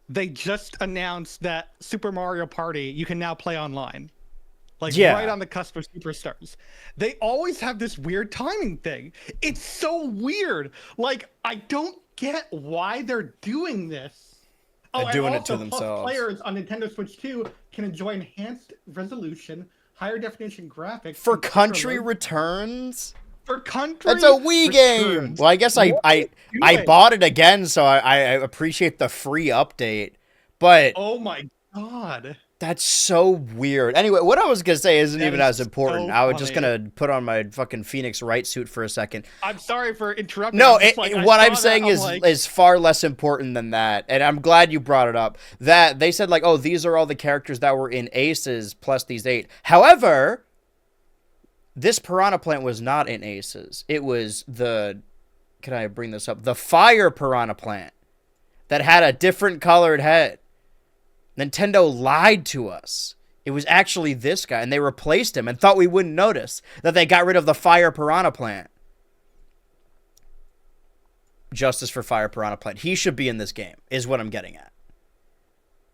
they just announced that Super Mario Party, you can now play online. Like, right on the cusp of Superstars. They always have this weird timing thing. It's so weird. Like, I don't get why they're doing this. They're doing it to themselves. Players on Nintendo Switch 2 can enjoy enhanced resolution, higher definition graphics. For Country Returns? For Country That's a Wii game! Well, I guess I bought it again, so I appreciate the free update. But... Oh my god. That's so weird. Anyway, what I was going to say isn't even as important. So I was just going to put on my fucking Phoenix Wright suit for a second. I'm sorry for interrupting. No, what I'm saying is far less important than that. And I'm glad you brought it up. That they said, like, oh, these are all the characters that were in Aces plus these 8. However, this Piranha Plant was not in Aces. It was the can I bring this up? The fire piranha plant that had a different colored head. Nintendo lied to us. It was actually this guy, and they replaced him and thought we wouldn't notice that they got rid of the fire piranha plant. Justice for fire piranha plant. He should be in this game, is what I'm getting at.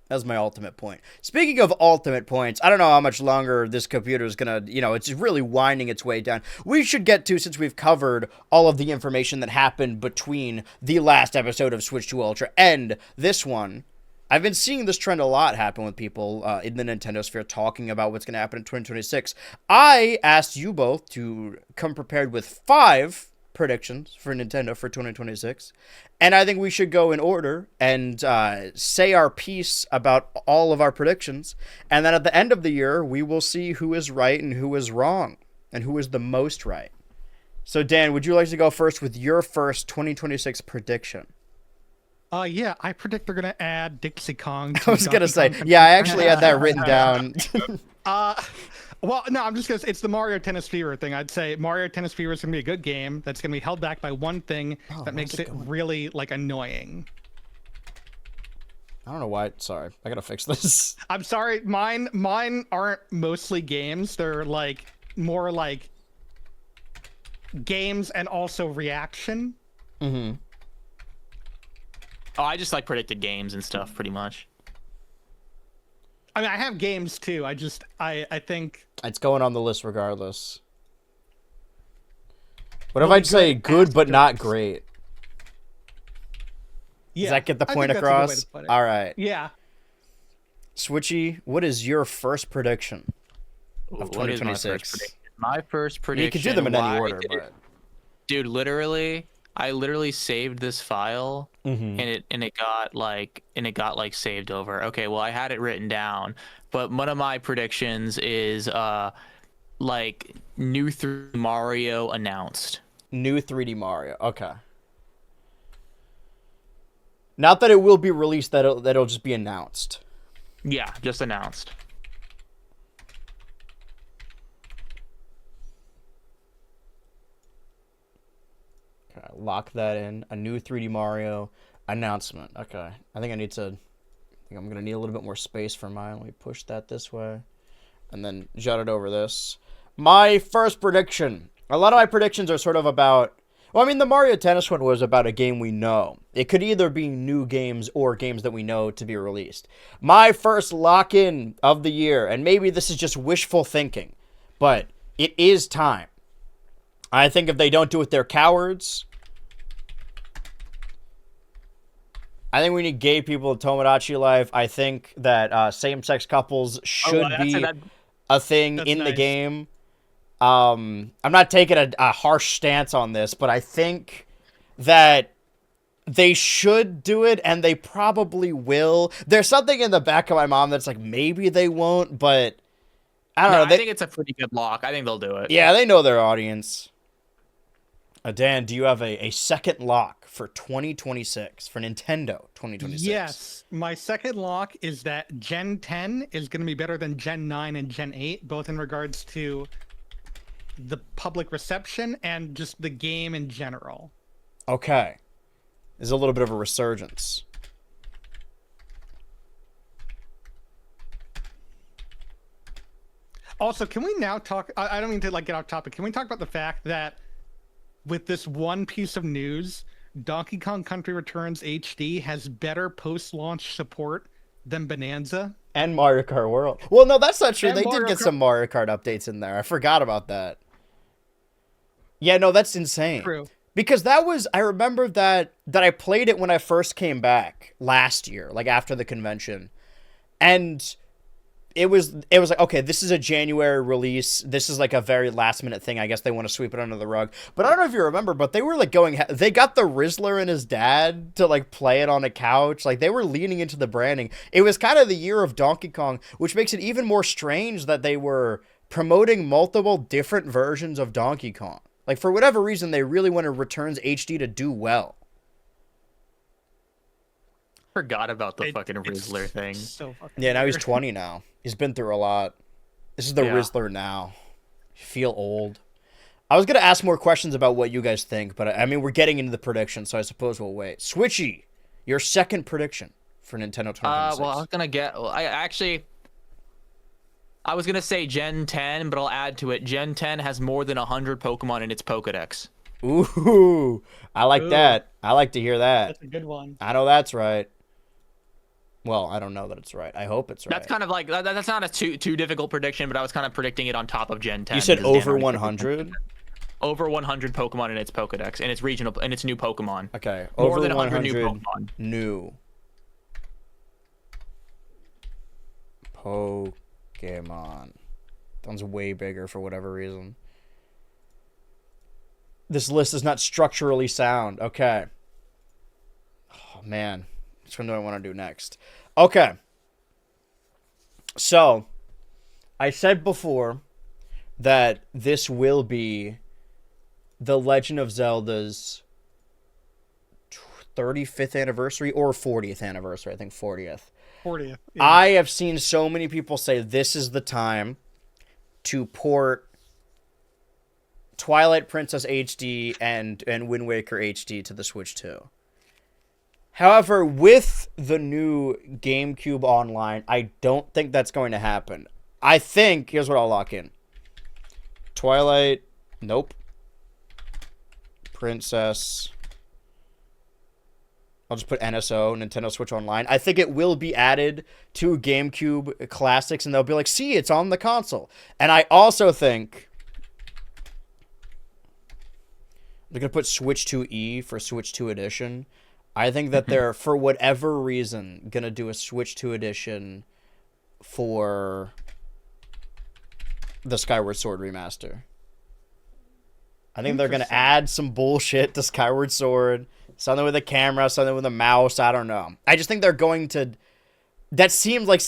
That's my ultimate point. Speaking of ultimate points, I don't know how much longer this computer is going to, it's really winding its way down. We should get to, since we've covered all of the information that happened between the last episode of Switch 2 Ultra and this one. I've been seeing this trend a lot happen with people in the Nintendo sphere talking about what's going to happen in 2026. I asked you both to come prepared with 5 predictions for Nintendo for 2026, and I think we should go in order and say our piece about all of our predictions, and then at the end of the year we will see who is right and who is wrong and who is the most right. So Dan, would you like to go first with your first 2026 prediction? Yeah, I predict they're gonna add Dixie Kong. I was gonna say, yeah, I actually had that written down. Well, no, I'm just gonna say it's the Mario Tennis Fever thing. I'd say Mario Tennis Fever is gonna be a good game that's gonna be held back by one thing that makes it really annoying. I don't know why. Sorry, I gotta fix this. I'm sorry, mine aren't mostly games. They're more like games and also reaction. Mm-hmm. Oh, I just predicted games and stuff pretty much. I mean, I have games too. I think it's going on the list regardless. What if I'd say good but not great? Yeah, does that get the point across? All right. Yeah. Switchy, what is your first prediction of 2026? My first prediction. You could do them in any order, but dude, I literally saved this file and it got saved over. Okay, well I had it written down, but one of my predictions is new 3D Mario announced. New 3D Mario. Okay. Not that it will be released, that it'll just be announced. Yeah, just announced. Okay, lock that in. A new 3D Mario announcement. Okay. I think I'm going to need a little bit more space for mine. Let me push that this way. And then jot it over this. My first prediction. A lot of my predictions are sort of about... Well, I mean, the Mario Tennis one was about a game we know. It could either be new games or games that we know to be released. My first lock-in of the year, and maybe this is just wishful thinking, but it is time. I think if they don't do it, they're cowards. I think we need gay people in Tomodachi Life. I think that same-sex couples should be a thing in the game. I'm not taking a harsh stance on this, but I think that they should do it, and they probably will. There's something in the back of my mind that's maybe they won't, but I don't know. I think it's a pretty good lock. I think they'll do it. Yeah, they know their audience. Dan, do you have a second lock for 2026, for Nintendo 2026? Yes. My second lock is that Gen 10 is going to be better than Gen 9 and Gen 8, both in regards to the public reception and just the game in general. Okay. There's a little bit of a resurgence. Also, can we now talk... I don't mean to get off topic. Can we talk about the fact that with this one piece of news, Donkey Kong Country Returns HD has better post-launch support than Bonanza? And Mario Kart World. Well, no, that's not true. And they did get some Mario Kart updates in there. I forgot about that. Yeah, no, that's insane. True. Because I remember that I played it when I first came back last year, after the convention. And it was okay, this is a January release. This is a very last minute thing. I guess they want to sweep it under the rug. But I don't know if you remember, but they were they got the Rizzler and his dad to play it on a couch. They were leaning into the branding. It was kind of the year of Donkey Kong, which makes it even more strange that they were promoting multiple different versions of Donkey Kong. For whatever reason, they really wanted Returns HD to do well. Forgot about the fucking Rizzler thing. So fucking now he's 20 now. He's been through a lot. This is the Rizzler now. I feel old. I was gonna ask more questions about what you guys think, but I mean we're getting into the prediction, so I suppose we'll wait. Switchy, your second prediction for Nintendo 2026. Well, I was gonna say Gen 10, but I'll add to it. Gen 10 has more than 100 Pokemon in its Pokedex. Ooh, I like that. I like to hear that. That's a good one. I know that's right. Well, I don't know that it's right. I hope it's right. That's kind of like that's not a too difficult prediction, but I was kind of predicting it on top of Gen 10. You said because Dan over already 100? Over 100 Pokemon in its Pokedex, and its regional, and its new Pokemon. Okay, More over than 100 new Pokemon. New Pokemon. Sounds way bigger for whatever reason. This list is not structurally sound. Okay. Oh, man. Which one do I want to do next? Okay. So, I said before that this will be The Legend of Zelda's 35th anniversary or 40th anniversary. I think 40th. 40th. Yeah. I have seen so many people say this is the time to port Twilight Princess HD and Wind Waker HD to the Switch 2. However, with the new GameCube Online, I don't think that's going to happen. I think, here's what I'll lock in. Twilight, nope. Princess, I'll just put NSO, Nintendo Switch Online. I think it will be added to GameCube Classics, and they'll be like, see, it's on the console. And I also think they're going to put Switch 2E for Switch 2 Edition. I think that they're, for whatever reason, going to do a Switch 2 Edition for the Skyward Sword remaster. I think they're going to add some bullshit to Skyward Sword. Something with a camera, something with a mouse. I don't know. I just think they're going to... That seems like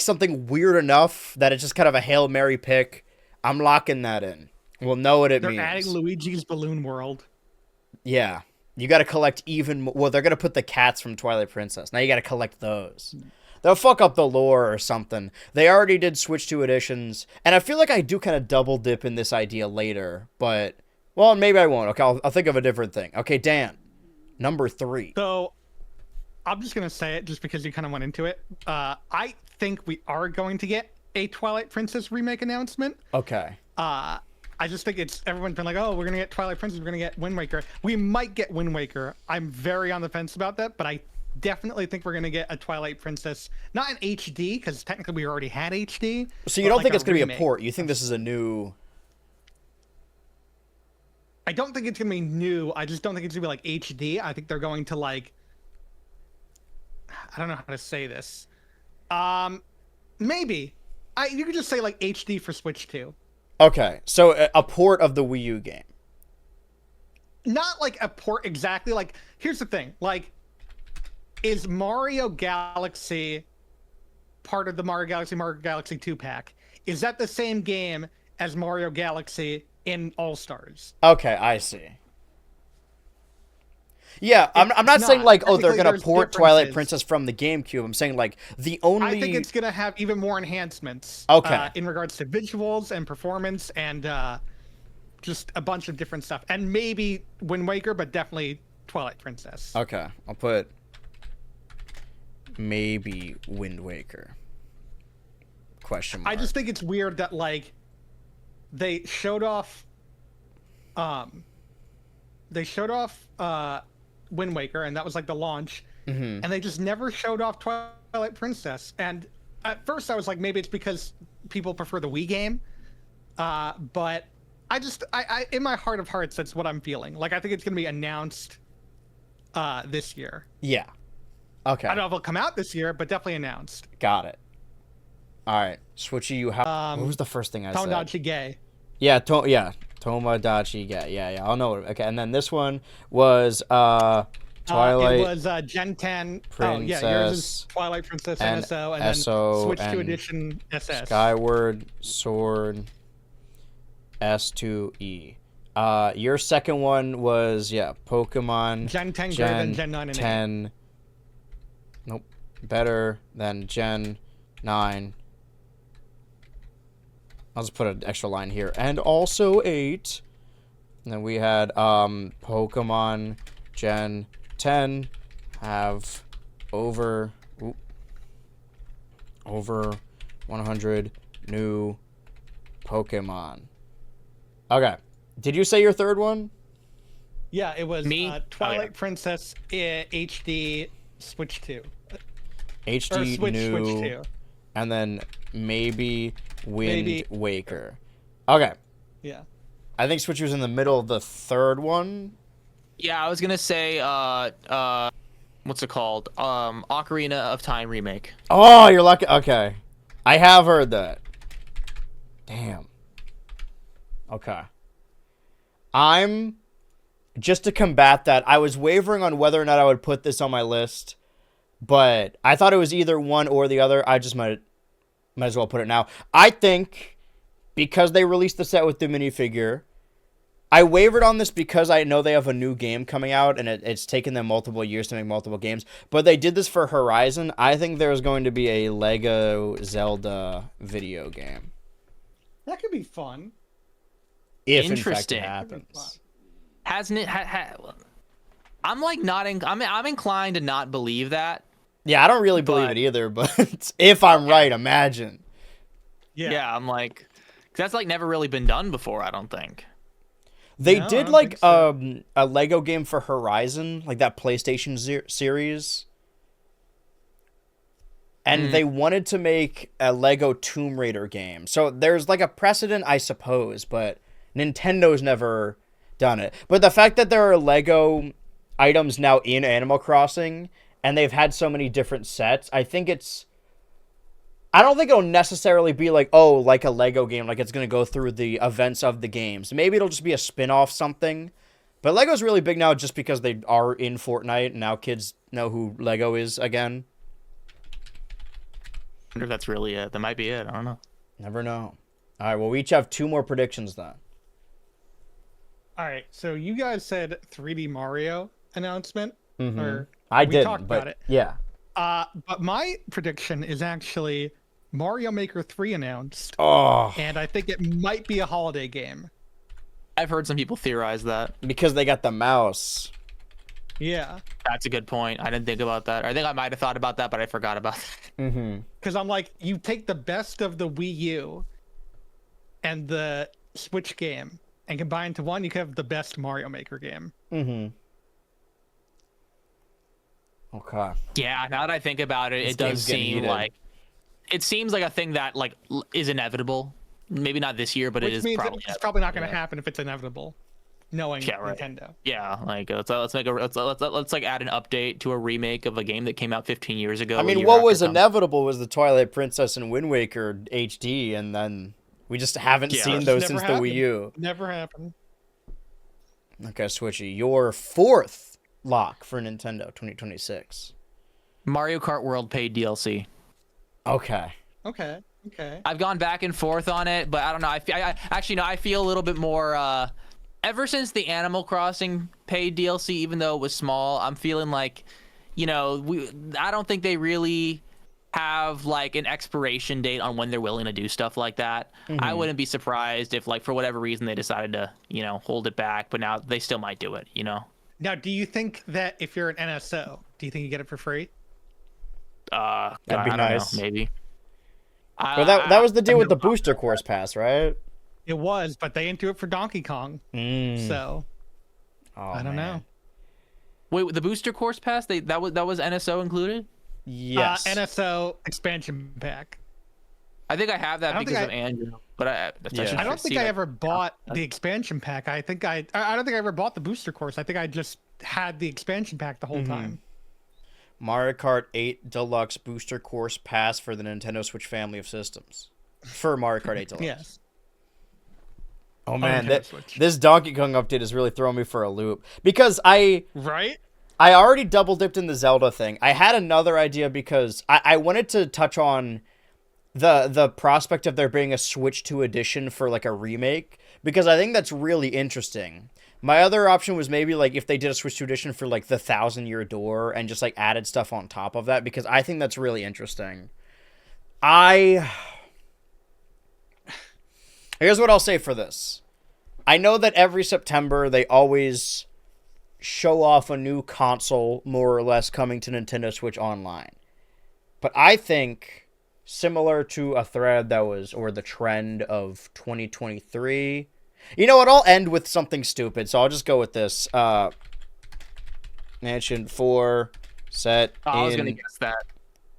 something weird enough that it's just kind of a Hail Mary pick. I'm locking that in. We'll know what it means. They're adding Luigi's Balloon World. Yeah. You got to collect even more. Well, they're going to put the cats from Twilight Princess. Now you got to collect those. They'll fuck up the lore or something. They already did Switch 2 editions. And I feel like I do kind of double dip in this idea later. But, well, maybe I won't. Okay, I'll think of a different thing. Okay, Dan. Number 3. So, I'm just going to say it just because you kind of went into it. I think we are going to get a Twilight Princess remake announcement. Okay. I just think everyone's been like, oh, we're going to get Twilight Princess, we're going to get Wind Waker. We might get Wind Waker. I'm very on the fence about that, but I definitely think we're going to get a Twilight Princess, not in HD, because technically we already had HD. So you don't think it's going to be a port? You think this is a new... I don't think it's going to be new. I just don't think it's going to be like HD. I think they're going to like... I don't know how to say this. Maybe. You could just say like HD for Switch 2. Okay, so a port of the Wii U game. Not like a port exactly. Like, here's the thing. Like, is Mario Galaxy part of the Mario Galaxy 2 pack? Is that the same game as Mario Galaxy in All-Stars? Okay, I see. Yeah, I'm not saying like, oh, they're going to port Twilight Princess from the GameCube. I'm saying like the only... I think it's going to have even more enhancements. Okay. In regards to visuals and performance and just a bunch of different stuff. And maybe Wind Waker, but definitely Twilight Princess. Okay, I'll put maybe Wind Waker. Question mark. I just think it's weird that like they showed off Wind Waker, and that was like the launch, and they just never showed off Twilight Princess. And at first I was like, maybe it's because people prefer the Wii game, but I in my heart of hearts, that's what I'm feeling. Like, I think it's gonna be announced this year. Yeah. Okay. I don't know if it'll come out this year, but definitely announced. Got it. All right, Switchy, you have... what was the first thing I said? Tomodachi Gay. Yeah, Tomodachi Gay. Yeah, I'll know it. Okay, and then this one was Twilight. It was Gen 10. Princess, yours is Twilight Princess NSO, and SO, then Switch 2 and Edition SS. Skyward Sword S2E. Your second one was, Pokemon Gen 10 greater than Gen 9 and 10. 8. Nope. Better than Gen 9. I'll just put an extra line here. And also 8. And then we had Pokemon Gen 10 have over 100 new Pokemon. Okay. Did you say your third one? Yeah, it was Me? Twilight Princess HD Switch 2. HD Switch new, 2. and then maybe Wind Maybe. Waker. Okay. Yeah. I think Switch was in the middle of the third one. Yeah, I was gonna say what's it called? Ocarina of Time remake. Oh, you're lucky. Okay. I have heard that. Damn. Okay. Just to combat that, I was wavering on whether or not I would put this on my list, but I thought it was either one or the other. I just might as well put it now. I think because they released the set with the minifigure, I wavered on this because I know they have a new game coming out, and it's taken them multiple years to make multiple games, but they did this for Horizon. I think there's going to be a Lego Zelda video game. That could be fun. If, in fact, Interesting. it happens. Hasn't it? I'm like not. I'm inclined to not believe that. Yeah, I don't really believe it either, but if I'm right, imagine. Yeah. I'm like, 'cause that's like never really been done before. I don't think. They No, I did don't like think so. a Lego game for Horizon, like that PlayStation series. And they wanted to make a Lego Tomb Raider game. So there's like a precedent, I suppose, but Nintendo's never done it. But the fact that there are Lego items now in Animal Crossing and they've had so many different sets, I think I don't think it'll necessarily be like, oh, like a Lego game, like it's going to go through the events of the games. Maybe it'll just be a spin-off something. But Lego's really big now just because they are in Fortnite and now kids know who Lego is again. I wonder if that's really it. That might be it. I don't know. Never know. All right, well, we each have 2 more predictions then. All right. So you guys said 3D Mario announcement. Or I we didn't, talked but about it. yeah. But my prediction is actually Mario Maker 3 announced, Oh, and I think it might be a holiday game. I've heard some people theorize that. because they got the mouse. Yeah. That's a good point. I didn't think about that. I think I might have thought about that, but I forgot about that. Because I'm like, you take the best of the Wii U and the Switch game and combine into one, you could have the best Mario Maker game. Okay. Yeah, now that I think about it, This it does game's getting seem heated. like it seems like a thing that like is inevitable. Maybe not this year, but it Which is means probably it's inevitable. probably not going to happen if it's inevitable, knowing Yeah, right. Nintendo. Yeah, like let's make a let's like add an update to a remake of a game that came out 15 years ago. I a mean, year what after was it comes- inevitable was the Twilight Princess and Wind Waker HD, and then we just haven't Yeah, seen it's those never since the happened. Wii U. Never happened. Okay, Switchy, your 4th lock for Nintendo 2026. Mario Kart World paid DLC. Okay. Okay. Okay. I've gone back and forth on it, but I don't know. I actually no. I feel a little bit more. Ever since the Animal Crossing paid DLC, even though it was small, I'm feeling like, I don't think they really have like an expiration date on when they're willing to do stuff like that. I wouldn't be surprised if, like, for whatever reason, they decided to, hold it back. But now they still might do it. Now, do you think that if you're an NSO, do you think you get it for free? That'd be I don't nice. know, maybe. Well, that was the deal with the booster course pass, right? It was, but they didn't do it for Donkey Kong. So Oh, I don't know. Wait, the booster course pass? That was NSO included? Yes. NSO expansion pack. I think I have that I don't because think of Andrew. But Yeah. I don't think I ever bought the expansion pack. I don't think I ever bought the booster course. I think I just had the expansion pack the whole time. Mario Kart 8 Deluxe Booster Course Pass for the Nintendo Switch family of systems. For Mario Kart 8 Deluxe. Yes. Oh man, Nintendo Switch. this Donkey Kong update is really throwing me for a loop. Because I Right? already double dipped in the Zelda thing. I had another idea because I wanted to touch on the prospect of there being a Switch 2 edition for like a remake. Because I think that's really interesting. My other option was maybe like if they did a Switch 2 edition for like the 1,000-Year Door and just like added stuff on top of that, because I think that's really interesting. Here's what I'll say for this. I know that every September they always show off a new console, more or less, coming to Nintendo Switch Online. But I think, similar to a thread that was, or the trend of 2023, you know what, I'll end with something stupid, so I'll just go with this. Mansion 4 set in... I was going to guess that.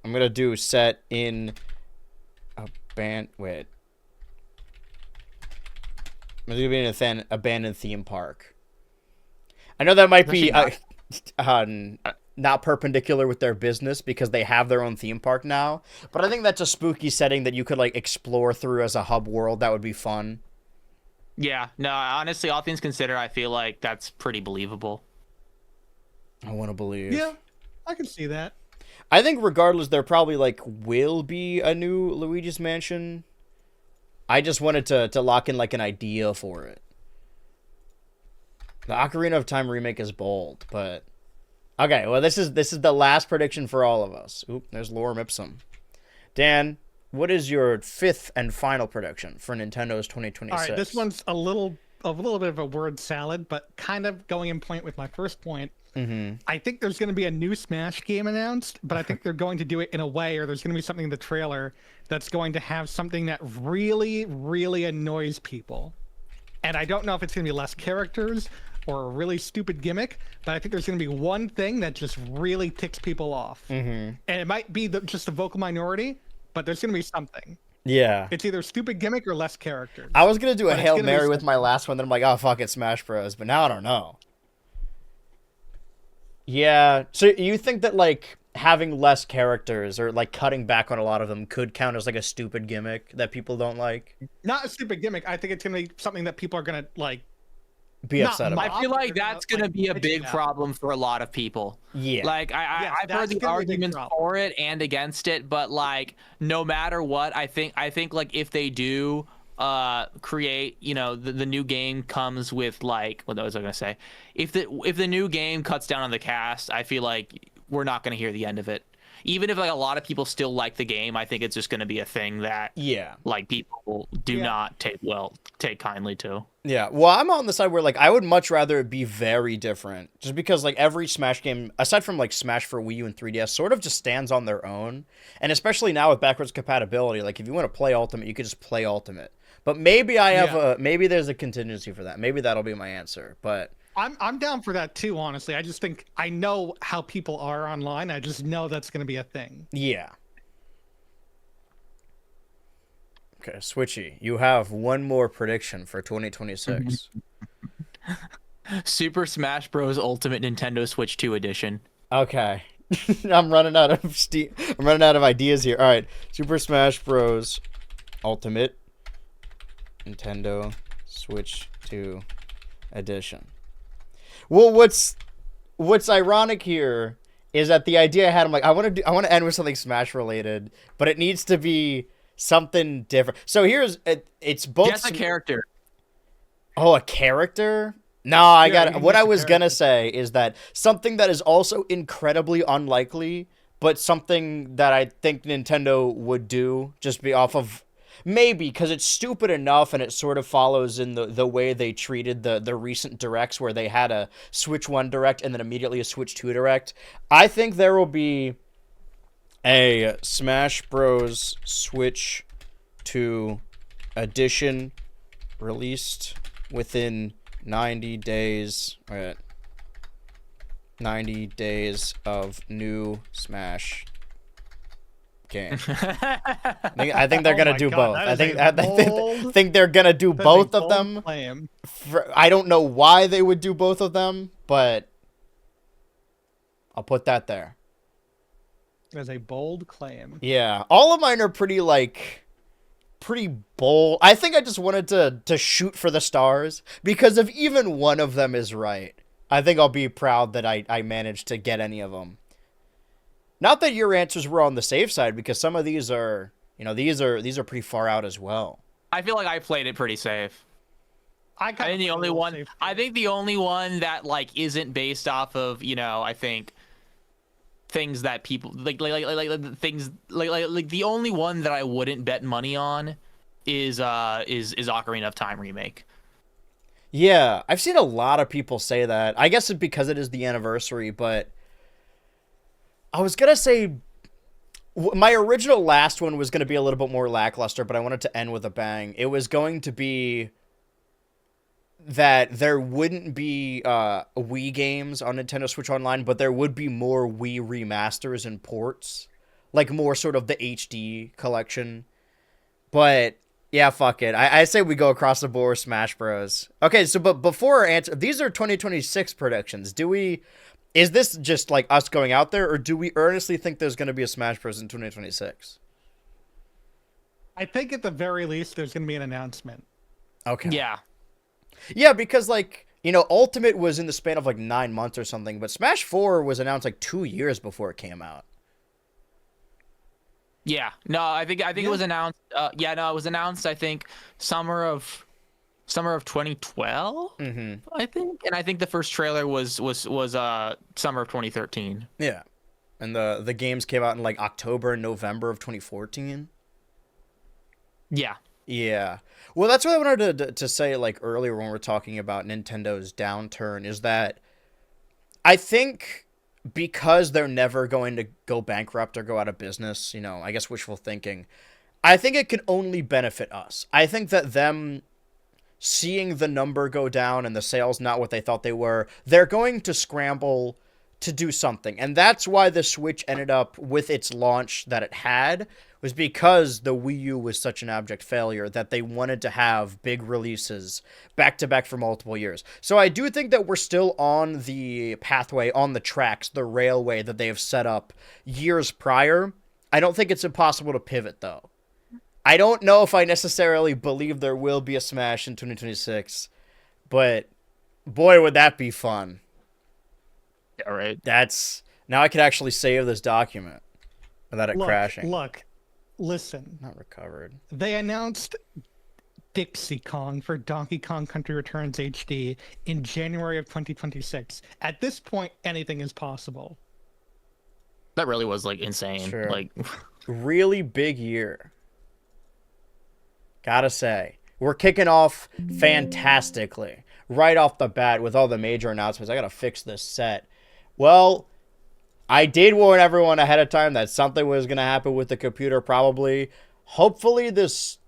I'm going to do set in a band... Wait. I'm going to be in an abandoned theme park. I know that might be not perpendicular with their business because they have their own theme park now, but I think that's a spooky setting that you could like explore through as a hub world. That would be fun. Yeah, no, honestly, all things considered, I feel like that's pretty believable. I want to believe. Yeah, I can see that. I think regardless, there probably like will be a new Luigi's Mansion. I just wanted to lock in like an idea for it. The Ocarina of Time remake is bold, but okay. Well, this is the last prediction for all of us. Oop, there's Lorem Ipsum. Dan, what is your fifth and final prediction for Nintendo's 2026? All right, this one's a little bit of a word salad, but kind of going in point with my first point. Mm-hmm. I think there's going to be a new Smash game announced, but I think they're going to do it in a way, or there's going to be something in the trailer that's going to have something that really, really annoys people. And I don't know if it's going to be less characters or a really stupid gimmick, but I think there's going to be one thing that just really ticks people off. Mm-hmm. And it might be just a vocal minority, but there's going to be something. Yeah. It's either stupid gimmick or less characters. I was going to do a Hail Mary with my last one, then I'm like, oh, fuck it, Smash Bros. But now I don't know. Yeah. So you think that, like, having less characters or, like, cutting back on a lot of them could count as, like, a stupid gimmick that people don't like? Not a stupid gimmick. I think it's going to be something that people are going to, like, be upset about. I feel like that's going to be a big problem for a lot of people. Yeah. Like, I've heard the arguments for it and against it, but, like, no matter what, I think like, if they do create, you know, the new game comes with, like, what was I going to say? If the new game cuts down on the cast, I feel like we're not going to hear the end of it. Even if, like, a lot of people still like the game, I think it's just going to be a thing that, like, people do not take kindly to. Yeah, well, I'm on the side where, like, I would much rather it be very different. Just because, like, every Smash game, aside from, like, Smash for Wii U and 3DS, sort of just stands on their own. And especially now with backwards compatibility, like, if you want to play Ultimate, you could just play Ultimate. But maybe maybe there's a contingency for that. Maybe that'll be my answer, but... I'm down for that too, honestly. I just think I know how people are online. I just know that's going to be a thing. Yeah. Okay, Switchy, you have one more prediction for 2026. Super Smash Bros. Ultimate Nintendo Switch 2 Edition. Okay. I'm running out of ideas here. All right, Super Smash Bros. Ultimate Nintendo Switch 2 Edition. Well, what's ironic here is that the idea I had, I'm like, I want to end with something Smash related, but it needs to be something different. So it's both. Guess a character. Oh, a character? No, I got it. What I was gonna say is that something that is also incredibly unlikely, but something that I think Nintendo would do, just be off of. Maybe, because it's stupid enough and it sort of follows in the way they treated the recent Directs where they had a Switch 1 Direct and then immediately a Switch 2 Direct. I think there will be a Smash Bros. Switch 2 Edition released within 90 days. 90 days of new Smash game. I think they're gonna do both. I think they're gonna do both of them. I don't know why they would do both of them, but I'll put that there. As a bold claim. Yeah, all of mine are pretty bold. I think I just wanted to shoot for the stars because if even one of them is right, I think I'll be proud that I managed to get any of them. Not that your answers were on the safe side, because some of these are, these are pretty far out as well. I feel like I played it pretty safe. I think the only one that, like, isn't based off of, I think things that people like things like the only one that I wouldn't bet money on is Ocarina of Time remake. Yeah, I've seen a lot of people say that. I guess it's because it is the anniversary, but I was gonna say my original last one was gonna be a little bit more lackluster, but I wanted to end with a bang. It was going to be that there wouldn't be Wii games on Nintendo Switch Online, but there would be more Wii remasters and ports, like more sort of the HD collection. But yeah, fuck it. I say we go across the board with Smash Bros. Okay, so but before our answer, these are 2026 predictions. Is this just like us going out there, or do we earnestly think there's going to be a Smash Bros in 2026? I think at the very least there's going to be an announcement. Okay. Yeah. Yeah, because like, Ultimate was in the span of like 9 months or something, but Smash 4 was announced like 2 years before it came out. Yeah. No, I think it was announced. It was announced. I think summer of 2012. I think, and I think the first trailer was summer of 2013. Yeah, and the games came out in like October and November of 2014. Yeah. Yeah. Well, that's what I wanted to say like earlier when we were talking about Nintendo's downturn, is that I think because they're never going to go bankrupt or go out of business, I guess wishful thinking, I think it can only benefit us. I think that them seeing the number go down and the sales not what they thought they were, they're going to scramble to do something. And that's why the Switch ended up with its launch that it had, was because the Wii U was such an abject failure that they wanted to have big releases back to back for multiple years. So I do think that we're still on the pathway, on the tracks, the railway that they have set up years prior. I don't think it's impossible to pivot, though. I don't know if I necessarily believe there will be a Smash in 2026, but boy, would that be fun. Yeah, right. Now I could actually save this document without it crashing. Listen. Not recovered. They announced Dixie Kong for Donkey Kong Country Returns HD in January of 2026. At this point, anything is possible. That really was like insane. Sure. Like really big year. Gotta say, we're kicking off fantastically right off the bat with all the major announcements. I gotta fix this set. Well, I did warn everyone ahead of time that something was gonna happen with the computer, probably. Hopefully this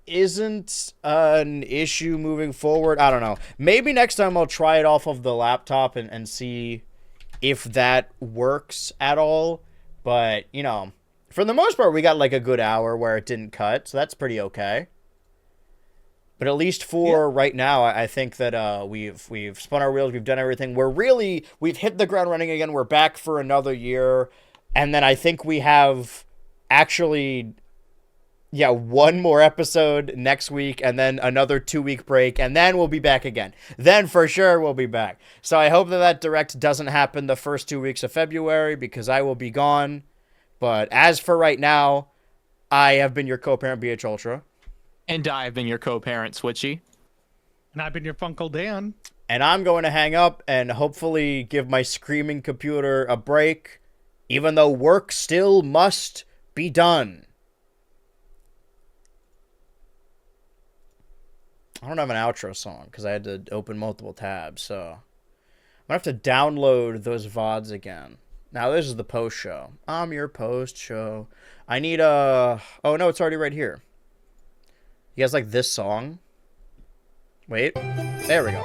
isn't an issue moving forward. I don't know. Maybe next time I'll try it off of the laptop and see if that works at all. But, for the most part, we got like a good hour where it didn't cut, so that's pretty okay. But at least for right now, I think that we've spun our wheels, we've done everything. We've hit the ground running again. We're back for another year. And then I think we have actually, one more episode next week, and then another 2-week break, and then we'll be back again. Then for sure we'll be back. So I hope that direct doesn't happen the first 2 weeks of February, because I will be gone. But as for right now, I have been your co-parent, BHultra. And I've been your co-parent, Switchy. And I've been your Funkle Dan. And I'm going to hang up and hopefully give my screaming computer a break, even though work still must be done. I don't have an outro song because I had to open multiple tabs, so I'm going to have to download those VODs again. Now, this is the post show. I'm your post show. I need a... Oh, no, it's already right here. You guys like this song? Wait. There we go.